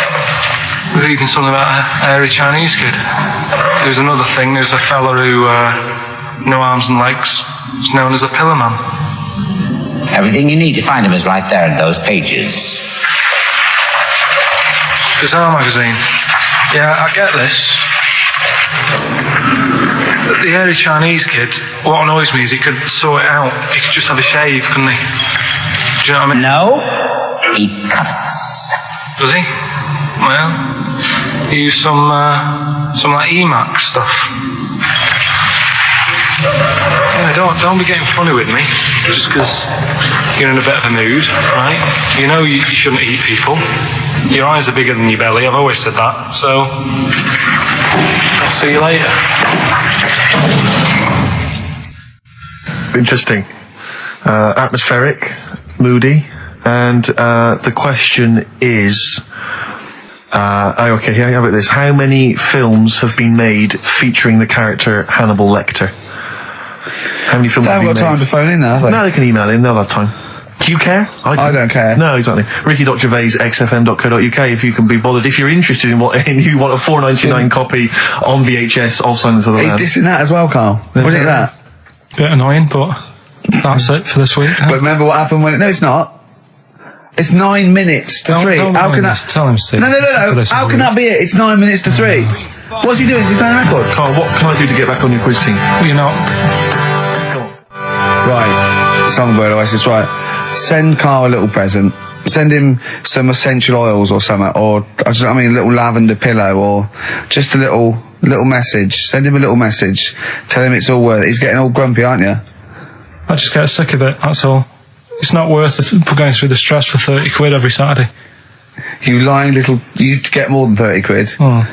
Reading something about a hairy Chinese kid. There's another thing, there's a fella who no arms and legs, is known as a pillar man. Everything you need to find him is right there in those pages. Bizarre magazine. Yeah, I get this. The hairy Chinese kid, what annoys me is he could sort it out. He could just have a shave, couldn't he? Do you know what I mean? No, he cuts. Does he? Well, he used some like Emacs stuff. Yeah, don't be getting funny with me just because you're in a bit of a mood, right? You know you shouldn't eat people. Your eyes are bigger than your belly. I've always said that. So I'll see you later. Interesting. Atmospheric, moody, and the question is, okay, here I have it this. How many films have been made featuring the character Hannibal Lecter? How many films have been made? They haven't got time to phone in now, have they? No, they can email in, they'll have time. Do you care? I don't care. No, exactly. Ricky.Gervais, XFM.co.uk if you can be bothered. If you're interested in what, and you want a $4.99 copy on VHS of Silence of the Lambs. He's dissing that as well, Carl. What do you think of that? Bit annoying, but that's it for this week. But remember what happened when... No, it's not. It's 9 minutes to 3. How can that... Tell him, Steve. No. How can that be it? It's 9 minutes to 3. What's he doing? Is he playing a record? Carl, what can I do to get back on your quiz team? Well, you're not. Right. Songbird Oasis, right. Send Carl a little present. Send him some essential oils or something, or, a little lavender pillow, or just a little message. Send him a little message. Tell him it's all worth it. He's getting all grumpy, aren't you? I just get sick of it, that's all. It's not worth it for going through the stress for 30 quid every Saturday. You lying little... You'd get more than 30 quid. Oh.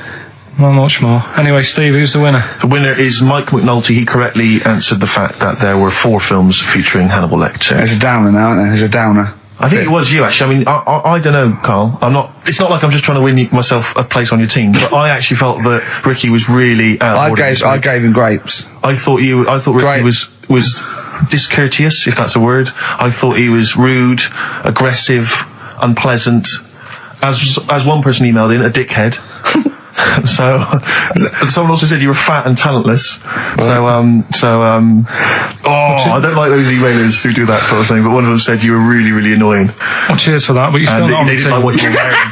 Not much more. Anyway, Steve, who's the winner? The winner is Mike McNulty. He correctly answered the fact that there were 4 films featuring Hannibal Lecter. There's a downer now, isn't there? There's a downer. I think it was you, actually. I mean, I don't know, Carl. It's not like I'm just trying to win myself a place on your team, but I actually felt that Ricky was really I gave him grapes. I thought Ricky was discourteous, if that's a word. I thought he was rude, aggressive, unpleasant. As one person emailed in, a dickhead. So someone also said you were fat and talentless. I don't like those emailers who do that sort of thing, but one of them said you were really, really annoying. Well, cheers for that, but you're still not on the they team. didn't like what you were wearing.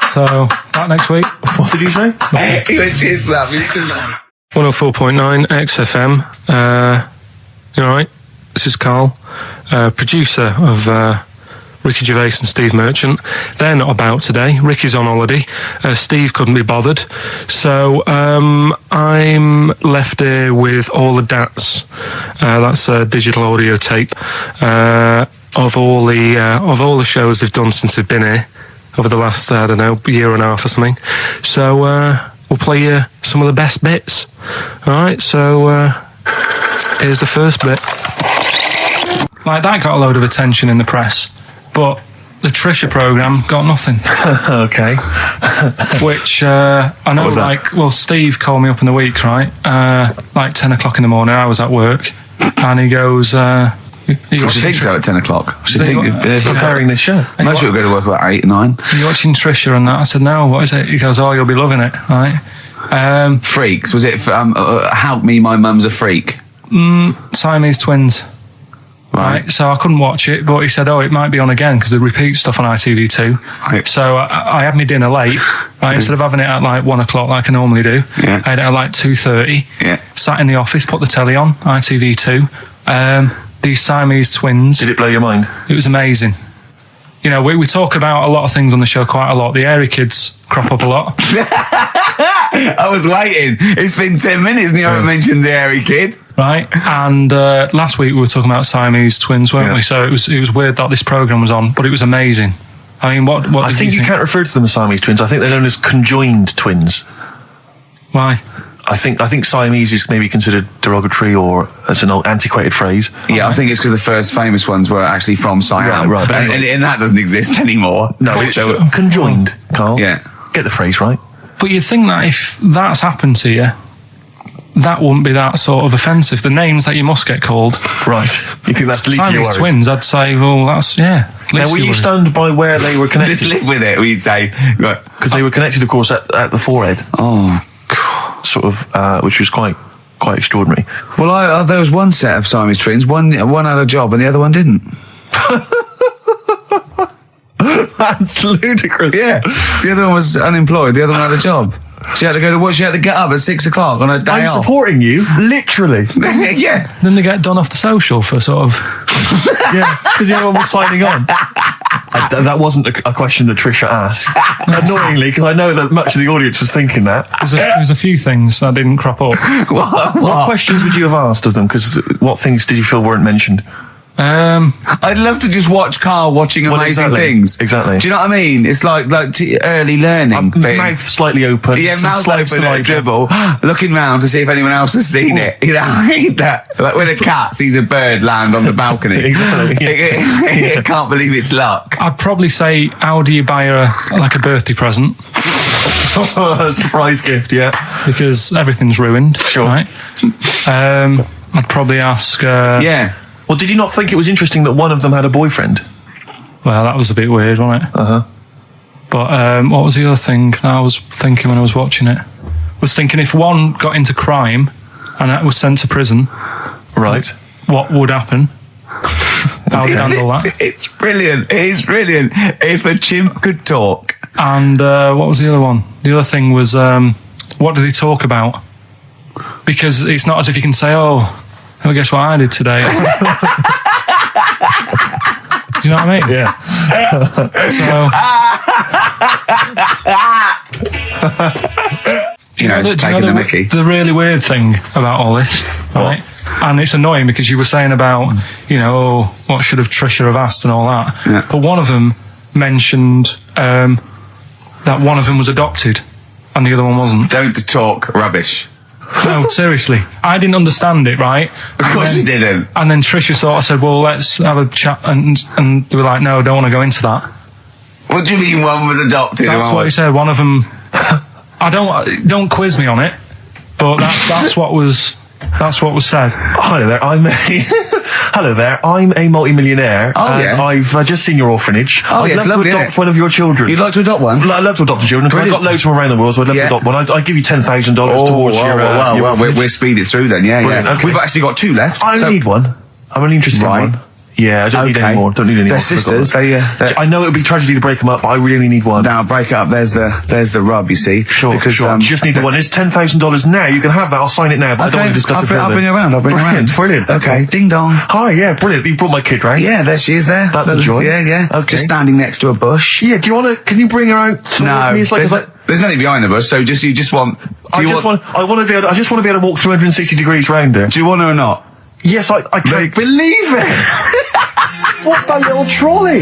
So, back next week. What did you say? He went, cheers for that. 104.9 XFM. You alright? This is Carl, producer of Ricky Gervais and Steve Merchant. They're not about today. Ricky's on holiday. Steve couldn't be bothered. So I'm left here with all the DATs. That's a digital audio tape of all the shows they've done since they've been here over the last, I don't know, year and a half or something. So we'll play you some of the best bits. Alright, so here's the first bit. Like, that got a load of attention in the press, but the Trisha programme got nothing. Okay. Which, I know, well, Steve called me up in the week, right? Like 10 o'clock in the morning, I was at work, and he goes, What do you think so at 10 o'clock? Preparing this show. Most people go to work about 8, 9. Are you watching Trisha and that? I said, no, what is it? He goes, oh, you'll be loving it, right? Freaks, was it, Help Me, My Mum's a Freak? Siamese twins. Right. So I couldn't watch it, but he said, it might be on again because they repeat stuff on ITV2. Right. So I had my dinner late, right? Instead of having it at like 1 o'clock like I normally do, Yeah. I had it at like 2:30. Yeah. Sat in the office, put the telly on, ITV2. These Siamese twins. Did it blow your mind? It was amazing. You know, we talk about a lot of things on the show quite a lot. The hairy kids crop up a lot. I was waiting. It's been 10 minutes and you haven't mentioned the hairy kid. Right, and last week we were talking about Siamese twins, weren't we? So it was weird that this programme was on, but it was amazing. I mean, what I think you can't refer to them as Siamese twins. I think they're known as conjoined twins. Why? I think Siamese is maybe considered derogatory or as an old antiquated phrase. Yeah, I think it's because the first famous ones were actually from Siam. Right. But And that doesn't exist anymore. No, conjoined, Carl. Yeah. Get the phrase right. But you'd think that if that's happened to you, that wouldn't be that sort of offensive. The names that you must get called. Right. You think that's the least of your Siamese worries? twins, I'd say, well, that's, yeah. Now, were you stunned by where they were connected? Just live with it, we'd say. Because they were connected, of course, at the forehead. Oh. Sort of, which was quite extraordinary. Well, there was one set of Siamese twins. One had a job and the other one didn't. That's ludicrous. Yeah. The other one was unemployed. The other one had a job. She had to go to work. She had to get up at 6 o'clock on a day I'm off. supporting you, literally. Yeah. Then they get done off the social for sort of... Yeah, because the other one was signing on. That wasn't a question that Trisha asked. Annoyingly, because I know that much of the audience was thinking that. There was a few things that didn't crop up. What questions would you have asked of them? Because what things did you feel weren't mentioned? I'd love to just watch Carl watching amazing things. Exactly. Do you know what I mean? It's like early learning thing. Mouth slightly open. Yeah, some mouth slight open, saliva. dribble, looking round to see if anyone else has seen it. You know, I hate that. Like when a cat sees a bird land on the balcony. Exactly. It can't believe it's luck. I'd probably say, how do you buy her like a birthday present? A surprise gift, yeah. Because everything's ruined. Sure. Right? I'd probably ask... Yeah. Well, did you not think it was interesting that one of them had a boyfriend? Well, that was a bit weird, wasn't it? Uh-huh. But what was the other thing I was thinking when I was watching it? I was thinking if one got into crime and that was sent to prison, Right. what would happen? How would you handle that? It's brilliant. It is brilliant. If a chimp could talk. And what was the other one? The other thing was, what do they talk about? Because it's not as if you can say, well, guess what I did today? Do you know what I mean? Yeah. You know, taking the mickey. The really weird thing about all this, right? And it's annoying because you were saying about, what should have Trisha have asked and all that. Yeah. But one of them mentioned that one of them was adopted and the other one wasn't. Don't talk rubbish. No, seriously. I didn't understand it, right? Of course you didn't. And then Trisha sort of said, well, let's have a chat. And they were like, no, I don't want to go into that. What do you mean one was adopted? That's what he said. One of them... don't quiz me on it, but that's what was said. Hello there. I'm a multi-millionaire. And I've just seen your orphanage. I'd love to adopt one of your children. You'd like to adopt one? I'd love to adopt a children. I've got loads from around the world, so I'd love to adopt one. I'd give you $10,000 towards your orphanage. We'll speed it through then, yeah. Okay. We've actually got 2 left. I only need one. I'm only interested in one. Yeah, I don't need any more. Don't need any more. They're sisters. I know it would be tragedy to break them up, but I really need one. Now break it up. There's the rub. You see. Sure. You just need the one. It's $10,000 now. You can have that. I'll sign it now. But I don't want to discuss it further. I'll bring her around. Brilliant. Okay. Ding dong. Hi. Yeah. Brilliant. You brought my kid, right? Yeah. There she is. There. That's a joy. Yeah. Okay. Just standing next to a bush. Yeah. Do you want to? Can you bring her out? No. Me? There's nothing behind the bush. So you just want. I just want to be able to walk 360 degrees round her. Do you want her or not? Yes. I can't believe it. What's that little trolley?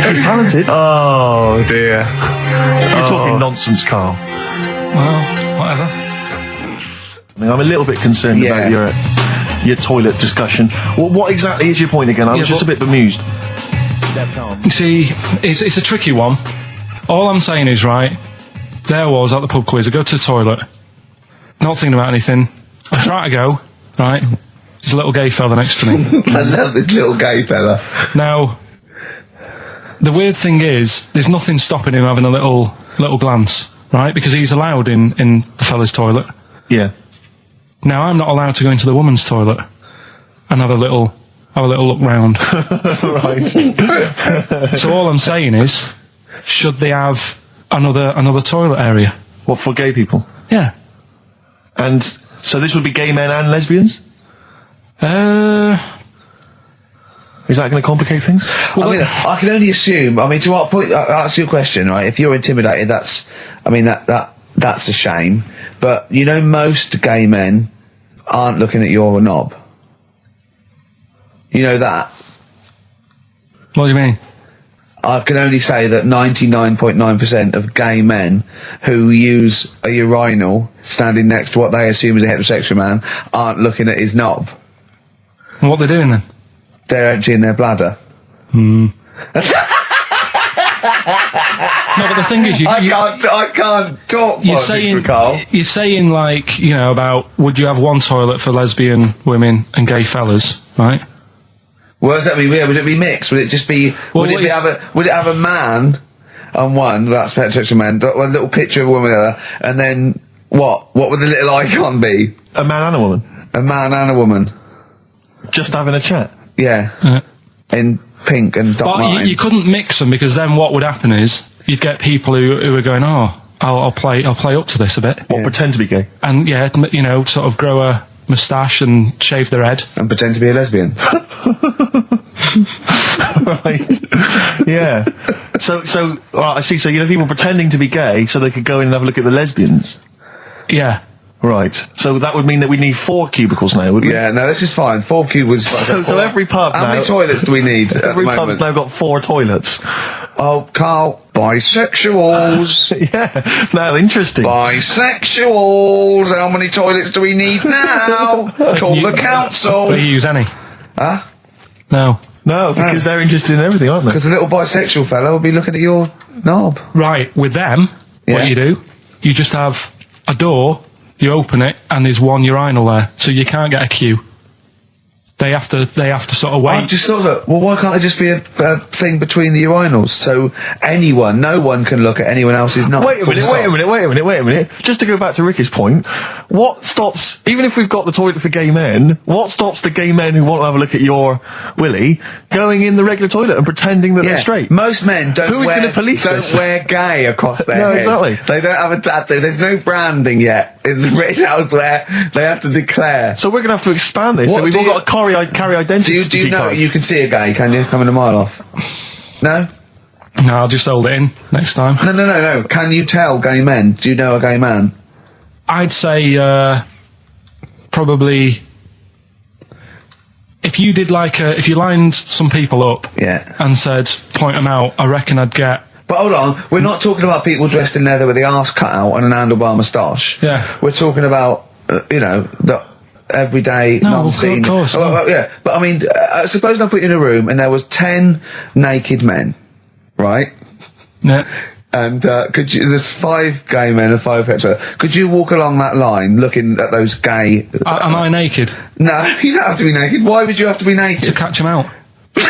She's talented. Oh dear. You're talking nonsense, Carl. Well, whatever. I'm a little bit concerned about your toilet discussion. What exactly is your point again? I was just a bit bemused. You see, it's a tricky one. All I'm saying is, right, there I was at the pub quiz. I go to the toilet, not thinking about anything. I try to go, right. There's a little gay fella next to me. I love this little gay fella. Now, the weird thing is, there's nothing stopping him having a little glance, right? Because he's allowed in the fella's toilet. Yeah. Now, I'm not allowed to go into the woman's toilet and have a little have a little look round. Right. So all I'm saying is, should they have another toilet area? What, for gay people? Yeah. And so this would be gay men and lesbians? Is that going to complicate things? Well, I mean, I can only assume. I mean, to what point? Ask you a question, right? If you're intimidated, that's a shame. But you know, most gay men aren't looking at your knob. You know that. What do you mean? I can only say that 99.9% of gay men who use a urinal standing next to what they assume is a heterosexual man aren't looking at his knob. And what they're doing then? They're emptying their bladder. No, but the thing is, I can't talk. You're saying like, you know, about would you have one toilet for lesbian women and gay fellas, right? Well, does that mean? Yeah, would it be mixed? Would it just be? Well, would it have a man on one? That's heterosexual man. One little picture of a woman, and then what? What would the little icon be? A man and a woman? A man and a woman. Just having a chat? Yeah. In pink and Doc Martens. But you couldn't mix them, because then what would happen is you'd get people who are going, oh, I'll play up to this a bit. What, pretend to be gay? And yeah, you know, sort of grow a moustache and shave their head. And pretend to be a lesbian. Right. Yeah. So I see. So you know, people pretending to be gay so they could go in and have a look at the lesbians. Yeah. Right. So that would mean that we need 4 cubicles now, would we? Yeah. No, this is fine. 4 cubicles. So every pub now. How many toilets do we need? Every pub's now got 4 toilets. Oh, Carl, bisexuals. Yeah. Now, interesting. Bisexuals. How many toilets do we need now? Call the council. Do you use any? Huh? No. No, because they're interested in everything, aren't they? Because a little bisexual fellow will be looking at your knob. Right. With them, Yeah. what you just have a door. You open it, and there's one urinal there, so you can't get a queue. They have to sort of wait. I just thought that, well, why can't there just be a thing between the urinals, so no one can look at anyone else's knob? Wait a minute. Just to go back to Ricky's point, what stops, even if we've got the toilet for gay men, what stops the gay men who want to have a look at your willy going in the regular toilet and pretending that they're straight? Most men don't wear gay across their No, head. exactly. They don't have a tattoo. There's no branding yet in the British house where they have to declare. So we're going to have to expand this. What So we've do all you- got to carry identity. Do you know you can see a gay, can you? Coming a mile off. No? No, I'll just hold it in next time. No. Can you tell gay men? Do you know a gay man? I'd say probably if you did if you lined some people up, and said point them out, I reckon I'd get. But hold on, we're not talking about people dressed in leather with the arse cut out and an handlebar moustache. Yeah. We're talking about the everyday, non-seen. Of course. Yeah, but I mean, suppose I put you in a room and there was 10 naked men, right? Yeah. And there's 5 gay men and 5 hetero. Could you walk along that line looking at those gay... Am I naked? No, you don't have to be naked. Why would you have to be naked? To catch them out. Play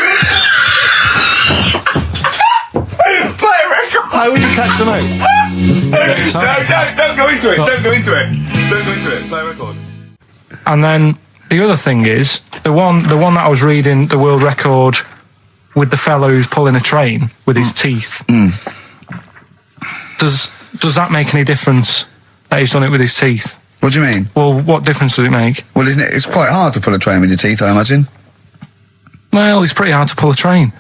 a record! How would you catch them out? Don't go into it. Don't go into it. Play a record. And then the other thing is the one that I was reading, the world record with the fellow who's pulling a train with his teeth. Does that make any difference that he's done it with his teeth? What do you mean? Well, what difference does it make? Well, isn't it? It's quite hard to pull a train with your teeth, I imagine. Well, it's pretty hard to pull a train.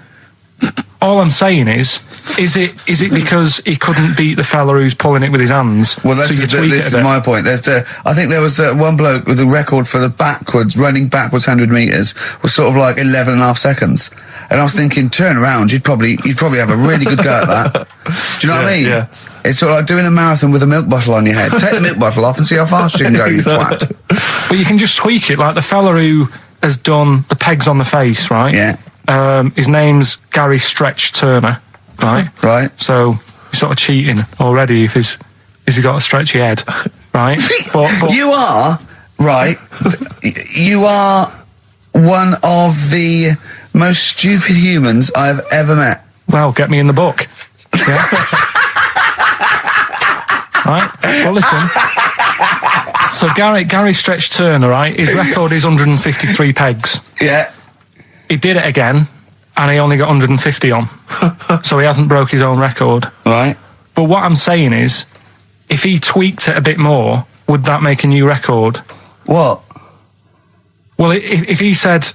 All I'm saying is it because he couldn't beat the fella who's pulling it with his hands? Well, this is my point. I think there was one bloke with a record for the running backwards 100 metres was sort of like 11 and a half seconds. And I was thinking, turn around, you'd probably have a really good go at that. Do you know what I mean? Yeah. It's sort of like doing a marathon with a milk bottle on your head. Take the milk bottle off and see how fast you can go, you twat. But you can just tweak it, like the fella who has done the pegs on the face, right? Yeah. His name's Gary Stretch Turner, right? Right. So he's sort of cheating already if he's got a stretchy head, right? but you are, right, you are one of the most stupid humans I've ever met. Well, get me in the book. Yeah. Right? Well, listen. So Gary Stretch Turner, right? His record is 153 pegs. Yeah. he did it again, and he only got 150 on. So he hasn't broke his own record. Right. But what I'm saying is, if he tweaked it a bit more, would that make a new record? What? Well, if he said,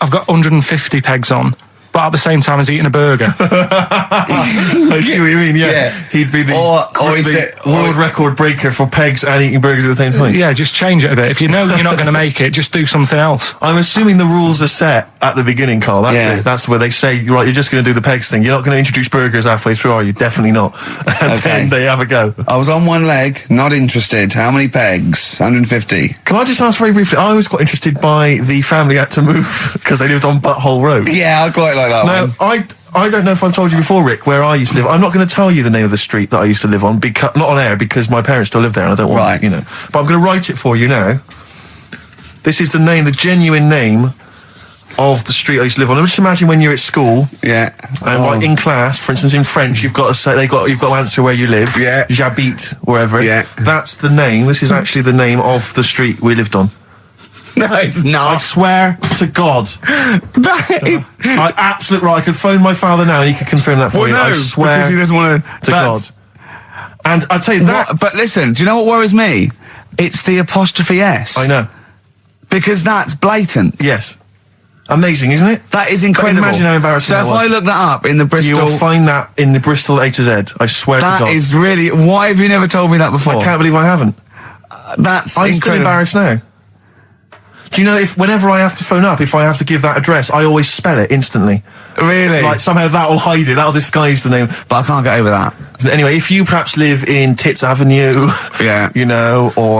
I've got 150 pegs on, but at the same time as eating a burger. I see what you mean, yeah. He'd be the world record breaker for pegs and eating burgers at the same time. Yeah, just change it a bit. If you know you're not going to make it, just do something else. I'm assuming the rules are set at the beginning, Carl. That's it. That's where they say, right, you're just going to do the pegs thing. You're not going to introduce burgers halfway through, are you? Definitely not. And then they have a go. I was on one leg, not interested. How many pegs? 150. Can I just ask very briefly, I was quite interested by the family had to move because they lived on Butthole Road. Yeah, I quite like that one. I don't know if I've told you before, Rick, where I used to live. I'm not going to tell you the name of the street that I used to live on, not on air, because my parents still live there and I don't want to, But I'm going to write it for you now. This is the genuine name of the street I used to live on. Just imagine when you're at school. Yeah. And like in class, for instance, in French, you've got to say, you've got to answer where you live. Yeah. J'habite, wherever. Yeah. That's the name. This is actually the name of the street we lived on. No, it's not. I swear to God. That is... Absolutely right. I could phone my father now and he could confirm that for you. No, I swear because he doesn't want to God. And I tell you that... But listen, do you know what worries me? It's the apostrophe S. I know. Because that's blatant. Yes. Amazing, isn't it? That is incredible. But imagine how embarrassing So if I look that up in the Bristol... You will find that in the Bristol A to Z. I swear to God. That is really... Why have you never told me that before? I can't believe I haven't. That's I'm incredible. still embarrassed now. Do you know, whenever I have to phone up, if I have to give that address, I always spell it instantly. Really? Like, somehow that'll hide it, that'll disguise the name. But I can't get over that. Anyway, if you perhaps live in Tits Avenue, or...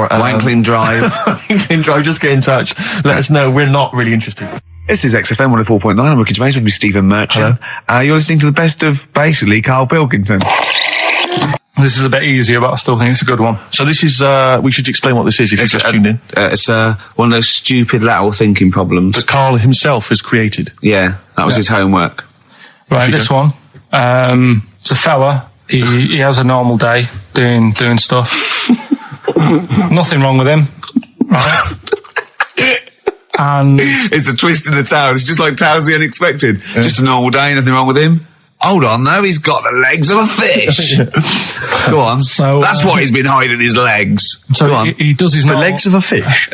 Wankling Drive. Wankling Drive, just get in touch. Let us know, we're not really interested. This is XFM 104.9, I'm Ricky Gervais, with me Stephen Merchant. You're listening to the best of, basically, Karl Pilkington. This is a bit easier, but I still think it's a good one. So this is, we should explain what this is if you just tuned in. It's one of those stupid lateral thinking problems. That Karl himself has created. Yeah, that was his homework. Right, this one. It's a fella. He has a normal day doing stuff. Nothing wrong with him. Right? And it's the twist in the tale. It's just like Tales the Unexpected. Yeah. Just a normal day, nothing wrong with him. Hold on, though, he's got the legs of a fish. Go on. So that's what he's been hiding, his legs. So Go on. He does his the legs of a fish.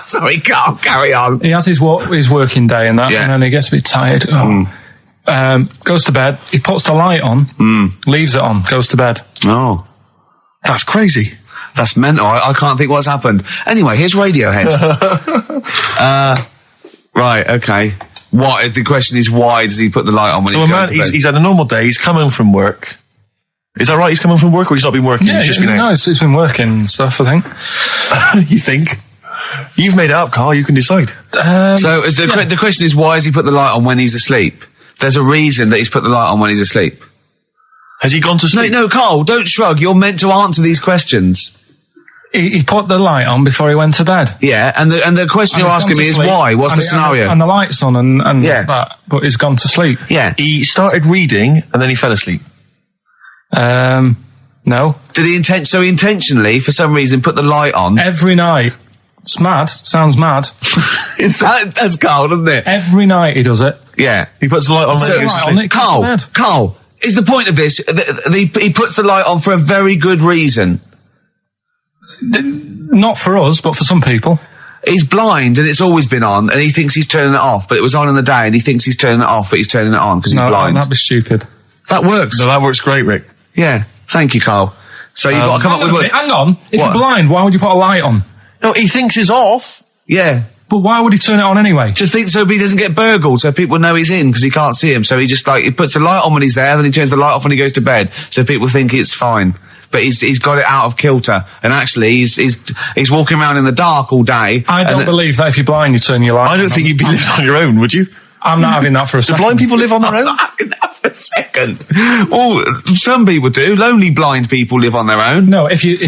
Sorry, Karl, carry on. He has his working day and that, and then he gets a bit tired. Goes to bed. He puts the light on, leaves it on, goes to bed. Oh, that's crazy. That's mental. I can't think what's happened. Anyway, here's Radiohead. Right, okay. The question is, why does he put the light on when he's going to bed? He's had a normal day, he's come home from work. Is that right? He's come home from work, or he's not been working? Yeah, he's just been out? No, it's been working and stuff, I think. You think? You've made it up, Karl, you can decide. So the question is, why has he put the light on when he's asleep? There's a reason that he's put the light on when he's asleep. Has he gone to sleep? No, Karl, don't shrug. You're meant to answer these questions. He put the light on before he went to bed. Yeah, and the question you're asking me is why? What's the scenario? And the light's on and that, but he's gone to sleep. Yeah. He started reading and then he fell asleep. No. Did he intentionally, for some reason, put the light on? Every night. It's mad. Sounds mad. That's Karl, doesn't it? Every night he does it. Yeah. He puts the light on when he goes to sleep. Karl, is the point of this, he puts the light on for a very good reason. Not for us, but for some people. He's blind and it's always been on and he thinks he's turning it off, but it was on in the day and he thinks he's turning it off, but he's turning it on because he's blind. That'd be stupid. That works. No, that works great, Rick. Yeah. Thank you, Karl. So you've got to come up with... Hang on. If you're blind, why would you put a light on? No, he thinks it's off. Yeah. But why would he turn it on anyway? Just think so he doesn't get burgled, so people know he's in because he can't see him. So he just he puts the light on when he's there, then he turns the light off when he goes to bed, so people think it's fine. But he's got it out of kilter, and actually he's walking around in the dark all day. I don't believe that if you're blind, you turn your light on. I don't think you'd be living on your own, would you? I'm not having that for a second. Do blind people live on their own? I'm not having that for a second. Well, some people do. Lonely blind people live on their own. No, if you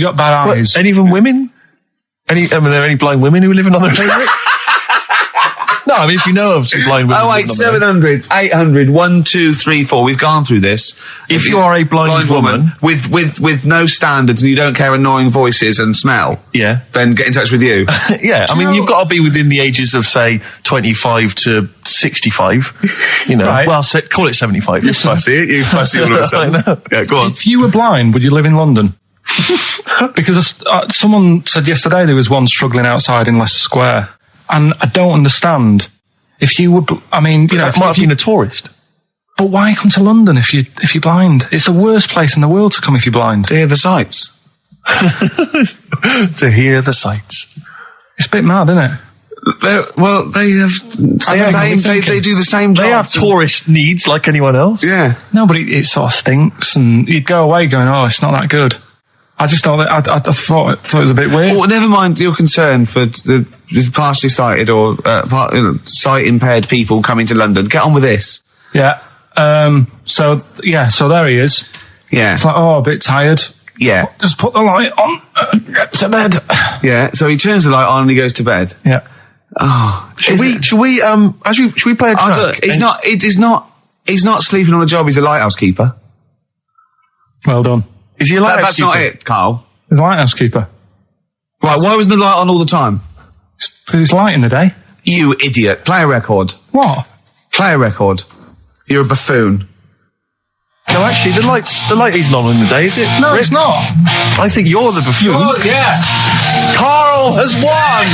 got bad eyes. Any of them women? Are there any blind women who are living on their own? No, I mean, if you know of some blind women... 08700 800 1234. We've gone through this. If you are a blind woman with no standards and you don't care annoying voices and smell, then get in touch with you. Yeah, I mean, you've got to be within the ages of, say, 25 to 65. You know, Right. well, call it 75. You fussy, all of a sudden. I know. Yeah, go on. If you were blind, would you live in London? Because someone said yesterday there was one struggling outside in Leicester Square. And I don't understand. If you were, I mean, you know, That might have been a tourist. but why come to London if you're blind? It's the worst place in the world to come if you're blind. To hear the sights. To hear the sights. It's a bit mad, isn't it? They do the same job. They have tourist needs like anyone else. Yeah. No, but it sort of stinks, and you'd go away going, "Oh, it's not that good." I just thought that I thought it was a bit weird. Well, never mind your concern for the partially sighted or sight impaired people coming to London. Get on with this. Yeah. So there he is. Yeah. It's like, oh, a bit tired. Yeah. Just put the light on. Get to bed. Yeah. So he turns the light on and he goes to bed. Yeah. Oh. Should we play a track? He's not sleeping on the job. He's a lighthouse keeper. Well done. Is he a lighthouse That's keeper? not it, Carl. He's a lighthouse keeper. Right. Why wasn't the light on all the time? It's light in the day. You idiot. Play a record. What? Play a record. You're a buffoon. No, actually, the light isn't on in the day, is it? No, it's not. I think you're the buffoon. Oh, yeah. Carl has won!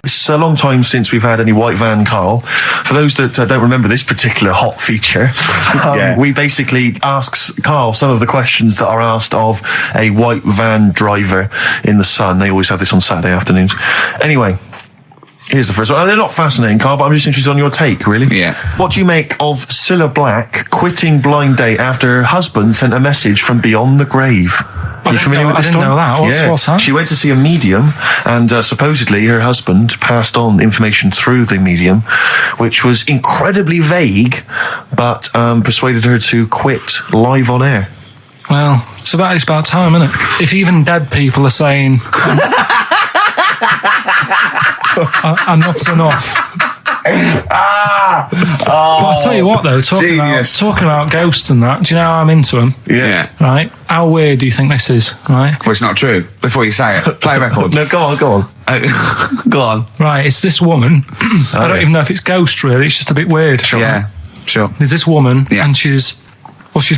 It's a long time since we've had any white van Carl. For those that don't remember this particular hot feature, we basically ask Carl some of the questions that are asked of a white van driver in the sun. They always have this on Saturday afternoons. Anyway, here's the first one. They're not fascinating, Carl, but I'm just interested on your take, really. Yeah. What do you make of Cilla Black quitting Blind Date after her husband sent a message from beyond the grave? Are you familiar with this story? I didn't know that. What's that? She went to see a medium, and supposedly her husband passed on information through the medium, which was incredibly vague, but persuaded her to quit live on air. Well, it's about time, isn't it? If even dead people are saying, enough's enough. But I'll tell you what, though, talking about ghosts and that, do you know how I'm into them? Yeah. Right? How weird do you think this is, right? Well, it's not true. Before you say it, play a record. No, go on. Go on. Right, it's this woman. I don't even know if it's ghost, really. It's just a bit weird. Sure. Yeah, sure. There's this woman, and she's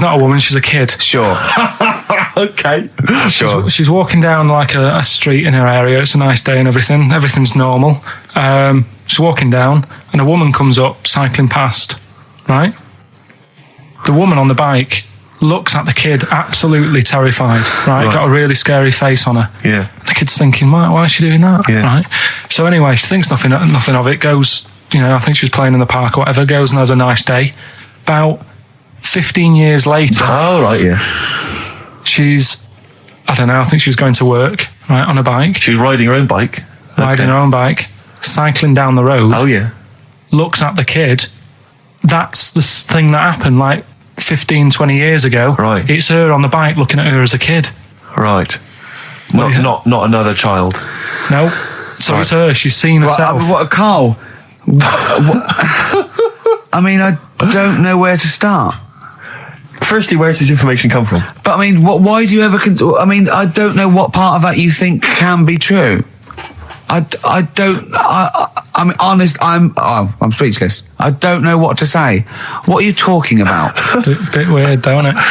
not a woman, she's a kid. Sure. Okay. Sure. She's walking down like a street in her area. It's a nice day and everything. Everything's normal. She's walking down, and a woman comes up, cycling past, right? The woman on the bike looks at the kid, absolutely terrified, right? Got a really scary face on her. Yeah. The kid's thinking, why is she doing that, Yeah. right? So anyway, she thinks nothing of it, goes, I think she was playing in the park or whatever, goes and has a nice day. About 15 years later... Oh, right, yeah. She's, I don't know, I think she was going to work, right, on a bike. She was riding her own bike. Riding her own bike, cycling down the road. Oh, yeah. Looks at the kid. That's the thing that happened like 15, 20 years ago. Right. It's her on the bike looking at her as a kid. Right. Not another child. No. So it's her. She's seen herself. What, Carl? I mean, I don't know where to start. Firstly, where does this information come from? But I mean, why do you ever? I mean, I don't know what part of that you think can be true. I'm honest. I'm speechless. I don't know what to say. What are you talking about? Bit weird, though, isn't it?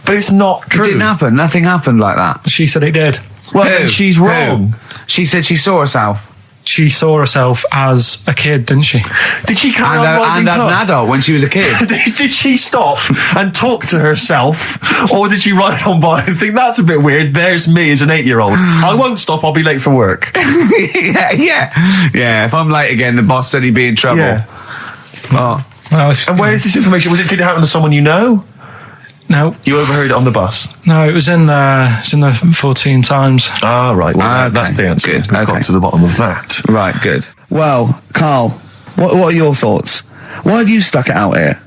But it's not true. It didn't happen. Nothing happened like that. She said it did. Well, then she's wrong. She said she saw herself. She saw herself as a kid, didn't she? Did she carry on riding and as an adult when she was a kid. Did she stop and talk to herself, or did she ride on by and think that's a bit weird? There's me as an 8-year-old. I won't stop. I'll be late for work. yeah. If I'm late again, the boss said he'd be in trouble. Yeah. Well, and where is this information? Did it happen to someone you know? No. You overheard it on the bus? No, it was in the 14 Times. Ah, right. Well, that's the answer. Good. We've got to the bottom of that. Right, good. Well, Carl, what are your thoughts? Why have you stuck it out here?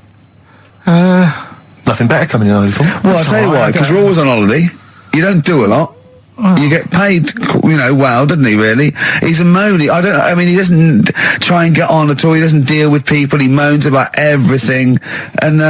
Nothing better coming in, I thought. Well, I'll tell you why, because you're always on holiday. You don't do a lot. You get paid, well, doesn't he, really? He's a moany. He doesn't try and get on at all. He doesn't deal with people. He moans about everything. And,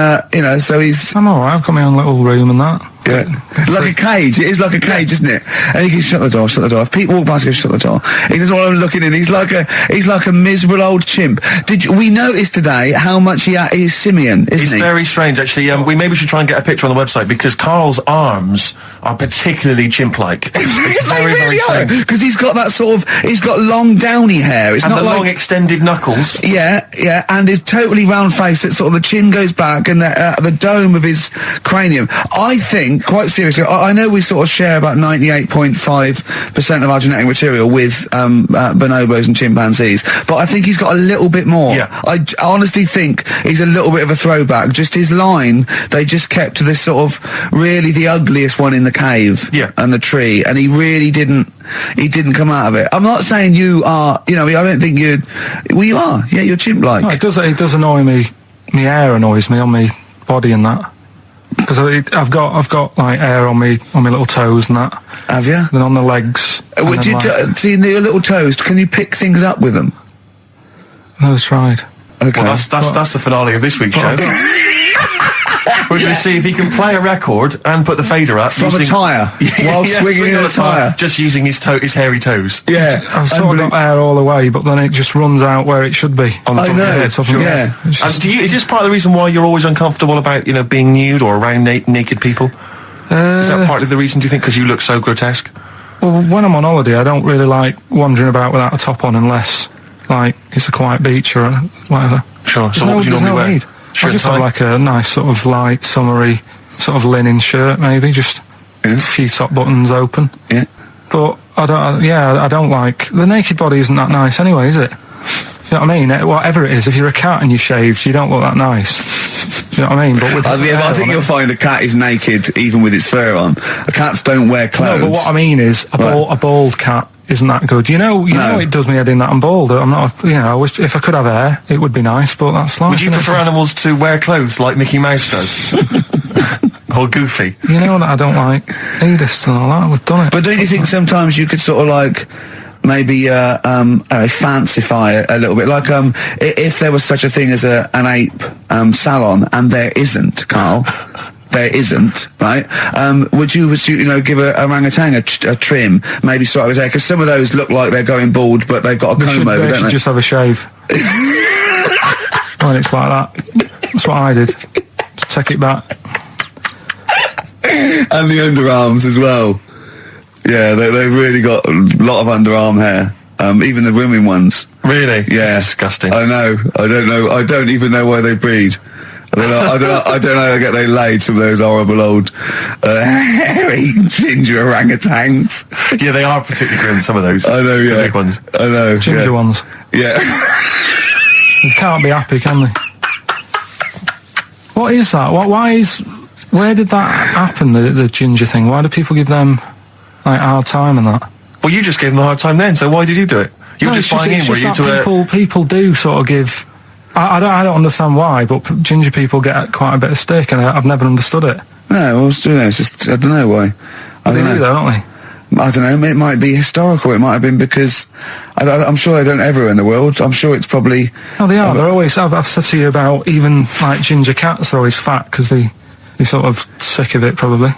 so he's... I'm alright, I've got my own little room and that. Yeah. Like a cage. It is like a cage, isn't it? And he can shut the door. If people walk past, he goes, shut the door. He doesn't want them looking in. He's like a miserable old chimp. We noticed today how much he's simian, isn't he? He's very strange, actually. We maybe should try and get a picture on the website, because Karl's arms are particularly chimp-like. It's very, very strange. Because he's got that he's got long downy hair. It's and not the like long extended knuckles. Yeah, and his totally round face that sort of the chin goes back and the dome of his cranium. I think, quite seriously, I know we sort of share about 98.5% of our genetic material with bonobos and chimpanzees, but I think he's got a little bit more. Yeah. I honestly think he's a little bit of a throwback. Just his line, they just kept to this sort of really the ugliest one in the cave and the tree, and he really didn't come out of it. I'm not saying you are, I don't think you are. Yeah, you're chimp-like. No, it does annoy me. My hair annoys me on my body and that. Because I've got like hair on my little toes and that. Have you? Then on the legs. See your little toes? Can you pick things up with them? No, it's tried. Okay. Well, that's the finale of this week's show. We're going to see if he can play a record and put the fader up from a tyre while swinging on a tyre, just using his hairy toes. Yeah, I've sort of got hair all the way, but then it just runs out where it should be on the top of your head. Yeah. Is this part of the reason why you're always uncomfortable about being nude or around naked people? Is that partly the reason, do you think, because you look so grotesque? Well, when I'm on holiday, I don't really like wandering about without a top on unless it's a quiet beach or whatever. Sure. So what would you normally wear? Need. I just have like a nice sort of light, summery, sort of linen shirt, maybe, just a few top buttons open. Yeah. But I don't like... The naked body isn't that nice anyway, is it? You know what I mean? Whatever it is, if you're a cat and you're shaved, you don't look that nice. Do you know what I mean? But with I think you'll find a cat is naked even with its fur on. Cats don't wear clothes. No, but what I mean is, a bald cat isn't that good. You know, it does me head in that I'm bald. I'm not, I wish if I could have hair, it would be nice, but that's life. Would you prefer animals to wear clothes like Mickey Mouse does? Or Goofy? You know that I don't like nudist and all that. We've done it. But don't you think sometimes you could sort of like maybe fancify a little bit, like if there was such a thing as an ape salon, and there isn't, Karl. There isn't, right? Would you give a orangutan a trim, maybe sort of his hair? Because some of those look like they're going bald, but they've got a comb over, don't they? They should just have a shave. When it's like that. That's what I did. Just take it back. And the underarms as well. Yeah, they've really got a lot of underarm hair. Even the women ones. Really? Yeah. That's disgusting. I know. I don't even know why they breed. I don't know how they laid some of those horrible old hairy ginger orangutans. Yeah, they are particularly grim, some of those. I know, yeah. The big ones. I know. Ginger ones. Yeah. You can't be happy, can they? What is that? Where did that happen, the ginger thing? Why do people give them a hard time and that? Well, you just gave them a hard time then, so why did you do it? You were just buying in, were you, to people do sort of give... I don't understand why, but ginger people get quite a bit of stick, and I've never understood it. No, it's just, I don't know why. They do, don't they? I don't know, it might be historical, it might have been because... I'm sure they don't everywhere in the world. I'm sure it's probably... Oh, they are. They're always... I've said to you about even, like, ginger cats are always fat, because they're sort of sick of it, probably.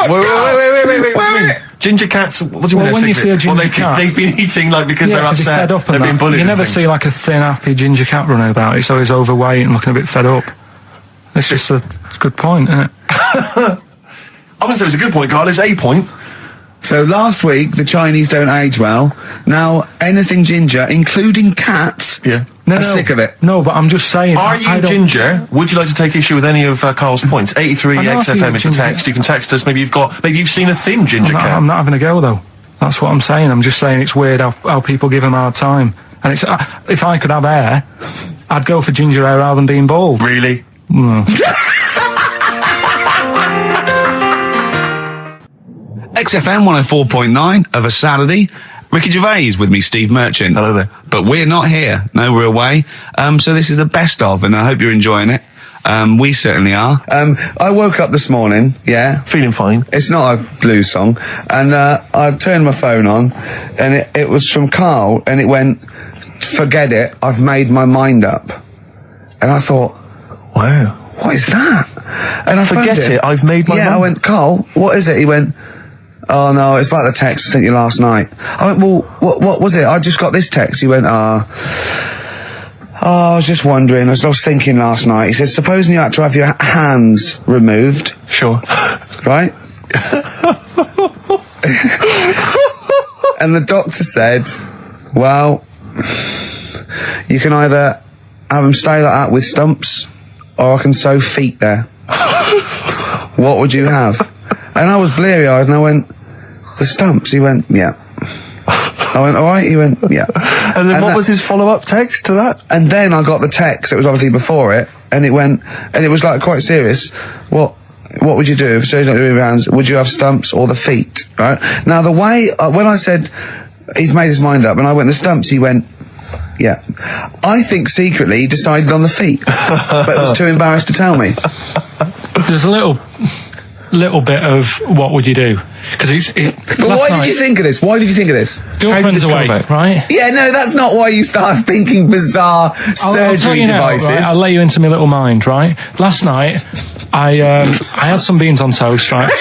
Wait. Ginger cats, what do you mean? When you see a ginger cat... They've been eating, because they're upset, fed up they've been bullied. You never see, like, a thin, happy ginger cat running about. It's always overweight and looking a bit fed up. It's just a good point, isn't it? I wouldn't say it's a good point, Karl. It's a point. So last week, the Chinese don't age well. Now, anything ginger, including cats... Yeah. No, sick of it. No, but I'm just saying... Are you ginger? Would you like to take issue with any of Karl's points? 83 XFM is the text. You can text us. Maybe you've seen a thin ginger cat. I'm not having a go, though. That's what I'm saying. I'm just saying it's weird how people give him a hard time. And it's if I could have hair, I'd go for ginger hair rather than being bald. Really? XFM 104.9 of a Saturday. Ricky Gervais with me, Steve Merchant. Hello there. But we're not here. No, we're away. So this is the best of, and I hope you're enjoying it. We certainly are. I woke up this morning, yeah. Feeling fine. It's not a blues song. And I turned my phone on, and it was from Karl, and it went, "Forget it, I've made my mind up." And I thought, wow, what is that? And I forget phoned it, I've made my mind. Yeah, I went, "Karl, what is it?" He went, "Oh no, it's about the text I sent you last night." I went, "Well, what was it? I just got this text." He went, "Oh, I was just wondering, I was thinking last night." He said, "Supposing you had to have your hands removed." Sure. Right? And the doctor said, "Well, you can either have them stay like that with stumps, or I can sew feet there. What would you have?" And I was bleary-eyed, and I went, "The stumps." He went, "Yeah." I went, "All right." He went, "Yeah." And then what was his follow-up text to that? And then I got the text. It was obviously before it, and it went, and it was like quite serious. What would you do if surgery not doing your hands? Would you have stumps or the feet? Right now, the way when I said he's made his mind up, and I went the stumps, he went, "Yeah." I think secretly he decided on the feet, but was too embarrassed to tell me. There's a little bit of what would you do? Because But why did you think of this? Why did you think of this? Girlfriend's away, right? Yeah, no, that's not why you start thinking bizarre surgery I'll tell you now, devices. right? I'll let you into my little mind, right? Last night, I had some beans on toast, right?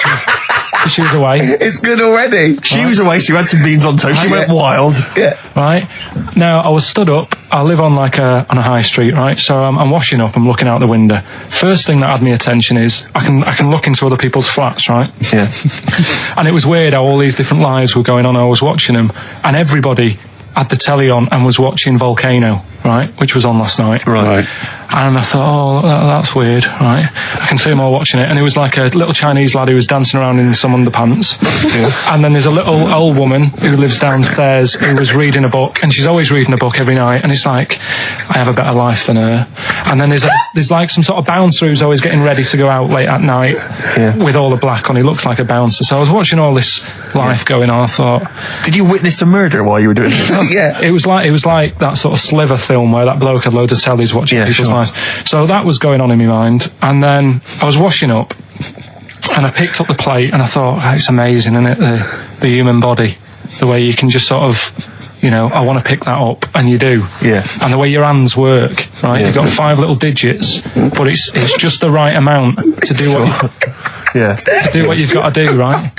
She was away. It's good already. She was away, she had some beans on toast, she went wild. Yeah. Right? Now, I was stood up. I live on on a high street, right? So I'm washing up, I'm looking out the window. First thing that had my attention is I can look into other people's flats, right? Yeah. And it was weird how all these different lives were going on. I was watching them, and everybody had the telly on and was watching Volcano, right? Which was on last night. Right. And I thought, oh, that's weird, right? I can see them all watching it. And it was like a little Chinese lad who was dancing around in some underpants. Yeah. And then there's a little old woman who lives downstairs who was reading a book, and she's always reading a book every night. And it's like, I have a better life than her. And then there's like some sort of bouncer who's always getting ready to go out late at night with all the black on. He looks like a bouncer. So I was watching all this life going on. I thought, did you witness a murder while you were doing it? Yeah. It was like that sort of Sliver film where that bloke had loads of tellies watching people's lives. So that was going on in my mind. And then I was washing up, and I picked up the plate, and I thought, oh, it's amazing, isn't it? The human body, the way you can just sort of, I want to pick that up, and you do. Yeah. And the way your hands work, right? You've got 5 little digits, but it's just the right amount to do what you've got to do, right?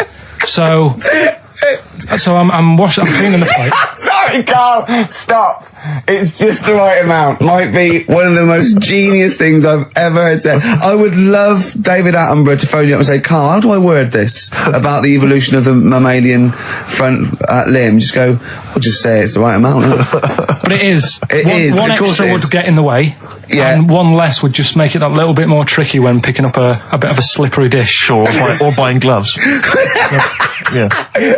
So I'm cleaning the plate. Sorry, Karl, stop. It's just the right amount. Might be one of the most genius things I've ever heard said. I would love David Attenborough to phone you up and say, "Karl, how do I word this about the evolution of the mammalian front limb?" Just go, "I'll just say it's the right amount." But it is. One of course extra would get in the way, and one less would just make it that little bit more tricky when picking up a bit of a slippery dish. Or buying gloves. Yeah.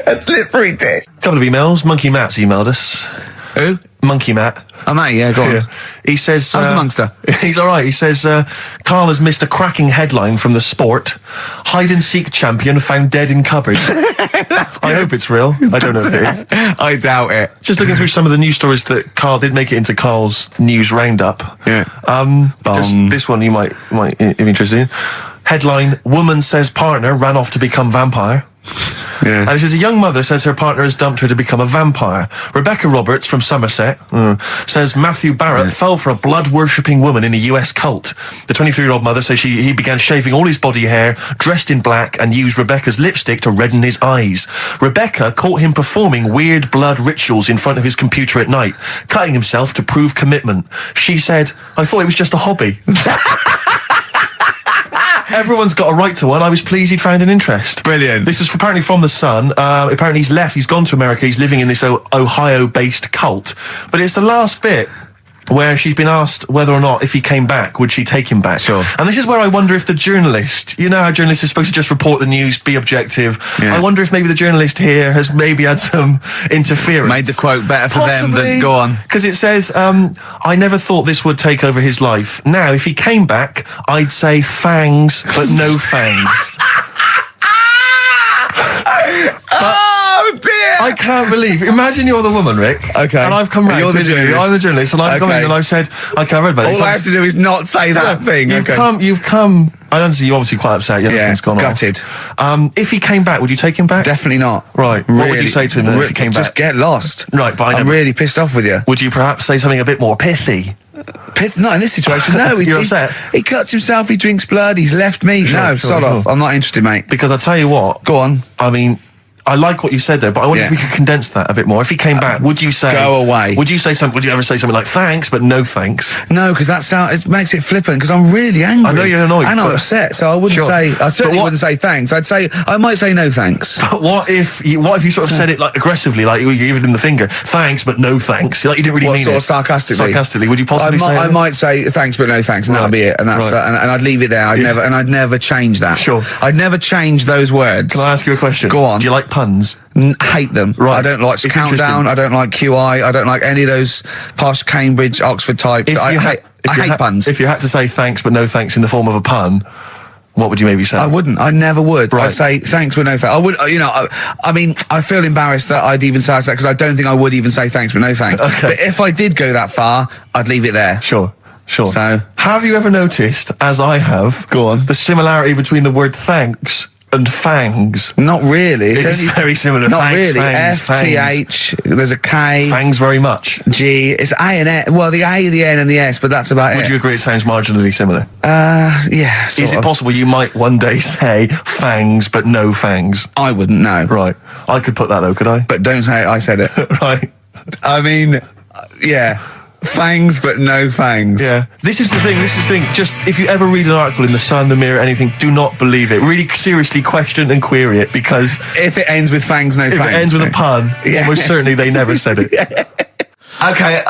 A slippery dish. Couple of emails. Monkey Matt's emailed us. Who? Monkey Matt. Oh, mate, yeah, go on. Yeah. He says... How's the Monster? He's alright. He says, Karl has missed a cracking headline from The Sport. Hide-and-seek champion found dead in cupboard. I hope it's real. I don't know if it is. I doubt it. Just looking through some of the news stories that Karl did make it into Karl's news roundup. Yeah. Just this one you might be interested in. Headline, woman says partner ran off to become vampire. Yeah. And it says, a young mother says her partner has dumped her to become a vampire. Rebecca Roberts from Somerset says Matthew Barrett fell for a blood-worshipping woman in a US cult. The 23-year-old mother says he began shaving all his body hair, dressed in black, and used Rebecca's lipstick to redden his eyes. Rebecca caught him performing weird blood rituals in front of his computer at night, cutting himself to prove commitment. She said, I thought it was just a hobby. Everyone's got a right to one. I was pleased he'd found an interest. Brilliant. This is apparently from The Sun. Apparently he's left. He's gone to America. He's living in this Ohio-based cult. But it's the last bit where she's been asked whether or not, if he came back, would she take him back? Sure. And this is where I wonder if the journalist, you know how journalists are supposed to just report the news, be objective. Yeah. I wonder if maybe the journalist here has maybe had some interference. Made the quote better for them than go on. Because it says, I never thought this would take over his life. Now, if he came back, I'd say fangs, but no fangs. Oh dear! I can't believe. Imagine you're the woman, Rick. Okay. And I've come round. You're the to journalist. I'm the journalist, and I've come in and I've said, okay, I read about this. All I have to do is not say that thing. You've come. I understand you're obviously quite upset. Your husband's gone gutted. off. If he came back, would you take him back? Definitely not. Right. Really, what would you say to him then if he came back? Just get lost. Right, but I'm really pissed off with you. Would you perhaps say something a bit more pithy? Not in this situation, no. You're upset? He cuts himself, he drinks blood, he's left me. Sod off. I'm not interested, mate. Because I tell you what. Go on. I mean, I like what you said there, but I wonder if we could condense that a bit more. If he came back, would you say... Go away. Would you ever say something like, thanks, but no thanks? No, because it makes it flippant, because I'm really angry. I know you're annoyed. And I'm upset, so I wouldn't say... I certainly wouldn't say thanks. I might say no thanks. But what if you sort of said it like aggressively, like you giving him the finger, thanks, but no thanks? Like you didn't really mean sort it. of sarcastically? Sarcastically, would you possibly say that? I might say thanks, but no thanks, and that'll be it. And that's and I'd leave it there. I'd never change that. Sure. I'd never change those words. Can I ask you a question? Go on. Do you like puns? Hate them. Right. I don't like Countdown. I don't like QI. I don't like any of those posh Cambridge, Oxford types. I hate puns. If you had to say thanks but no thanks in the form of a pun, what would you maybe say? I wouldn't. I never would. Right. I'd say thanks but no thanks. I would. I mean, I feel embarrassed that I'd even say that because I don't think I would even say thanks but no thanks. Okay. But if I did go that far, I'd leave it there. Sure. So, have you ever noticed, as I have, go on, the similarity between the word thanks and fangs? Not really. It's very similar. Not thanks, really. Fangs, F-T-H, there's a K. Fangs very much. G, it's A and N. Well, the A, the N and the S, but that's about it. Would you agree it sounns marginally similar? Yeah, Is it possible you might one day say fangs but no fangs? I wouldn't know. Right. I could put that though, could I? But don't say I said it. Right. I mean, yeah. Fangs, but no fangs. Yeah. This is the thing. Just, if you ever read an article in The Sun, The Mirror, anything, do not believe it. Really seriously question and query it, because... If it ends with fangs, no fangs. If it ends with a pun, almost certainly they never said it. Okay.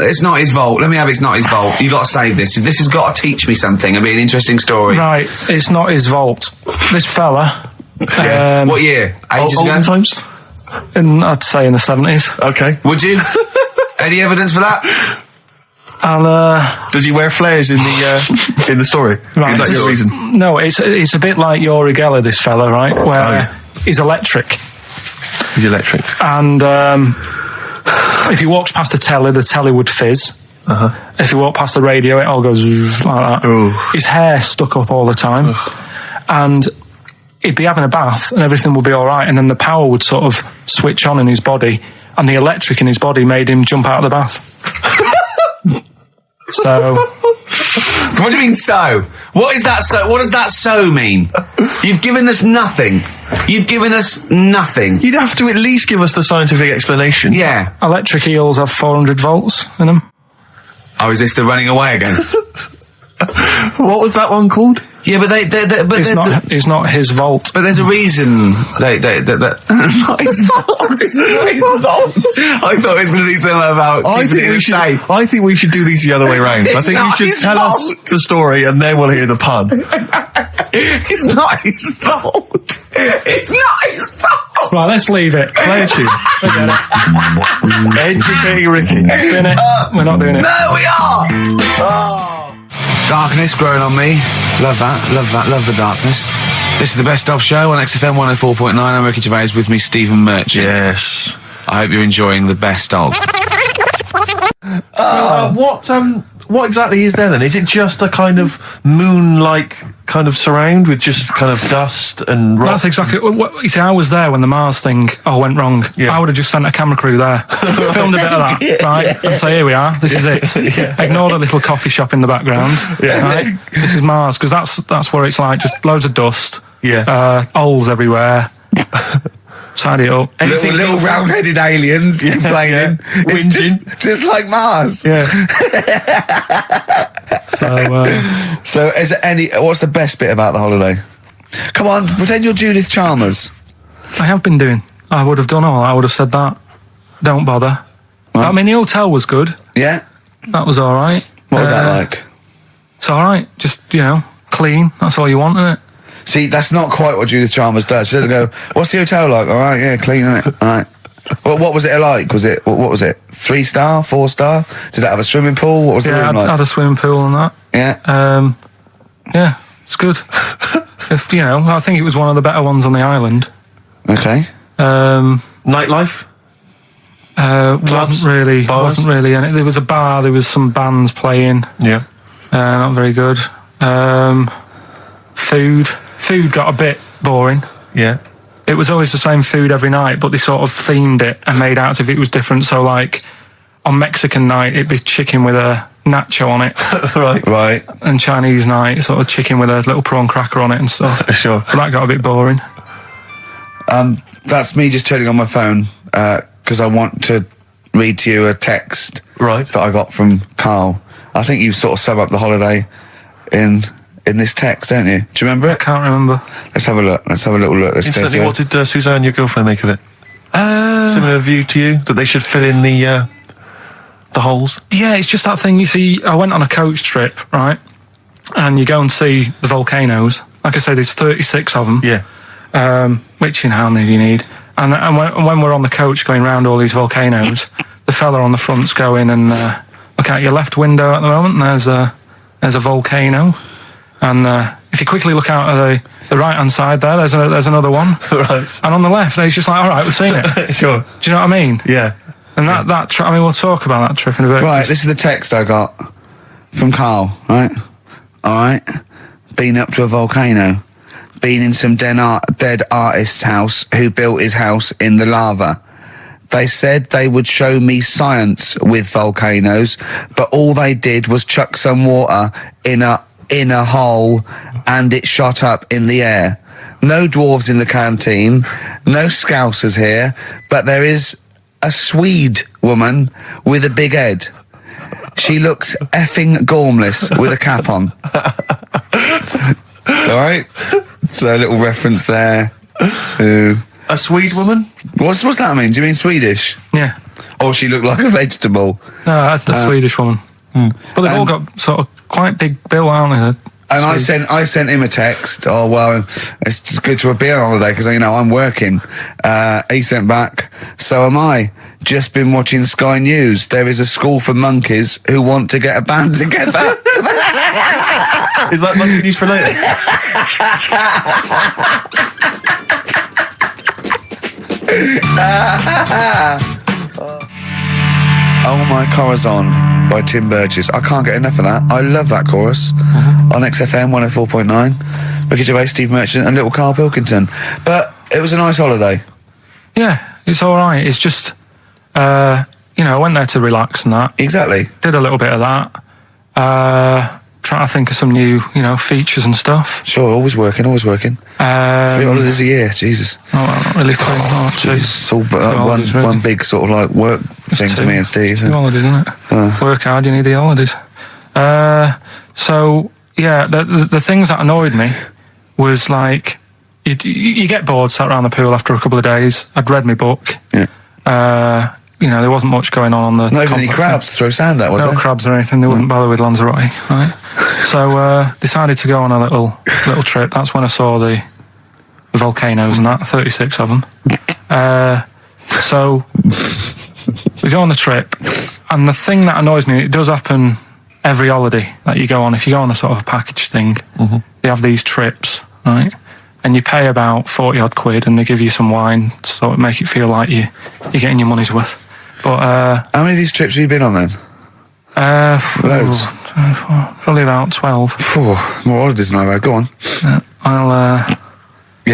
It's not his fault. Let me have It's Not His Fault. You've got to save this. This has got to teach me something. It'll be an interesting story. Right, it's not his fault. This fella... what year? Ages ago? Olden times? I'd say in the 70s. Okay. Would you? Any evidence for that? And does he wear flares in the story? Right, is that your reason? No, it's a bit like Yuri Geller, this fella, right? Where he's electric. He's electric. And if he walks past the telly would fizz. If he walked past the radio, it all goes like that. Ooh. His hair stuck up all the time. And he'd be having a bath and everything would be all right, and then the power would sort of switch on in his body, and the electric in his body made him jump out of the bath. So... What do you mean so? What is that so? What does that so mean? You've given us nothing. You've given us nothing. You'd have to at least give us the scientific explanation. Yeah. Electric eels have 400 volts in them. Oh, is this the running away again? What was that one called? Yeah, but it's not his fault. But there's a reason not his fault. It's not his fault. I thought it was going to be something about I think we should do these the other way around. I think you should tell us the story and then we'll hear the pun. It's not his fault. It's not his fault. Right, let's leave it. Play a tune. Educating Ricky. Doing it. We're not doing it. No, we are. Oh. Darkness growing on me. Love that. Love the darkness. This is the Best Of Show on XFM 104.9. I'm Ricky Gervais, with me Stephen Merchant. Yes. I hope you're enjoying the Best Of. What exactly is there then? Is it just a kind of moon-like kind of surround with just kind of dust and rock? That's exactly what you see. I was there when the Mars thing went wrong. Yeah. I would have just sent a camera crew there, filmed a bit of that, right? And say, here we are. This is it. Yeah. Ignore the little coffee shop in the background. Yeah. Right? This is Mars, because that's what it's like. Just loads of dust. Yeah. Holes everywhere. Tidy it up. Little round-headed aliens complaining. Whinging. Just like Mars. Yeah. So is there what's the best bit about the holiday? Come on, pretend you're Judith Chalmers. I have been doing. I would have done all. I would have said that. Don't bother. Right. I mean, the hotel was good. Yeah? That was all right. What was that like? It's all right. Just, clean. That's all you want, isn't it? See, that's not quite what Judith Chalmers does. She doesn't go, what's the hotel like? All right, yeah, clean, innit? All right. Well, what was it like? What was it? 3-star, 4-star? Did it have a swimming pool? What was the room like? Yeah, had a swimming pool and that. Yeah. Yeah, it's good. I think it was one of the better ones on the island. Okay. Nightlife? Wasn't really. Bars? Wasn't really. And there was a bar. There was some bands playing. Yeah. Not very good. Food got a bit boring. Yeah. It was always the same food every night, but they sort of themed it and made out as if it was different. So, like, on Mexican night, it'd be chicken with a nacho on it. Right. And Chinese night, sort of chicken with a little prawn cracker on it and stuff. Sure. But that got a bit boring. That's me just turning on my phone because I want to read to you a text that I got from Karl. I think you sort of sum up the holiday in this text, don't you? Do you remember it? I can't remember. Let's have a look. Let's have a little look. Let's go Instantly, to what did Suzanne, your girlfriend, make of it? Similar view to you? That they should fill in the holes? Yeah, it's just that thing. You see, I went on a coach trip, right? And you go and see the volcanoes. Like I say, there's 36 of them. Yeah. Which, how many do you need? And when we're on the coach going round all these volcanoes, the fella on the front's going and look out your left window at the moment, and there's a volcano. And if you quickly look out at the right-hand side there, there's another one. Right. And on the left, he's just like, all right, we've seen it. Sure. Do you know what I mean? Yeah. And that trip, I mean, we'll talk about that trip in a bit. Right, this is the text I got from Karl, right? All right. Been up to a volcano. Been in some dead artist's house who built his house in the lava. They said they would show me science with volcanoes, but all they did was chuck some water in a hole and it shot up in the air. No dwarves in the canteen, no scousers here, but there is a Swede woman with a big head. She looks effing gormless with a cap on. All right? So a little reference there to... A Swede woman? What's that mean? Do you mean Swedish? Yeah. Or she looked like a vegetable? No, the Swedish woman. But they've all got sort of quite big bill, aren't they? And I sent him a text. Oh well, it's just good to be on holiday because I'm working. He sent back. So am I. Just been watching Sky News. There is a school for monkeys who want to get a band together. Is that monkey news for later? Oh My Corazon by Tim Burgess. I can't get enough of that. I love that chorus on XFM 104.9. Ricky Gervais, Steve Merchant and little Karl Pilkington. But it was a nice holiday. Yeah, it's all right. It's just, I went there to relax and that. Exactly. Did a little bit of that. Trying to think of some new, features and stuff. Sure, always working. 3 holidays a year, Jesus. Not really 3. It's all one big sort of like work thing to me and Steve. 2 holidays, isn't it? Work hard, you need the holidays. So, yeah, the things that annoyed me was like, you get bored sat around the pool after a couple of days. I'd read my book. Yeah. There wasn't much going on the Not even any crabs to throw sand at, was there? No crabs or anything. They wouldn't bother with Lanzarote, right? So decided to go on a little trip. That's when I saw the volcanoes and that, 36 of them. So we go on the trip, and the thing that annoys me, it does happen every holiday that you go on. If you go on a sort of a package thing, they have these trips, right? And you pay about 40 odd quid, and they give you some wine to sort of make it feel like you're getting your money's worth. But how many of these trips have you been on then? Loads. Probably about 12. More holidays than I've had. Go on.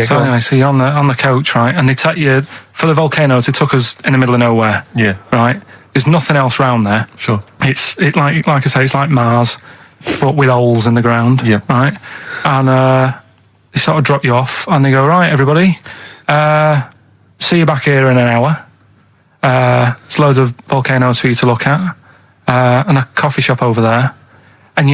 So anyway, so you're on the coach, right? And they take you for the volcanoes. They took us in the middle of nowhere. Yeah. Right. There's nothing else round there. Sure. It's like I say, it's like Mars, but with holes in the ground. Yeah. Right. And they sort of drop you off, and they go, right, everybody, see you back here in an hour. There's loads of volcanoes for you to look at, and a coffee shop over there. And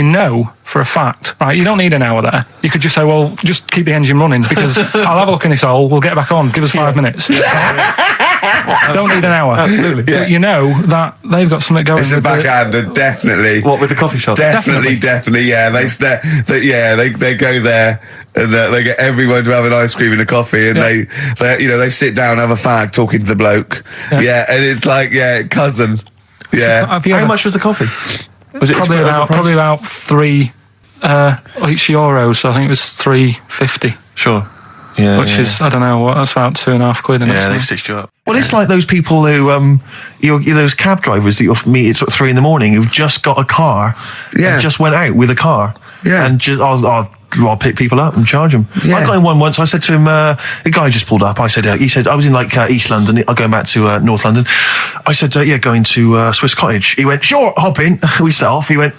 for a fact, right, you don't need an hour there. You could just say, well, just keep the engine running because I'll have a look in this hole, we'll get back on, give us 5 minutes. Don't need an hour. Absolutely. But that they've got something going. It's a backhander, definitely. What, with the coffee shop? Definitely, yeah. They go there and they get everyone to have an ice cream and a coffee, and they sit down, have a fag, talking to the bloke. Yeah, and it's like, cousin. Yeah. How much was the coffee? Was it probably about €3 euros, so I think it was $3.50. Sure. Yeah, which is, I don't know what, that's about £2.50, isn't it? Yeah, they've stitched you up. Well, it's like those people who, those cab drivers that you'll meet at sort of 3 a.m. who've just got a car and just went out with a car. Yeah. And just, I'll pick people up and charge them. Yeah. I got in one once. I said to him, a guy just pulled up. I said, he said, I was in like East London. I'm going back to North London. I said, going to Swiss Cottage. He went, sure, hop in. We set off. He went,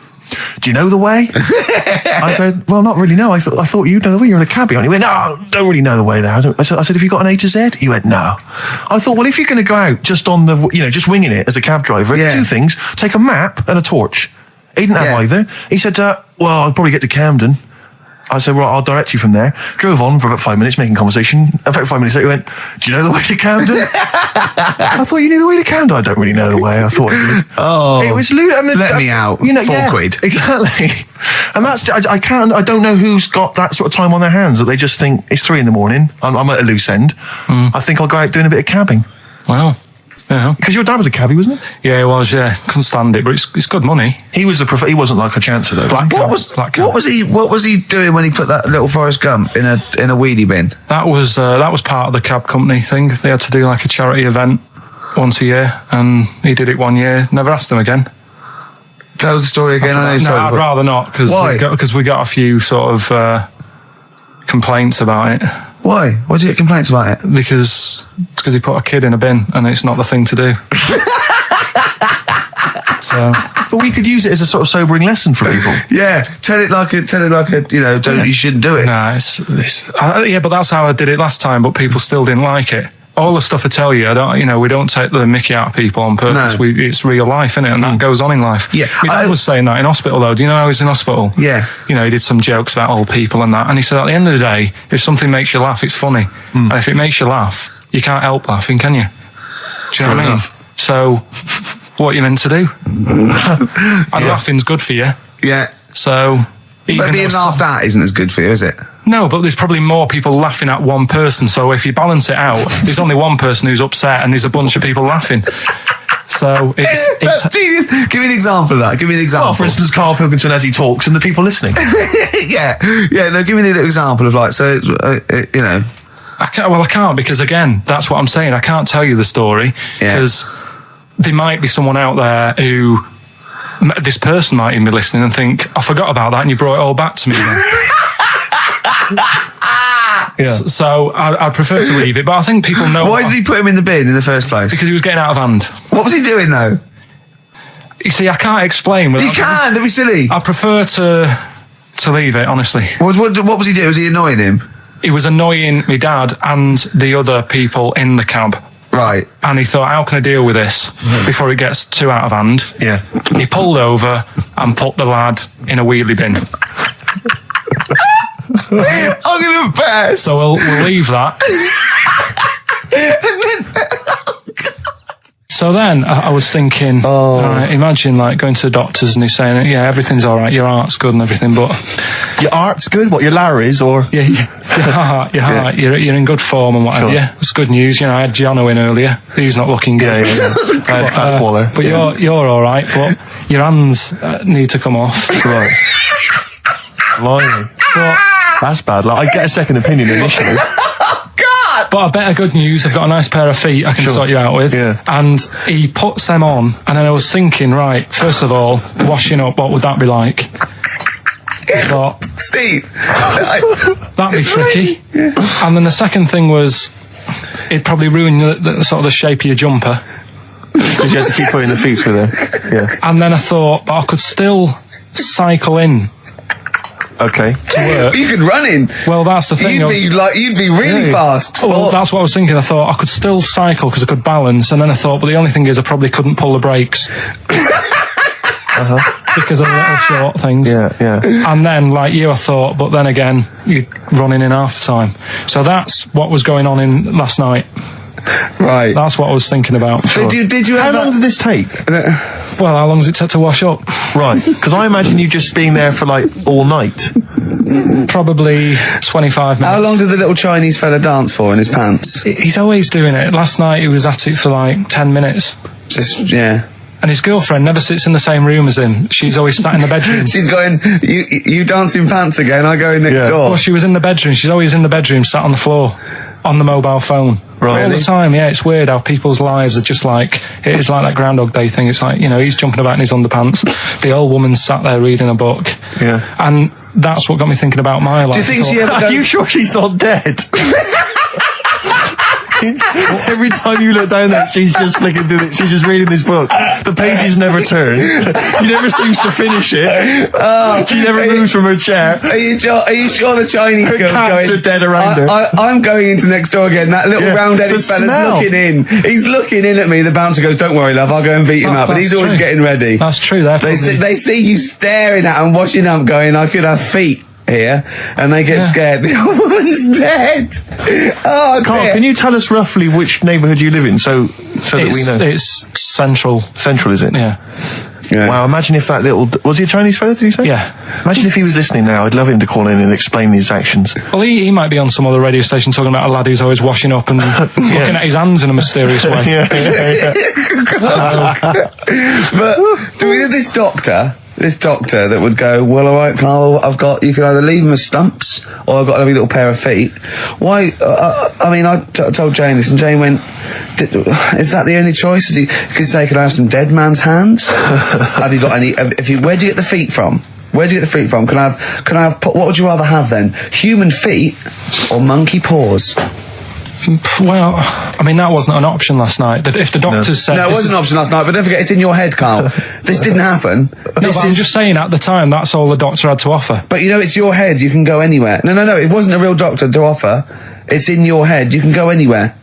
do you know the way? I said, well, not really, no. I thought you know the way. You're in a cabbie, aren't you? He went, no, don't really know the way there. I said, have you got an A to Z? He went, no. I thought, well, if you're going to go out just on the, just winging it as a cab driver, two things, take a map and a torch. He didn't have either. He said, well, I'll probably get to Camden. I said, right, I'll direct you from there. Drove on for about 5 minutes, making conversation. About 5 minutes later, he went, do you know the way to Camden? I thought you knew the way to Camden. I don't really know the way. I thought you did. Oh. It was lewd. Let me out. £4. Exactly. And that's, I don't know who's got that sort of time on their hands that they just think it's 3 a.m. I'm at a loose end. I think I'll go out doing a bit of cabbing. Wow. Yeah. Because your dad was a cabbie, wasn't he? Yeah, he was, couldn't stand it, but it's good money. He was he wasn't like a chancer though. What was he doing when he put that little Forrest Gump in a weedie bin? That was part of the cab company thing. They had to do like a charity event once a year, and he did it 1 year. Never asked him again. Tell us the story again. I'd rather not, because we got a few sort of complaints about it. Why? Why did you get complaints about it? Because he put a kid in a bin, and it's not the thing to do. So, but we could use it as a sort of sobering lesson for people. Yeah, tell it like a, you shouldn't do it. Nah, but that's how I did it last time. But people still didn't like it. All the stuff I tell you, we don't take the mickey out of people on purpose. No. It's real life, isn't it? And that goes on in life. Yeah. My dad was saying that in hospital, though. Do you know how he was in hospital? Yeah. He did some jokes about old people and that. And he said, at the end of the day, if something makes you laugh, it's funny. And if it makes you laugh, you can't help laughing, can you? Do you know what I mean? So, what are you meant to do? And laughing's good for you. Yeah. So... But being laughed at isn't as good for you, is it? No, but there's probably more people laughing at one person. So if you balance it out, there's only one person who's upset and there's a bunch of people laughing. So it's Jesus. Give me an example of that. Give me an example. Well, for instance, Karl Pilkington as he talks and the people listening. Yeah. No, give me an example of I can't, because again, that's what I'm saying. I can't tell you the story because there might be someone out there who... This person might even be listening and think, I forgot about that and you brought it all back to me. So I prefer to leave it, but I think people know... Why did he put him in the bin in the first place? Because he was getting out of hand. What was he doing, though? You see, I can't explain. You can, don't be silly. I prefer to leave it, honestly. What was he doing? Was he annoying him? He was annoying my dad and the other people in the cab. Right. And he thought, how can I deal with this before it gets too out of hand? Yeah. He pulled over and put the lad in a wheelie bin. I'm going to embarrass. So we'll leave that. So then I was thinking, imagine like going to the doctors and he's saying, yeah, everything's all right, your heart's good and everything, but... Your heart's good? What, your Larry's or...? Yeah, your heart, you're in good form and whatever. Sure. Yeah, it's good news. I had Gianno in earlier. He's not looking good. Yeah. But you're all right, but your hands need to come off. Right. Blimey. That's bad. Like, I get a second opinion initially. But I better good news, I've got a nice pair of feet I can sort you out with. Yeah. And he puts them on, and then I was thinking, right, first of all, washing up, what would that be like? I thought, Steve, that'd be tricky. Yeah. And then the second thing was, it'd probably ruin the sort of the shape of your jumper. Because you have to keep putting the feet through there. Yeah. And then I thought, but I could still cycle in. Okay. To work. You could run in. Well, that's the thing. You'd be really fast. Well, that's what I was thinking. I thought I could still cycle because I could balance, and then I thought, but the only thing is I probably couldn't pull the brakes. Because of the little short things. Yeah. And then, like you, I thought, but then again, you're running in half the time. So that's what was going on in last night. Right. That's what I was thinking about. Sure. Did you? How long did this take? Well, how long does it take to wash up? Right. Because I imagine you just being there for like all night. Probably 25 minutes. How long did the little Chinese fella dance for in his pants? He's always doing it. Last night he was at it for like 10 minutes. Just, yeah. And his girlfriend never sits in the same room as him. She's always sat in the bedroom. She's going, you dancing pants again, I go in next door. Well, she was in the bedroom. She's always in the bedroom, sat on the floor, on the mobile phone. Right. All the time, yeah. It's weird how people's lives are just like, it is like that Groundhog Day thing. It's like, he's jumping about in his underpants. The old woman's sat there reading a book. Yeah. And that's what got me thinking about my life. Do you think she ever Are you sure she's not dead? Every time you look down there, she's just flicking through she's just reading this book. The pages never turn. She never seems to finish it. She never moves from her chair. Are you sure the Chinese Her girl's cats going, are dead around her. I'm going into next door again. That little round-headed the fella's smell. looking in. He's looking in at me. The bouncer goes, "Don't worry, love. I'll go and beat him up." But he's always true. getting ready. That's true. They see you staring at him, washing up, going, "I could have feet here," and they get scared. The old woman's dead. Oh, Carl, dear. can you tell us roughly which neighbourhood you live in, so that we know? It's central. Central, is it? Yeah. Yeah. Wow, imagine if that was he a Chinese fella, did you say? Yeah. Imagine if he was listening now. I'd love him to call in and explain his actions. Well, he might be on some other radio station talking about a lad who's always washing up and looking at his hands in a mysterious way. Yeah. But do we know this doctor that would go, "Well, all right, Carl, you can either leave them as stumps or I've got a lovely little pair of feet." Why? I told Jane this, and Jane went, "Is that the only choice?" He could say, "Can I have some dead man's hands?" Have you got any? Where do you get the feet from? Where do you get the feet from? Can I have? What would you rather have then? Human feet or monkey paws? Well, that wasn't an option last night. That if the doctors said... No, it wasn't an option last night, but don't forget, it's in your head, Carl. This didn't happen. I'm just saying, at the time, that's all the doctor had to offer. But it's your head, you can go anywhere. No, it wasn't a real doctor to offer. It's in your head, you can go anywhere.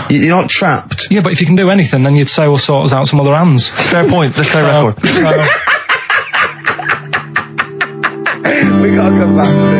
You're not trapped. Yeah, but if you can do anything, then you'd say, we'll sort us out some other hands. Fair point. Let's play record. We gotta come back to this.